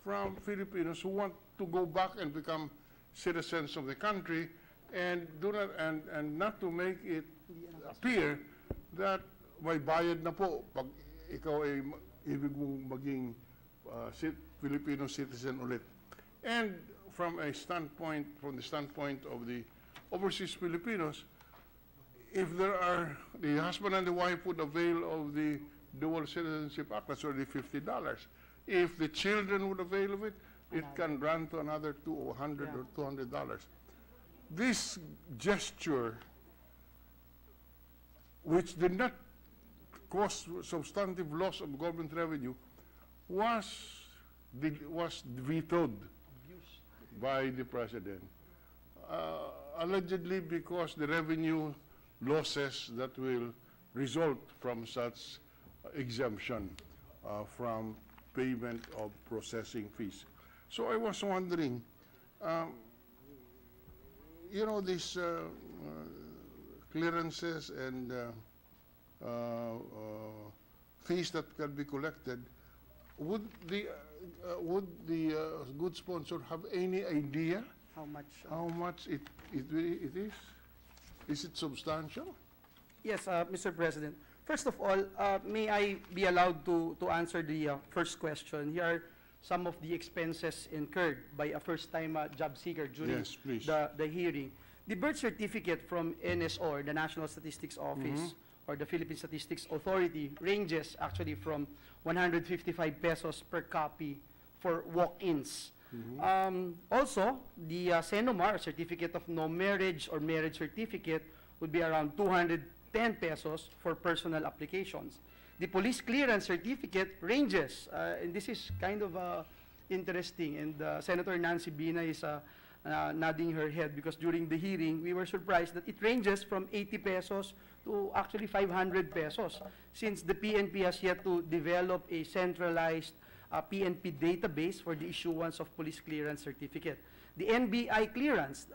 from Filipinos who want to go back and become citizens of the country, and do not and not to make it appear that may bayad na po pag ikaw ay ibig mong maging Filipino citizen ulit. And from the standpoint of the overseas Filipinos, if there are, the husband and the wife would avail of the Dual Citizenship Act, that's already $50. If the children would avail of it, it can run to another $100 or $200. This gesture, which did not cause substantive loss of government revenue, was vetoed by the President. Allegedly because the revenue losses that will result from such exemption from payment of processing fees. So I was wondering, you know, these clearances and fees that can be collected, would the good sponsor have any idea how much it is? Is it substantial? Yes, Mr. President. First of all, may I be allowed to answer the first question? Here are some of the expenses incurred by a first-time job seeker during Yes, please. the hearing. The birth certificate from NSO, the National Statistics Office, or the Philippine Statistics Authority, ranges actually from 155 pesos per copy for walk-ins. Also, the Senomar, Certificate of No Marriage or Marriage Certificate, would be around 210 pesos for personal applications. The police clearance certificate ranges, and this is kind of interesting, and Senator Nancy Bina is nodding her head because during the hearing, we were surprised that it ranges from 80 pesos to actually 500 pesos, since the PNP has yet to develop a centralized PNP database for the issuance of police clearance certificate. The NBI clearance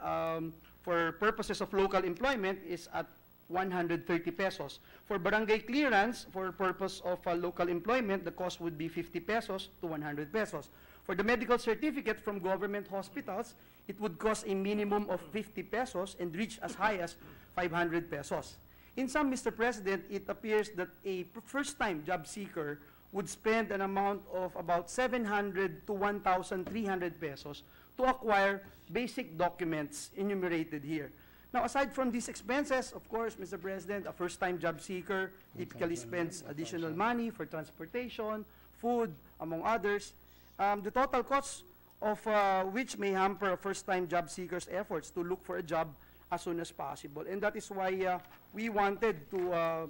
for purposes of local employment is at 130 pesos. For barangay clearance, for purpose of local employment, the cost would be 50 pesos to 100 pesos. For the medical certificate from government hospitals, it would cost a minimum of 50 pesos and reach as high as 500 pesos. In sum, Mr. President, it appears that a first-time job seeker would spend an amount of about 700 to 1,300 pesos to acquire basic documents enumerated here. Now, aside from these expenses, of course, Mr. President, a first-time job seeker typically spends additional money for transportation, food, among others. The total cost of which may hamper a first-time job seeker's efforts to look for a job as soon as possible. And that is why we wanted to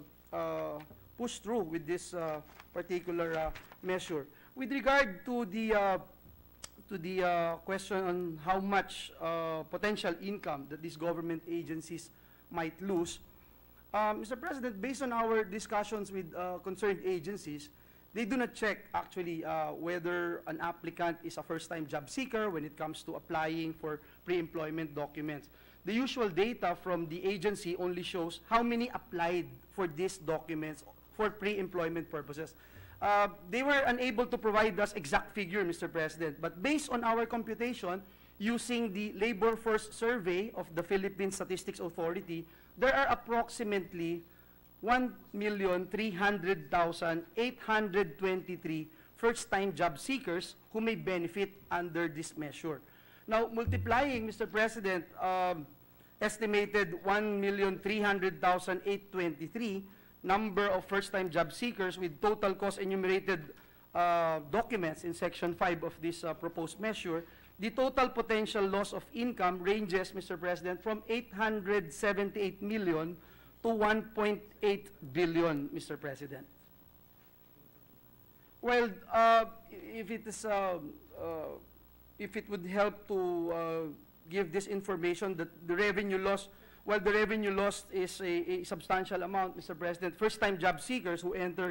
push through with this particular measure. With regard to the question on how much potential income that these government agencies might lose, Mr. President, based on our discussions with concerned agencies, they do not check actually whether an applicant is a first-time job seeker when it comes to applying for pre-employment documents. The usual data from the agency only shows how many applied for these documents for pre-employment purposes. They were unable to provide us exact figure, Mr. President, but based on our computation, using the labor force survey of the Philippine Statistics Authority, there are approximately 1,300,823 first-time job seekers who may benefit under this measure. Now, multiplying, Mr. President, estimated 1,300,823 number of first-time job seekers with total cost enumerated documents in Section 5 of this proposed measure, the total potential loss of income ranges, Mr. President, from 878 million to 1.8 billion, Mr. President. Well, if it would help to give this information that the revenue loss, while the revenue loss is a substantial amount, Mr. President, first-time job seekers who enter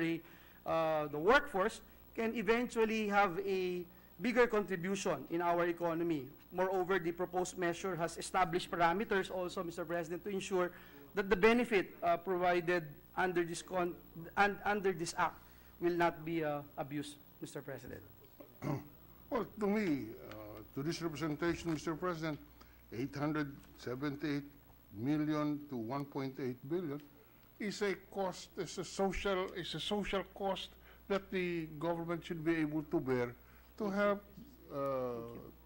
the workforce can eventually have a bigger contribution in our economy. Moreover, the proposed measure has established parameters also, Mr. President, to ensure that the benefit provided under this act will not be abused, Mr. President. Well, to me, to this representation, Mr. President, 878 million to 1.8 billion is a cost, is a social cost that the government should be able to bear to help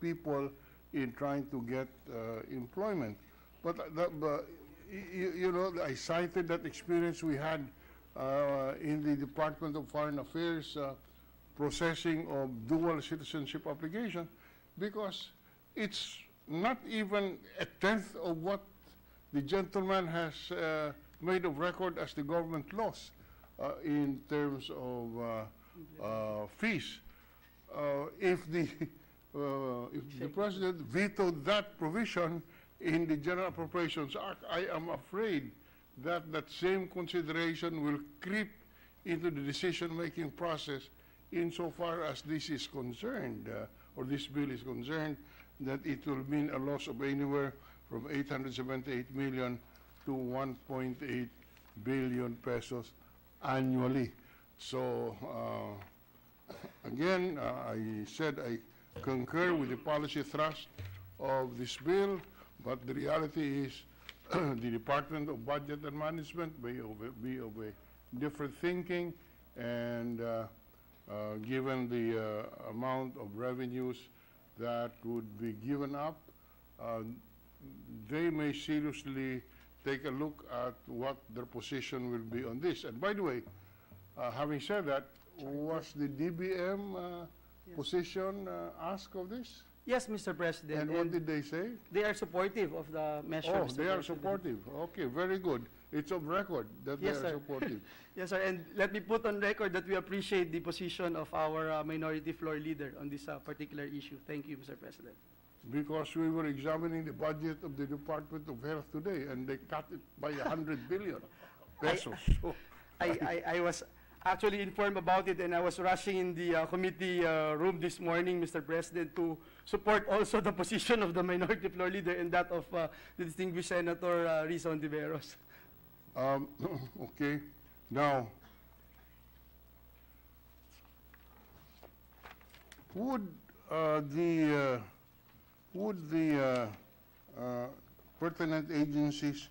people in trying to get employment. But you know, I cited that experience we had in the Department of Foreign Affairs processing of dual citizenship application, because it's not even a tenth of what the gentleman has made of record as the government loss in terms of fees. If the President vetoed that provision in the General Appropriations Act, I am afraid that that same consideration will creep into the decision-making process insofar as this is concerned, or this bill is concerned, that it will mean a loss of anywhere from 878 million to 1.8 billion pesos annually. So, again, I said I concur with the policy thrust of this bill, but the reality is the Department of Budget and Management may be of a different thinking, and given the amount of revenues that would be given up, they may seriously take a look at what their position will be on this. And by the way, having said that, was the DBM position asked of this? Yes, Mr. President. And what did they say? They are supportive of the measure. Oh, Mr. they are President. supportive. Okay, very good. It's of record that Yes, they are sir. supportive. Yes, sir. And let me put on record that we appreciate the position of our minority floor leader on this particular issue. Thank you, Mr. President. Because we were examining the budget of the Department of Health today, and they cut it by 100 billion pesos. So, I was actually informed about it, and I was rushing in the committee room this morning, Mr. President, to support also the position of the minority floor leader and that of the distinguished Senator Risa Ontiveros. okay. Now, would the pertinent agencies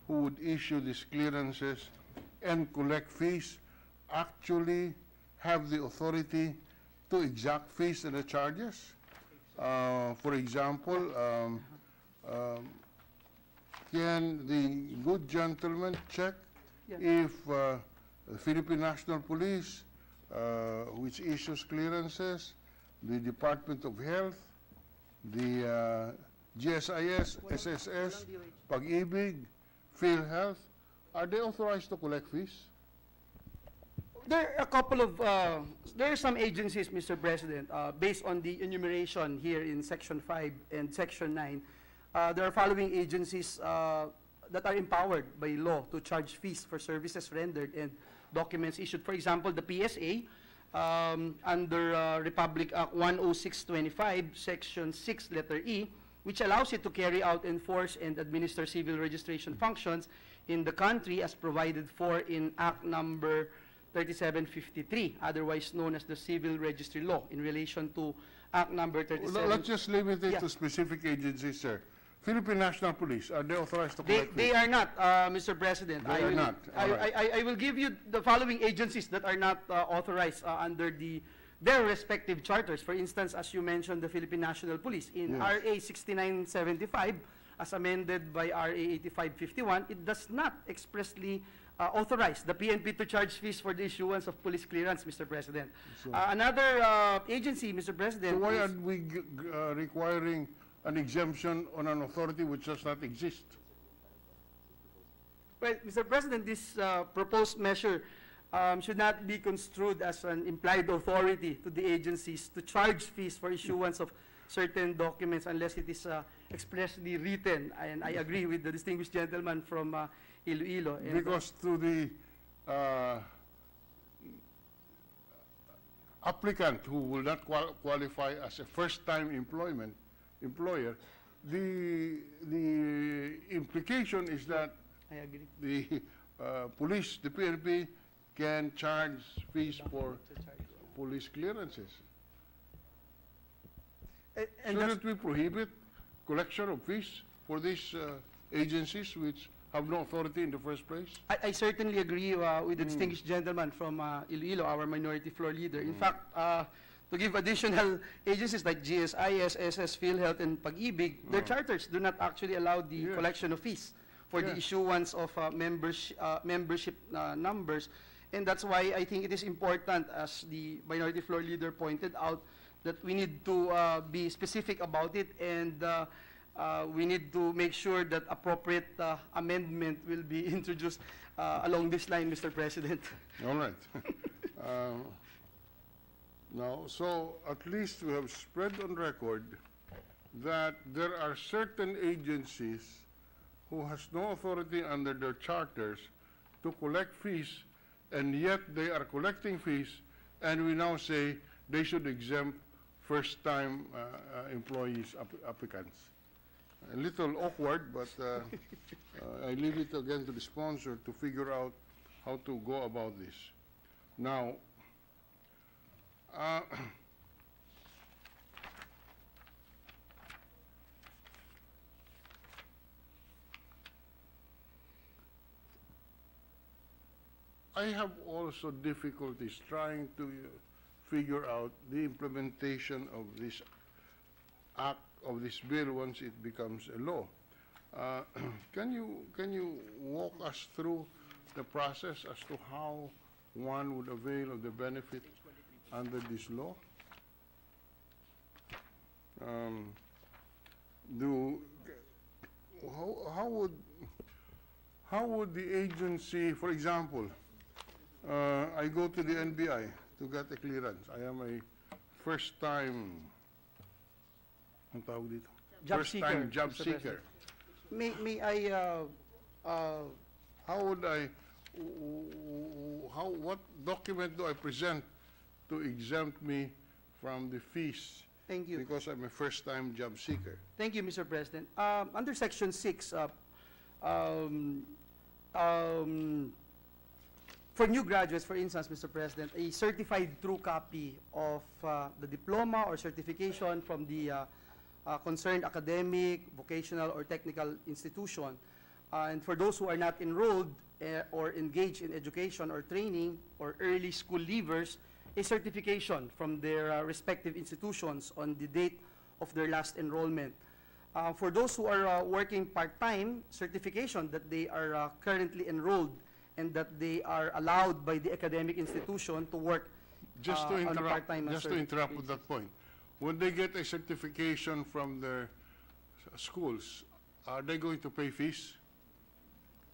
who would issue these clearances and collect fees actually have the authority to exact fees and the charges? For example, can the good gentleman check if the Philippine National Police, which issues clearances, the Department of Health, the GSIS, SSS, Pag-ibig, PhilHealth, are they authorized to collect fees? There are a couple of, there are some agencies, Mr. President, based on the enumeration here in Section 5 and Section 9, there are following agencies that are empowered by law to charge fees for services rendered and documents issued. For example, the PSA, under Republic Act 10625, Section 6, letter E, which allows it to carry out, enforce, and administer civil registration functions in the country as provided for in Act number 3753, otherwise known as the Civil Registry Law, in relation to Act number 37. Let's just limit it to specific agencies, sir. Philippine National Police, are they authorized to collect fees? They are not, Mr. President. They are not. All right. I will give you the following agencies that are not authorized under their respective charters. For instance, as you mentioned, the Philippine National Police. In Yes. RA 6975, as amended by RA 8551, it does not expressly authorize the PNP to charge fees for the issuance of police clearance, Mr. President. So- Another agency, Mr. President, So why is- are we requiring an exemption on an authority which does not exist? Well, Mr. President, this proposed measure should not be construed as an implied authority to the agencies to charge fees for issuance of certain documents unless it is expressly written. And I agree with the distinguished gentleman from Iloilo. And, Because to the applicant who will not qualify as a first-time employer, the implication is that I agree. the police, the PNP, can charge fees for police clearances. And that's- Shouldn't we prohibit collection of fees for these agencies which have no authority in the first place? I certainly agree with the distinguished gentleman from Iloilo, our minority floor leader. In fact, to give additional agencies like GSIS, SS, PhilHealth, and Pag-ibig, their charters do not actually allow the Yes. collection of fees for the issuance of membership numbers. And that's why I think it is important, as the minority floor leader pointed out, that we need to be specific about it, and we need to make sure that appropriate amendment will be introduced along this line, Mr. President. All right. Now, so at least we have spread on record that there are certain agencies who has no authority under their charters to collect fees, and yet they are collecting fees, and we now say they should exempt first-time employees, applicants. A little awkward, but I leave it again to the sponsor to figure out how to go about this. Now, I have also difficulties trying to figure out the implementation of this act, of this bill, once it becomes a law. Can you walk us through the process as to how one would avail of the benefit under this law? How would the agency, for example, I go to the NBI to get a clearance. I am a first-time, ang tawag dito? Job First-time seeker, job Mr. seeker. May I, How would what document do I present to exempt me from the fees? thank you. Because I'm a first-time job seeker. Thank you, Mr. President. Under Section 6, for new graduates, for instance, Mr. President, a certified true copy of the diploma or certification from the concerned academic, vocational, or technical institution. And for those who are not enrolled or engaged in education or training or early school leavers, a certification from their respective institutions on the date of their last enrollment. For those who are working part-time, certification that they are currently enrolled and that they are allowed by the academic institution to work Just to on a interrupt, part-time with that point. When they get a certification from their schools, are they going to pay fees?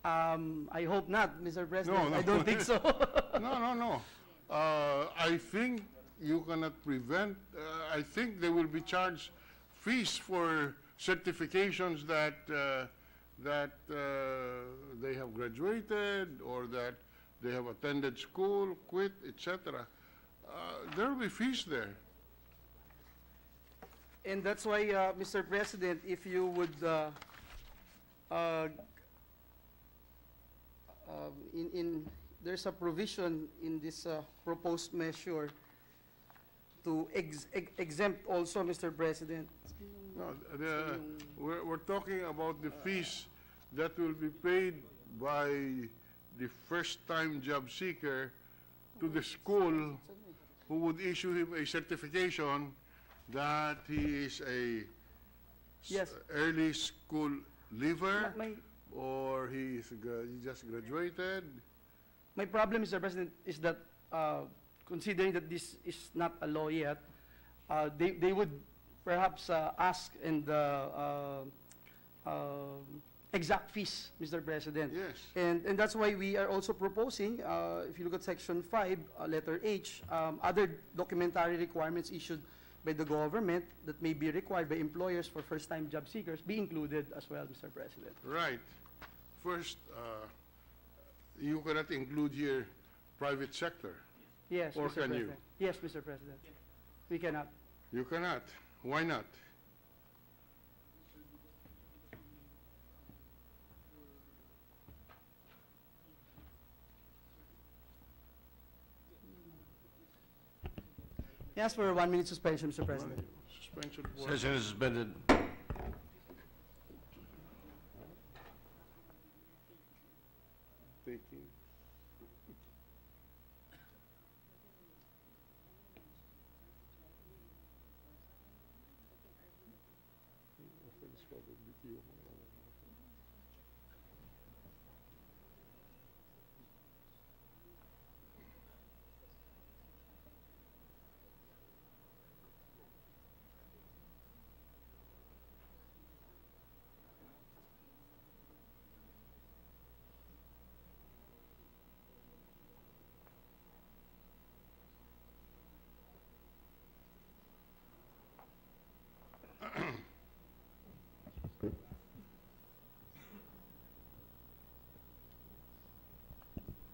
I hope not, Mr. President. No. I don't think so. No. I think you cannot prevent, I think they will be charged fees for certifications that they have graduated or that they have attended school, quit, etc. There will be fees there. And that's why, Mr. President, if you would, there's a provision in this proposed measure to exempt also, Mr. President. No, we're talking about the fees that will be paid by the first-time job seeker to the school who would issue him a certification that he is a Yes. early school leaver, My- or he just graduated. My problem, Mr. President, is that considering that this is not a law yet, they would perhaps ask and exact fees, Mr. President. Yes. And that's why we are also proposing, if you look at Section 5, letter H, other documentary requirements issued by the government that may be required by employers for first-time job seekers be included as well, Mr. President. Right. First, you cannot include here private sector. Yes, Or Mr. can you? President. Yes, Mr. President. We cannot. You cannot. Why not? Yes, for a 1-minute suspension, Mr. President. Suspension for... Session is suspended. Taking.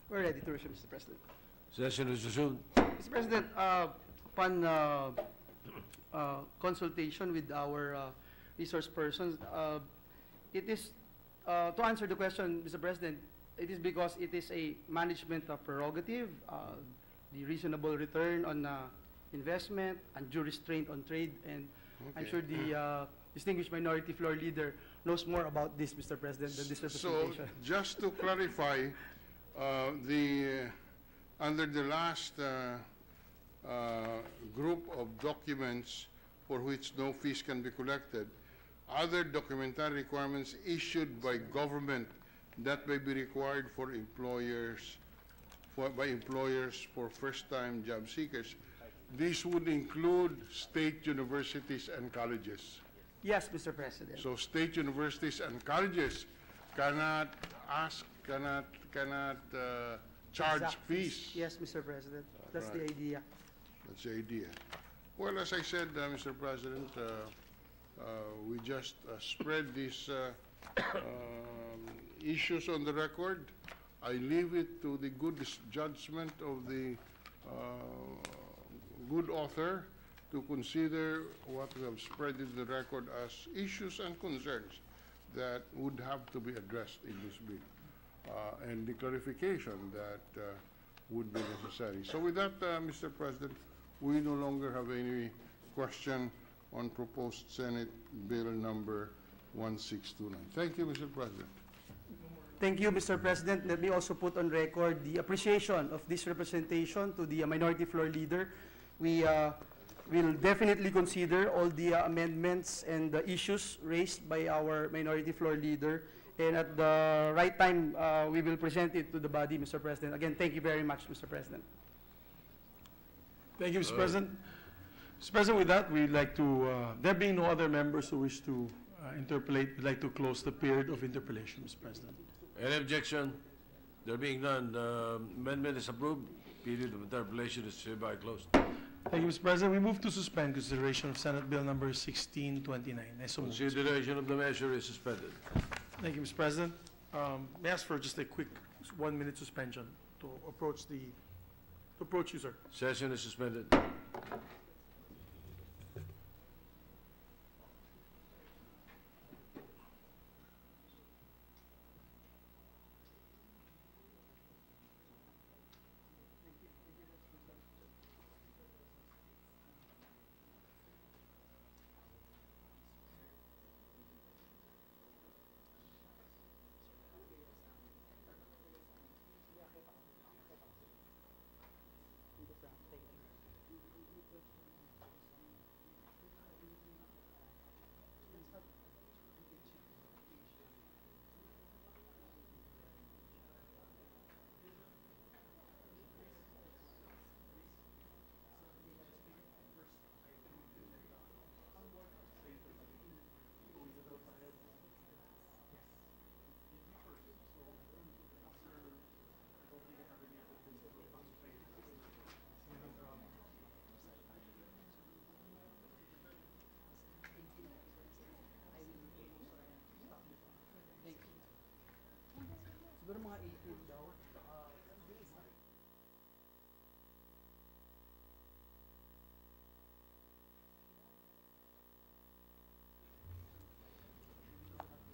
We're ready to resume, Mr. President. Session is resumed. Mr. President, upon consultation with our resource persons, it is, to answer the question, Mr. President, it is because it is a management prerogative, the reasonable return on investment, and due restraint on trade, and I'm sure the distinguished minority floor leader knows more about this, Mr. President, than this So, representation. just to clarify, Under the last group of documents for which no fees can be collected, other documentary requirements issued by government that may be required for employers, by employers for first-time job seekers. This would include state universities and colleges. Yes, Mr. President. So state universities and colleges cannot charge Exact fees. Yes, Mr. President. That's the Right. idea. That's the idea. Well, as I said, Mr. President, we just spread these issues on the record. I leave it to the good judgment of the good author to consider what we have spread in the record as issues and concerns that would have to be addressed in this bill, and the clarification that would be necessary. So with that, Mr. President, we no longer have any question on proposed Senate Bill number 1629. Thank you, Mr. President. Thank you, Mr. President. Let me also put on record the appreciation of this representation to the Minority Floor Leader. We will definitely consider all the amendments and the issues raised by our Minority Floor Leader, and at the right time, we will present it to the body, Mr. President. Again, thank you very much, Mr. President. Thank you, Mr. President. Mr. President, with that, we'd like to, there being no other members who wish to interpolate, we'd like to close the period of interpellation, Mr. President. Any objection? There being none, the amendment is approved. Period of interpellation is hereby closed. Thank you, Mr. President. We move to suspend consideration of Senate Bill number 1629. I so move. Consideration of the measure is suspended. Thank you, Mr. President. May I ask for just a quick 1-minute suspension to approach you, sir. Session is suspended.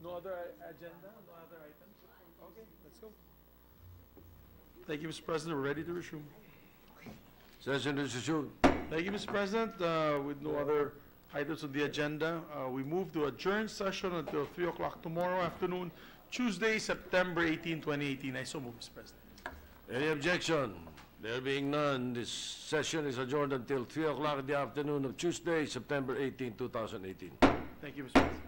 No other agenda, no other items? Okay, let's go. Thank you, Mr. President. We're ready to resume. Session is resumed. Thank you, Mr. President. With no other items on the agenda, we move to adjourn session until 3 o'clock tomorrow afternoon, Tuesday, September 18, 2018. I so move, Mr. President. Any objection? There being none, this session is adjourned until 3 o'clock in the afternoon of Tuesday, September 18, 2018. Thank you, Mr. President.